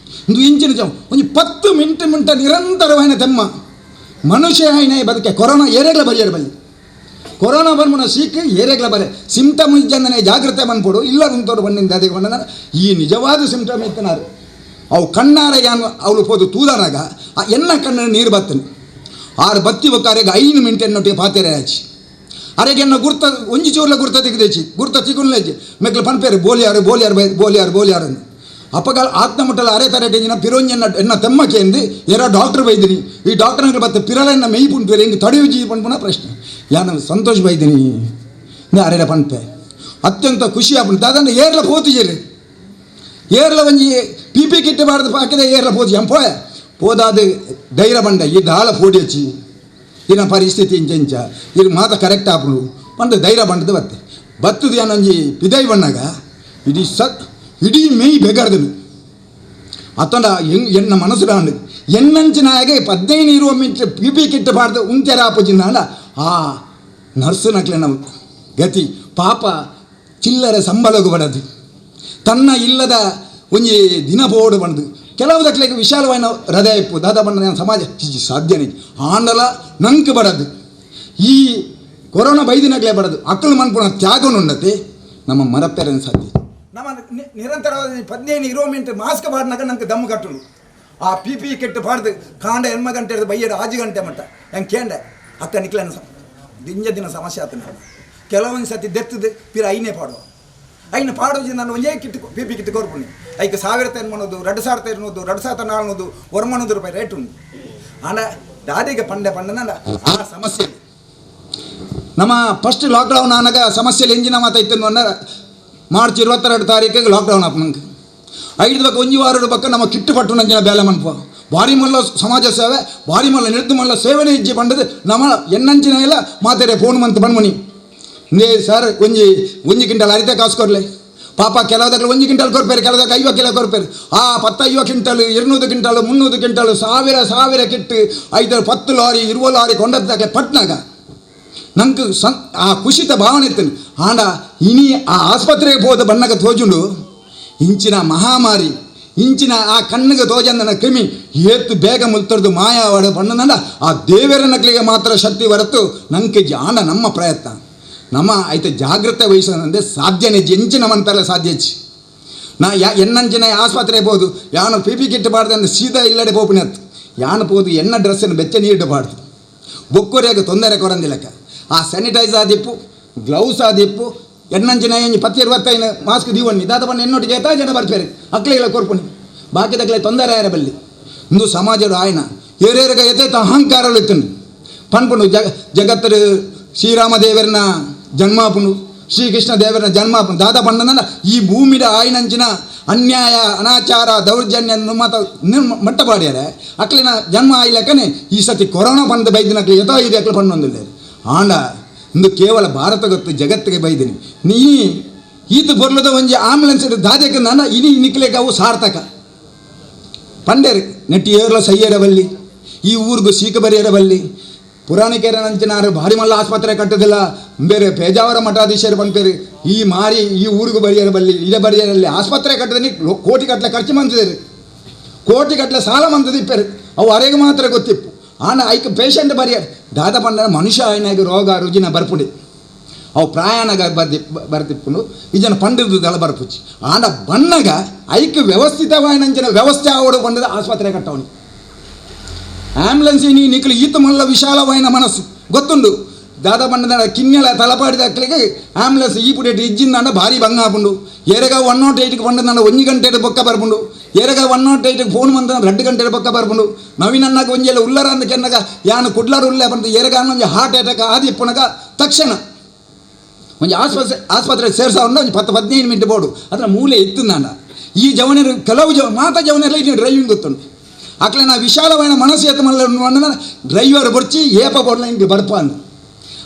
ಇಂದು ಇಂಚಿನ ಒಂದು 10 ಮಿಂಟ ನಿರಂತರವಾಯಿನ ತೆಮ್ಮ ಮನುಷ್ಯ ಆಯ್ನೆ ಬದುಕೆ ಕೊರೋನಾ ಏರೆಗ್ಲ ಬರಿಯರು ಬಲ್ಲಿ ಕೊರೋನಾ ಬಂದ್ಬಿಡ ಸೀಕ್ ಏರೆಗ್ಲ ಬರೆ ಸಿಂಪ್ಟಮ್ ಇಜ್ಜಂದನೆ ಜಾಗ್ರತೆ ಬಂದ್ಬಿಡು ಇಲ್ಲ ಉಂಟೋಡು ಬಂದಿಂದ ಅದಕ್ಕೆ ಬಂದ ಈ ನಿಜವಾದ ಸಿಂಪ್ಟಮ್ ಇತ್ತನಾರು ಅವು ಕಣ್ಣಾರ ಯಾನು ಅವಳು ಹೋದು ತೂದಾನಾಗ ಆ ಎನ್ನ ಕಣ್ಣ ನೀರು ಬತ್ತನೆ 6 ಬತ್ತಿ ಬಕ್ಕಾರೆಗೆ 5 ಮಿನಿಟ್ ಎನ್ನೊಟ್ಟಿಗೆ ಪಾತೆರೆ ಹಚ್ಚಿ ಅರೆಗೆ ಎನ್ನ ಗುರ್ತ ಒಂಜಿ ಚೂರ್ಲ ಗುರ್ತ ತೆಗೆದೇಚಿ ಗುರ್ತ ಚಿಗುನ್ಲೇಜಿ ಮೆಕ್ಲು ಪನ್ಪೇರು ಬೋಲಿಯಾರು ಅಂದು ಅಪ್ಪಗಳ ಆತ್ಮಮುಟ್ಟಲ ಅರೆ ತರೆಟಿನ ಪಿರೋಂಜನ್ನ ಎನ್ನ ತೆಮ್ಮಕ್ಕೆ ಎಂದು ಎರ ಡಾಕ್ಟರ್ ಬೈದಿನಿ ಈ ಡಾಕ್ಟರ್ಗಳು ಬತ್ತ ಪಿರಲನ್ನ ಮೇಯ್ ಪುಂಟು ಹೆಂಗೆ ತಡೆಯು ಜೀವಿ ಪಂಪುನ ಪ್ರಶ್ನೆ ಯಾನು ಸಂತೋಷ ಬೈದಿನಿ ಅರೆರ ಪಂಪೆ ಅತ್ಯಂತ ಖುಷಿ ಆಗ್ಬಿಟ್ಟು ಅದನ್ನು ಏರ್ಲ ಪೋತಿಜೇರಿ ಏರ್ಲ ಒಂಜಿ PP ಕಿಟ್ ಬಾರ್ದು ಪಾಕಿದೆ ಏರ್ಲ ಪೋತಿ ಎಂಪೋಯ ಪೋದಾದ ಧೈರ್ಯ ಬಂಡ ಈ ದಾಳ ಪೋಡಿ ಹಚ್ಚಿ ಇನ್ನ ಪರಿಸ್ಥಿತಿ ಇಂಚೆಂಚ ಇದು ಮಾತ ಕರೆಕ್ಟ್ ಆಪುಡು ಪಂಡ ಧೈರ್ಯ ಬಂಡದು ಬತ್ತದು ಏನೊಂಜಿ ಪಿದೈ ಬಣ್ಣಾಗ ಇಡೀ ಮೇಯ್ ಬೆಗರ್ದನು ಅತ್ತಂಡ ಎನ್ನ ಮನಸ್ಸು ರಾಂಡು ಎನ್ನಂಚಿನಾಗೆ 15 ಮಿನಿಟ್ PP ಕಿಟ್ ಬಾರ್ದು ಉಂಚೆರ ಆಪುಜಿನಾಂಡ ಆ ನರ್ಸುನಕ್ಲೆನ ಗತಿ ಪಾಪ ಚಿಲ್ಲರೆ ಸಂಬಳಗು ಬಡದು ತನ್ನ ಇಲ್ಲದ ಒಂಜಿ ದಿನ ಬೋಡು ಬಣ್ಣದು ಕೆಲವುದಕ್ಲೆಗೆ ವಿಶಾಲವಾದ ಹೃದಯ ಇಪ್ಪು ದಾದ ಬಣ್ಣ ಸಮಾಜ ಸಾಧ್ಯನೇ ಆಂಡಲ ನಂಗೆ ಬಡದು ಈ ಕೊರೋನಾ ಬೈದಿನಾಗಲೇ ಬಡದು ಅಕ್ಕಳು ಮನ್ಪುಣ ತ್ಯಾಗನುಂಡತೆ ನಮ್ಮ ಮರಪೆರನ್ ಸಾಧ್ಯ ನಮ್ಮ ನಿರಂತರವಾದ 15 ಮಿನಿಟ್ ಮಾಸ್ಕ್ ಪಾಡಿನಾಗ ನಂಗೆ ದಮ್ಮು ಕಟ್ಟುಂಡು ಆ PP ಕಿಟ್ ಪಾಡ್ದು ಕಾಂಡ 8 ಗಂಟೆ ಬೈಯಡ 6 ಗಂಟೆ ಮಟ್ಟ ಹೆಂಗೆ ಕೇಂಡೆ ಅಕ್ಕ ನಿಕ್ಲನ ದಿನ ಸಮಸ್ಯೆ ಆತನ ಕೆಲವೊಂದು ಸತಿ ದೆತ್ತದು ಪಿರ ಐನೇ ಪಾಡುವ ಐನ ಪಾಡೋಜಿ ನಾನು ಒಂದೇ ಕಿಟ್ PP ಕಿಟ್ ಕೋರ್ಪುಣಿ ಐಕೆ 1000 ಎನ್ಮನೋದು 2000 ಎನ್ನುವುದು 2400 1,000 ರೂಪಾಯಿ ರೇಟ್ ಉಂಟು ಆಂಡ ದಾದಿಗೆ ಪಂಡ ಆ ಸಮಸ್ಯೆ ನಮ್ಮ ಫಸ್ಟ್ ಲಾಕ್ಡೌನ್ ಆನಾಗ ಸಮಸ್ಯೆಲಿ ಎಂಜಿನ ಮಾತಾಯ್ತು ಅನ್ನ ಮಾರ್ಚ್ 22 ತಾರೀಕಿಗೆ ಲಾಕ್ಡೌನ್ ಆಪ್ ನಂಗೆ 5 ಬಕ್ಕ 1 ವಾರ ಬಕ್ಕ ನಮ್ಮ ಕಿಟ್ಟು ಪಟ್ಟು ನಂಜಿನ ಬೇಲೆ ಮನ್ಪ ಭಾರಿ ಮಲ್ಲ ಸಮಾಜ ಸೇವೆ ಭಾರಿ ಮಲ್ಲ ನಿರ್ದು ಮಲ್ಲ ಸೇವೆನೇ ಇಜ್ಜಿ ಪಂಡದು ನಮ್ಮ ಎನ್ನಂಚಿನ ಎಲ್ಲ ಮಾತಾಡೆ ಫೋನ್ ಮಂತ್ ಬಂದ್ಮನಿ ನೇ ಸರ್ ಒಂಜಿ ಕ್ವಿಂಟಲ್ ಅರಿತೆ ಕಾಸು ಕೊರಲೆ ಪಾಪ ಕೆಲವದಕ್ಕೆ 1 ಕ್ವಿಂಟಲ್ ಕೊರ್ಪೇರು ಕೆಲವದಕ್ಕೆ 50 ಕಿಲೋ ಕೊರ್ಪೇರು ಆ 10-50 ಕ್ವಿಂಟಲ್ 200 ಕ್ವಿಂಟಲ್ 300 ಕ್ವಿಂಟಲ್ ಸಾವಿರ ಕಿಟ್ಟು 5-10 ಲಾರಿ 20 ಲಾರಿ ಕೊಂಡದ್ದಕ್ಕೆ ಪಟ್ನಾಗ ನಂಗೆ ಆ ಖುಷಿತ ಭಾವನೆ ಇತ್ತು ಆಂಡ ಇನಿ ಆ ಆಸ್ಪತ್ರೆಗೆ ಹೋದ ಬಣ್ಣಕ್ಕೆ ತೋಜುಂಡು ಇಂಚಿನ ಮಹಾಮಾರಿ ಇಂಚಿನ ಆ ಕಣ್ಣಿಗೆ ತೋಜಂದನ ಕ್ರಿಮಿ ಏತ್ತು ಬೇಗ ಮುಲ್ತರದು ಮಾಯಾವಾಡ ಬಣ್ಣನಂದ ಆ ದೇವರ ನಕಲಿಗೆ ಮಾತ್ರ ಶಕ್ತಿ ಹೊರತು ನಂಗೆ ಜಾಣ ನಮ್ಮ ಪ್ರಯತ್ನ ನಮ್ಮ ಐತೆ ಜಾಗ್ರತೆ ವಹಿಸೋದಂದ್ರೆ ಸಾಧ್ಯನೇ ಎಂಚಿನ ಮಂತಲ್ಲ ಸಾಧ್ಯಚ್ಚಿ ನಾ ಎನ್ನಂಚಿನ ಆಸ್ಪತ್ರೆ ಹೋದು ಯಾನು ಪಿ ಕಿಟ್ ಬಾರ್ದು ಸೀದಾ ಇಲ್ಲಡೆ ಪೋಪಿನತ್ತು ಯಾನು ಹೋದು ಎನ್ನ ಡ್ರೆಸ್ಸನ್ನು ಬೆಚ್ಚ ನೀರು ಬಾರ್ದು ಬೊಕ್ಕುರಿಯಾಗ ತೊಂದರೆ ಕೊರಂದಿಲ್ಲಕ್ಕ ಆ ಸ್ಯಾನಿಟೈಸರ್ ಆದಿಪ್ಪು ಗ್ಲೌಸ್ ಆದಿಪ್ಪು ಎನ್ನಂಚಿನ 10-25 ಮಾಸ್ಕ್ ದೀವಣ್ಣಿ ದಾದ ಬಣ್ಣ ಎನ್ನೊಟ್ಟಿಗೆ ಎತ್ತ ಜನ ಬರ್ತಾರೆ ಅಕ್ಲೆಲ್ಲ ಕೊರ್ಪುಣಿ ಬಾಕಿದಕ್ಲೆ ತೊಂದರೆ ಆರ ಬಲ್ಲಿ ಇಂದು ಸಮಾಜದ ಆಯ್ನ ಹಿರಿಯರ್ಗ ಎತ್ತ ಅಹಂಕಾರಗಳು ಇತ್ತಂಡು ಪನ್ಪುಂಡು ಜಗತ್ತರು ಶ್ರೀರಾಮದೇವರನ ಜನ್ಮಾಪುಂಡು ಶ್ರೀಕೃಷ್ಣ ದೇವರನ ಜನ್ಮಾಪುಂಡು ದಾದ ಬಣ್ಣನ ಈ ಭೂಮಿದ ಆಯ್ನಂಚಿನ ಅನ್ಯಾಯ ಅನಾಚಾರ ದೌರ್ಜನ್ಯ ಮಟ್ಟ ಪಾಡ್ಯಾರೆ ಅಕ್ಲಿನ ಜನ್ಮ ಆಯ್ಲಕ್ಕನೆ ಈ ಸತಿ ಕೊರೋನಾ ಬಂದ ಬೈದಿನಕ್ಲೆ ಎತ್ತೋ ಇದು ಅಕ್ಲೆ ಪಣ್ಣೊಂದಿಲ್ಲ ಆಂಡ ಇಂದು ಕೇವಲ ಭಾರತ ಗೊತ್ತು ಜಗತ್ತಿಗೆ ಬೈದಿನಿ ನೀ ಈತ ಬರ್ಲದ ಒಂಜಿ ಆಂಬುಲೆನ್ಸ್ ದಾದಕ್ಕೆ ನನ್ನ ಇನಿ ನಿಕ್ಲೆಗೆ ಅವು ಸಾರ್ಥಕ ಪಂಡೇರು ನೆಟ್ಟಿ ಏರ್ಲ ಸೈಯರ ಬಲ್ಲಿ ಈ ಊರಿಗೂ ಸೀಕ ಬರಿಯರ ಬಲ್ಲಿ ಪುರಾಣಿಕರ ನಂಚಿನಾರು ಭಾರಿ ಮಲ್ಲ ಆಸ್ಪತ್ರೆ ಕಟ್ಟೋದಿಲ್ಲ ಬೇರೆ ಪೇಜಾವರ ಮಠಾಧೀಶರು ಬಂತೇರಿ ಈ ಮಾರಿ ಈ ಊರಿಗೂ ಬರಿಯರ ಬಲ್ಲಿ ಇದೇ ಬರಿಯರಲ್ಲಿ ಆಸ್ಪತ್ರೆ ಕಟ್ಟದಲ್ಲಿ ಕೋಟಿ ಗಟ್ಟಲೆ ಖರ್ಚು ಮಂತಿದ್ದೀರಿ ಕೋಟಿ ಗಟ್ಟಲೆ ಸಾಲ ಮಂತದಿಪ್ಪೇರು ಅವು ಅರೆಗೆ ಮಾತ್ರ ಗೊತ್ತಿಪ್ಪು ಆನ ಐಕ ಪೇಷಂಟ್ ಬರಿಯರ್ ದಾದ ಪಂಡ ಮನುಷ್ಯ ಆಯ್ನಾಗ ರೋಗ ರುಜಿನ ಬರ್ಪುಡಿ ಅವು ಪ್ರಯಾಣಗ ಬರ್ತಿಪ್ಪುಂಡು ಈಜನ ಪಂಡಿದ್ದು ದಳ ಬರ್ಪುಚ್ಚಿ ಆಂಡ ಬಣ್ಣಗ ಐಕ ವ್ಯವಸ್ಥಿತವಾಯಿನಂಚಿನ ವ್ಯವಸ್ಥೆ ಆವಡು ಬಂದದ ಆಸ್ಪತ್ರೆ ಕಟ್ಟವನಿ ಆಂಬುಲೆನ್ಸ್ ನೀ ನಿಕ್ಲು ಈತ ಮಲ್ಲ ವಿಶಾಲವಾಯಿನ ಮನಸ್ಸು ಗೊತ್ತುಂಡು ದಾದ ಬಣ್ಣದ ಕಿನ್ನೆಲ ತಲಪಾಡಿದ ಅಕ್ಲಿಗೆ ಆಂಬುಲೆನ್ಸ್ ಈ ಪುಡೇಟ್ ಇಜ್ಜಿಂದ ಭಾರಿ ಭಂಗ ಆಪುಂಡು ಎರಗ 108ಗೆ ಬಂದ 1 ಗಂಟೆ ಬೊಕ್ಕ ಬರ್ಪುಂಡು ಎರಗ 108ಗೆ ಫೋನ್ ಬಂದ 2 ಗಂಟೆ ಬೊಕ್ಕ ಬರ್ಪುಂಡು ನವೀನನ್ನಾಗ ಒಂಜೆಲ್ಲ ಉಲ್ಲರ ಅಂದ ಕೆನ್ನಗ ಯಾನು ಕುಡ್ಲಾರು ಉಲ್ಲೆ ಬಂದು ಎರಗ ಒಂಜಿ ಹಾರ್ಟ್ ಅಟ್ಯಾಕ್ ಆದಿಪ್ಪುನಗ ತಕ್ಷಣ ಒಂಜಿ ಆಸ್ಪತ್ರೆಗೆ ಸೇರ್ಸೋಣ ಒಂದು 10-15 ಮಿನಿಟ್ ಬೋಡು ಅದರ ಮೂಲೆ ಇತ್ತು ನಾನು ಈ ಜವನರು ಕೆಲವು ಮಾತ ಜವನೆಲ್ಲ ಇಲ್ಲಿ ಡ್ರೈವಿಂಗ್ ಗೊತ್ತುಂಟು ಅಕ್ಲೆ ನಾ ವಿಶಾಲವಾದ ಮನಸ್ಸು ಎತ್ತ ಮಲ್ಲ ಡ್ರೈವರ್ ಬರ್ಚಿ ಏಪ ಬೋಡ್ಲ ಹಿಂಗೆ ಬರ್ಪ ಅಂದ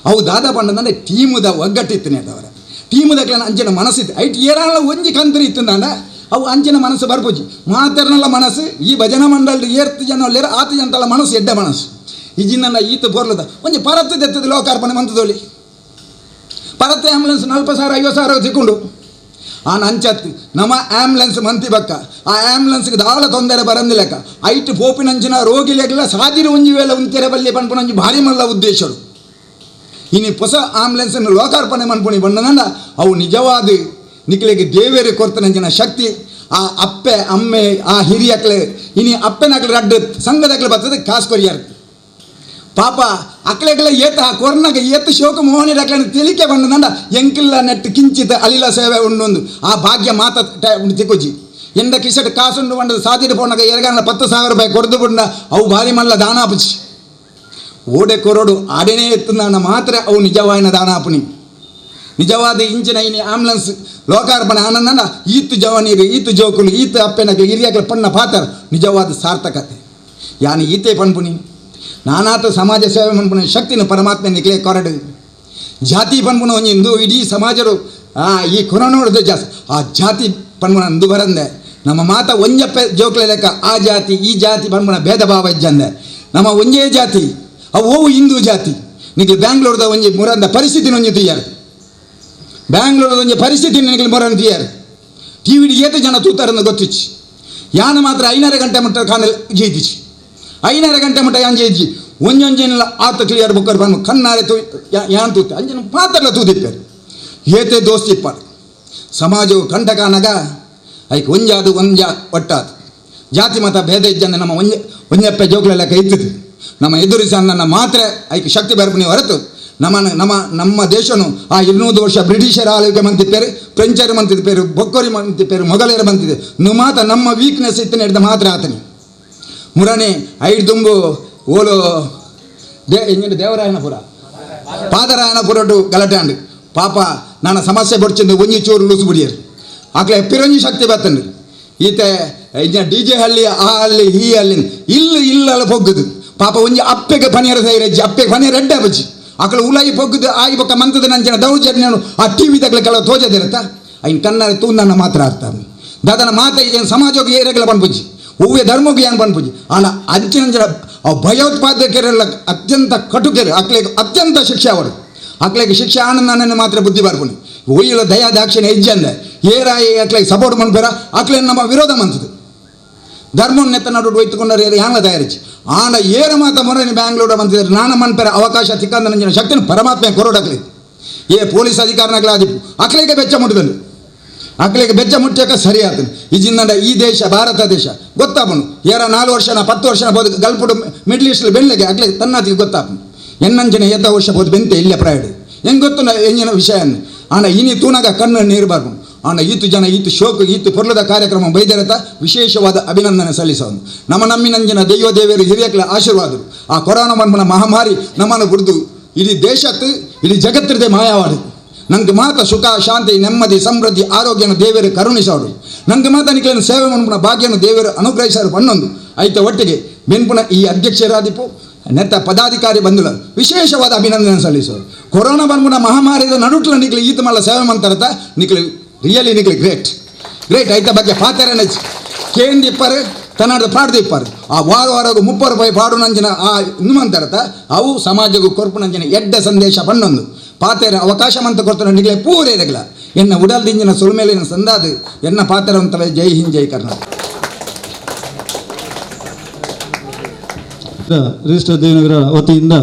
ಅವು ದಾದ ಪಂಡಂದ್ರೆ ಟೀಮುದ ಒಗ್ಗಟ್ಟಿತ್ತನೇ ಅದವರ ಟೀಮುದಕ್ಲೆ ಅಂಚಿನ ಮನಸ್ಸಿತ್ತು ಐಟ್ ಏರಾಳ ಒಂಜಿ ಕಂತ್ರಿ ಇತ್ತು ನಾನು ಅವು ಅಂಚಿನ ಮನಸ್ಸು ಬರ್ಪುಜಿ ಮಾತರ್ನಲ್ಲ ಮನಸ್ಸು ಈ ಭಜನಾ ಮಂಡಳಿ ಏರ್ತು ಜನ ಅಲ್ಲೇರ ಆತು ಜನತಲ್ಲ ಮನಸ್ಸು ಎಡ್ಡೆ ಮನಸ್ಸು ಈಜಿನ ಈತು ಬೋರ್ಲದ ಒಂಜಿ ಪರತ್ತು ತೆತ್ತದ ಲೋಕಾರ್ಪಣೆ ಮಂತದೋಳಿ ಪರತ್ತೆ ಆಂಬುಲೆನ್ಸ್ 40,000-50,000 ಸಿಕ್ಕೊಂಡು ಆ ನಂಚತ್ತು ನಮ್ಮ ಆಂಬುಲೆನ್ಸ್ ಮಂತಿ ಬಕ್ಕ ಆ ಆಂಬುಲೆನ್ಸ್ಗೆ ದಾಳ ತೊಂದರೆ ಬರಂದಿಲ್ಲಕ್ಕ ಐಟ್ ಪೋಪಿನಂಚಿನ ರೋಗಿಲೆಲ್ಲ ಸಾದಿರು ಒಂಜಿ ವೇಳೆ ಉಂತೆರೆ ಬಲ್ಲಿ ಪನ್ಪುನಂಜಿ ಭಾರಿ ಮಲ್ಲ ಉದ್ದೇಶರು ಇನಿ ಹೊಸ ಆಂಬುಲೆನ್ಸನ್ನು ಲೋಕಾರ್ಪಣೆ ಮನ್ಪುಣಿ ಬಂದನಂದ ಅವು ನಿಜವಾದ ನಿಕ್ಲಿಗೆ ದೇವೇರಿ ಕೊರ್ತನಂಚಿನ ಶಕ್ತಿ ಆ ಅಪ್ಪೆ ಅಮ್ಮೆ ಆ ಹಿರಿಯಕ್ಲೆ ಇನಿ ಅಪ್ಪೆನಕ್ಲೆ ರಡ್ಡು ಸಂಘದಕ್ಲೆ ಬರ್ತದೆ ಕಾಸು ಕೊರಿಯಾರ ಪಾಪ ಅಕ್ಲೆಗಳ ಏತ ಆ ಕೊರೋನಾಗ ಏತ ಶೋಕ ಮೋಹನಿ ಅಕ್ಲೆ ತಿಳಿಕೆ ಬಂದನಂದ ಎಂಕಿಲ್ಲ ನೆಟ್ಟು ಕಿಂಚಿತ ಅಲಿಲ ಸೇವೆ ಉಂಡೊಂದು ಆ ಭಾಗ್ಯ ಮಾತ ತಿಕ್ಕೋಜಿ ಎಂದ ಕಿಸಟ್ ಕಾಸುಂಡು ಬಂಡದು ಸಾದಿರು ಪೋನಾಗ ಎರಗಾನ 10,000 ರೂಪಾಯಿ ಕೊಡ್ದು ಬಿಡ ಅವು ಭಾರಿ ಮಲ್ಲ ದಾನಾಪುಚಿ ಓಡೆ ಕೊರಡು ಆಡೇನೇ ಎತ್ತುಂದ ಮಾತ್ರ ಅವು ನಿಜವಾಯಿನ ದಾನಾಪುನಿ ನಿಜವಾದ ಇಂಚಿನ ಇನಿ ಆಂಬುಲೆನ್ಸ್ ಲೋಕಾರ್ಪಣೆ ಆನಂದ ಈತು ಜವಾನೀರು ಈತು ಜೋಕುಲು ಈತು ಅಪ್ಪೆನಕ್ಕೆ ಹಿರಿಯಕ್ಕೆ ಪಣ್ಣ ಪಾತ್ರ ನಿಜವಾದ ಸಾರ್ಥಕತೆ ಯಾನು ಈತೆ ಪನ್ಪುನಿ ನಾನಾತ ಸಮಾಜ ಸೇವೆ ಪನ್ಪುನ ಶಕ್ತಿನ ಪರಮಾತ್ಮ ನಿಕ್ಲೆ ಕೊರಡು ಜಾತಿ ಪನ್ಪುನ ಒಂಜಿ ಇಂದು ಇಡೀ ಸಮಾಜರು ಈ ಕೊರೋನೋಡದು ಜಾಸ್ತಿ ಆ ಜಾತಿ ಪನ್ಪುನ ಇಂದು ಬರಂದೆ ನಮ್ಮ ಮಾತ ಒಂಜಪ್ಪೆ ಜೋಕ್ಲೆ ಲೆಕ್ಕ ಆ ಜಾತಿ ಈ ಜಾತಿ ಪನ್ಪುನ ಭೇದ ಭಾವ ಇಜ್ಜಂದೆ ನಮ್ಮ ಒಂಜೇ ಜಾತಿ ಅವು ಹಿಂದೂ ಜಾತಿ ನಿಕ್ಲೆ ಬ್ಯಾಂಗ್ಳೂರ್ದ ಒಂಜಿ ಮುರಂದ ಪರಿಸ್ಥಿತಿ ಒಂಜಿ ತುಯ್ಯಾರು ಬ್ಯಾಂಗ್ಳೂರ್ದ ಒಂಜಿ ಪರಿಸ್ಥಿತಿ ನಿಕ್ಲೆ ಮುರಂದ ತುಯ್ಯಾರು ಟಿವಿಡಿ ಏತು ಜನ ತೂತಾರಂದ ಗೊತ್ತಿಚ್ಚಿ ಯಾನು ಮಾತ್ರ 5:30 ಗಂಟೆ ಮಟ್ಟ ಕಾಣಲ್ ಜೈದಿಚ್ಚಿ 5:30 ಗಂಟೆ ಮಟ್ಟ ಯಾನ್ ಜೈಜಿ ಒಂಜೊಂಜೇನಿಲ್ಲ ಆತ ಕ್ಲಿಯರ್ ಬುಕ್ಕರ್ ಬಂದು ಕಣ್ಣಾರೆ ತೂ ಯಾನ್ ತೂತೆ ಅಂಜನ ಪಾತ್ರಲ್ಲ ತೂದಿಪ್ಪೇರು ಏತೆ ದೋಸ್ತಿಪ್ಪಾಡು ಸಮಾಜವು ಕಂಟಕಾನಗ ಐಕ್ ಒಂಜಾದು ಒಂಜ ಒಟ್ಟಾದು ಜಾತಿ ಮತ ಭೇದ ಇಜ್ಜಂದೆ ನಮ್ಮ ಒಂಜಪ್ಪೆ ಜೋಕ್ಲೆ ಲೆಕ್ಕ ಇದ್ದದು ನಮ್ಮ ಎದುರಿಸ ನನ್ನ ಮಾತ್ರ ಐಕ್ ಶಕ್ತಿ ಬರ್ಪಣಿ ಹೊರತು ನಮ್ಮ ದೇಶನು ಆ 200 ವರ್ಷ ಬ್ರಿಟಿಷರ ಆಳ್ವಿಕೆ ಮಂತಿಪ್ಪೇರು ಫ್ರೆಂಚರು ಮಂತಿಪ್ಪೇರು ಬೊಕ್ಕೋರಿ ಮಂತಿಪ್ಪೇರು ಮೊಘಲರು ಮಂತಿದೆ ಮಾತ ನಮ್ಮ ವೀಕ್ನೆಸ್ ಇತ್ತು ನಡೆದ ಮಾತ್ರ ಆತನಿ ಮುರನೆ ಐದು ತುಂಬು ಓಲು ದೇವರಾಯನಪುರ ಪಾದರಾಯನಪುರಟ್ಟು ಗಲಾಟೆ ಪಾಪ ನಾನು ಸಮಸ್ಯೆ ಬಡ್ಚಿಂದು ಒಂಜಿ ಚೂರು ಲೂಸು ಬಿಡಿಯರು ಆಕಲೆ ಎಪ್ಪಿರೊಂಜಿ ಶಕ್ತಿ ಬರ್ತಂಡು ಈತೆ DJ ಹಳ್ಳಿ ಆ ಹಳ್ಳಿ ಈ ಹಳ್ಳಿ ಇಲ್ಲಲ್ಲ ಪೊಗ್ಗುದು ಪಾಪ ಒಂಜಿ ಅಪ್ಪೆಗೆ ಪನಿಯರ ಸೈರಜ್ಜಿ ಅಪ್ಪೆಗೆ ಪನಿಯರ ರೆಡ್ಡೆ ಬಜ್ಜಿ ಆಕಳು ಉಲಾಯಿ ಪೊಗ್ಗುದು ಆಯಿ ಬೊಕ್ಕ ಮಂತದ ನಂಚಿನ ದೌರ್ಜನ್ಯ ಆ ಟಿವಿ ತಗಲ ಕೆಲವು ತೋಜದಿರತ್ತ ಐನ್ ಕಣ್ಣಾರೆ ತೂಂದನ್ನ ಮಾತ್ರ ಅರ್ತಾನೆ ದಾದನ ಮಾತ ಏನು ಸಮಾಜಕ್ಕೆ ಏರೆಗಲ ಪನ್ಪುಜಿ ಹೂವೆ ಧರ್ಮಕ್ಕೆ ಏನು ಪನ್ಪುಜಿ ಆಲ ಅಂಚಿನ ಭಯೋತ್ಪಾದಕರೆಲ್ಲ ಅತ್ಯಂತ ಕಟುಕೆರು ಅಕ್ಲೆಗೆ ಅತ್ಯಂತ ಶಿಕ್ಷೆ ಅವರು ಅಕ್ಲೆಗೆ ಶಿಕ್ಷೆ ಆನಂದನೇ ಮಾತ್ರ ಬುದ್ಧಿ ಬರ್ಪುನಿ ಒಯ್ಯಲ ದಯಾ ದಾಕ್ಷಿಣ್ಯ ಹೆಜ್ಜೆ ಏರಾಯಿ ಅಕ್ಲಿಗೆ ಸಪೋರ್ಟ್ ಮಾಡ್ಬೇರ ಅಕ್ಲೆ ನಮ್ಮ ವಿರೋಧ ಮಂತದ್ದು ಧರ್ಮವನ್ನು ನೆತ್ತ ನಡು ಒಯ್ತುಕೊಂಡರೆ ಹ್ಯಾಂಗ ತಯಾರಿಸಿ ಆಂಡ ಏರ ಮಾತ ಮೊರೆ ಬ್ಯಾಂಗ್ಳೂರ ಮಂತಿದ್ದಾರೆ ನಾನು ಮನ್ಪೇರ ಅವಕಾಶ ತಿಕ್ಕಂದ ನಂಜಿನ ಶಕ್ತಿನ ಪರಮಾತ್ಮ ಕೊರೋಡಕ್ಲಿ ಏ ಪೊಲೀಸ್ ಅಧಿಕಾರನಾಗಲ ಆದಿಪ್ಪು ಅಕ್ಲಿಗೆ ಬೆಚ್ಚ ಮುಟ್ಟಿದಲ್ಲಿ ಅಕ್ಲಿಗೆ ಬೆಚ್ಚ ಮುಟ್ಟಕ ಸರಿ ಆತನು ಇಜಿಂದ ಈ ದೇಶ ಭಾರತ ದೇಶ ಗೊತ್ತಾಪನು ಏರ 4 ವರ್ಷನ 10 ವರ್ಷನ ಬೋದು ಗಲ್ಪುಡು ಮಿಡ್ಲ್ ಈಸ್ಟ್ ಬೆಳ್ಳೆಗೆ ಅಕ್ಲಿಗೆ ತನ್ನತಿಗೆ ಗೊತ್ತಾಪನು ಎನ್ನಂಚಿನ ಎದ್ದ ವರ್ಷ ಬೋದು ಬೆಂತೆ ಇಲ್ಲೇ ಪ್ರಾಯಡ್ ಹೆಂಗೆ ಗೊತ್ತು ಎಂಜಿನ ವಿಷಯವನ್ನು ಆಂಡ ಇನಿ ತೂನಾಗ ಕಣ್ಣು ನೀರು ಬಾರ್ಬು ಆಂಡ ಈತು ಜನ ಈತು ಶೋಕು ಈತು ಪೊರ್ಲದ ಕಾರ್ಯಕ್ರಮ ಬೈದರತ ವಿಶೇಷವಾದ ಅಭಿನಂದನೆ ಸಲ್ಲಿಸೋದು ನಮ್ಮಿನಂಜಿನ ದೈವ ದೇವರು ಹಿರಿಯಕ್ಲ ಆಶೀರ್ವಾದರು ಆ ಕೊರೋನಾ ಮನ್ಮನ ಮಹಾಮಾರಿ ನಮ್ಮನ್ನು ಕುರಿತು ಇಡೀ ದೇಶತ್ತು ಇಡೀ ಜಗತ್ತಿರದೆ ಮಾಯವಾಡು ನಂಗೆ ಮಾತ ಸುಖ ಶಾಂತಿ ನೆಮ್ಮದಿ ಸಮೃದ್ಧಿ ಆರೋಗ್ಯನ ದೇವರು ಕರುಣಿಸೋರು ನಂಗೆ ಮಾತ ನಿಕ್ಲೇನು ಸೇವೆ ಮನ್ಪುನ ಭಾಗ್ಯನ ದೇವರು ಅನುಗ್ರಹಿಸೋರು ಪನ್ನೊಂದು ಐತ ಒಟ್ಟಿಗೆ ಬೆನ್ಪುನ ಈ ಅಧ್ಯಕ್ಷರಾದಿಪ್ಪು ನೆತ್ತ ಪದಾಧಿಕಾರಿ ಬಂಧುಲ ವಿಶೇಷವಾದ ಅಭಿನಂದನೆ ಸಲ್ಲಿಸೋರು ಕೊರೋನಾ ಬಂದ್ಪುನ ಮಹಾಮಾರಿದ ನಡುಟ್ಲ ನಿಕ್ಲಿ ಈತ ಮಲ್ಲ ಸೇವೆ ಮಾಡ್ತಾರತ ನಿಕ್ಲಿ ರಿಯಲಿ ನಿಕ್ಲಿ ಗ್ರೇಟ್ ಐತ ಬಗ್ಗೆ ಪಾತೆರನ ಕೇಂದಿಪ್ಪರು ತನ್ನಡ ಪಾಡ್ದಿಪ್ಪರು ಆ ವಾರವಾರಗೂ 30 ರೂಪಾಯಿ ಪಾಡು ನಂಜಿನ ಆ ಇನ್ನುಮಂತಾರತ ಅವು ಸಮಾಜಗೂ ಕೊರ್ಪು ನಂಜಿನ ಎಡ್ಡ ಸಂದೇಶ ಪನ್ನೊಂದು ಪಾತೆರ ಅವಕಾಶ ಮಂತ ಕೊಡ್ತಾನೆ ನಿಗ್ಲೆ ಪೂರೇ ಇರಗಲ ಎನ್ನ ಉಡಲ್ದಿಂಜಿನ ಸುಲ್ಮೇಲಿನ ಸಂದಾದು ಎನ್ನ ಪಾತೆರವಂತವೇ ಜೈ ಹಿಂದ್ ಜೈ ಕರ್ನಾಟಕ ರಿಜಿಸ್ಟರ್ ದೇವನಗರ ವತಿಯಿಂದ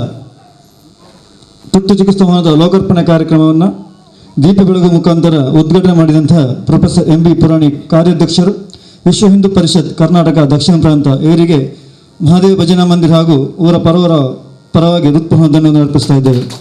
ತುರ್ತು ಚಿಕಿತ್ಸಾ ಭವನದ ಲೋಕಾರ್ಪಣೆ ಕಾರ್ಯಕ್ರಮವನ್ನು ದೀಪ ಬೆಳಗು ಮುಖಾಂತರ ಉದ್ಘಾಟನೆ ಮಾಡಿದಂತಹ ಪ್ರೊಫೆಸರ್ MB ಪುರಾಣಿಕ್ ಕಾರ್ಯಾಧ್ಯಕ್ಷರು ವಿಶ್ವ ಹಿಂದೂ ಪರಿಷತ್ ಕರ್ನಾಟಕ ದಕ್ಷಿಣ ಪ್ರಾಂತ ಇವರಿಗೆ ಮಹಾದೇವ ಭಜನಾ ಮಂದಿರ ಹಾಗೂ ಊರ ಪರವಾಗಿ ಹೃತ್ಪೂರ್ಣ ಧನ್ಯವಾದ ಅರ್ಪಿಸ್ತಾ ಇದ್ದೇವೆ.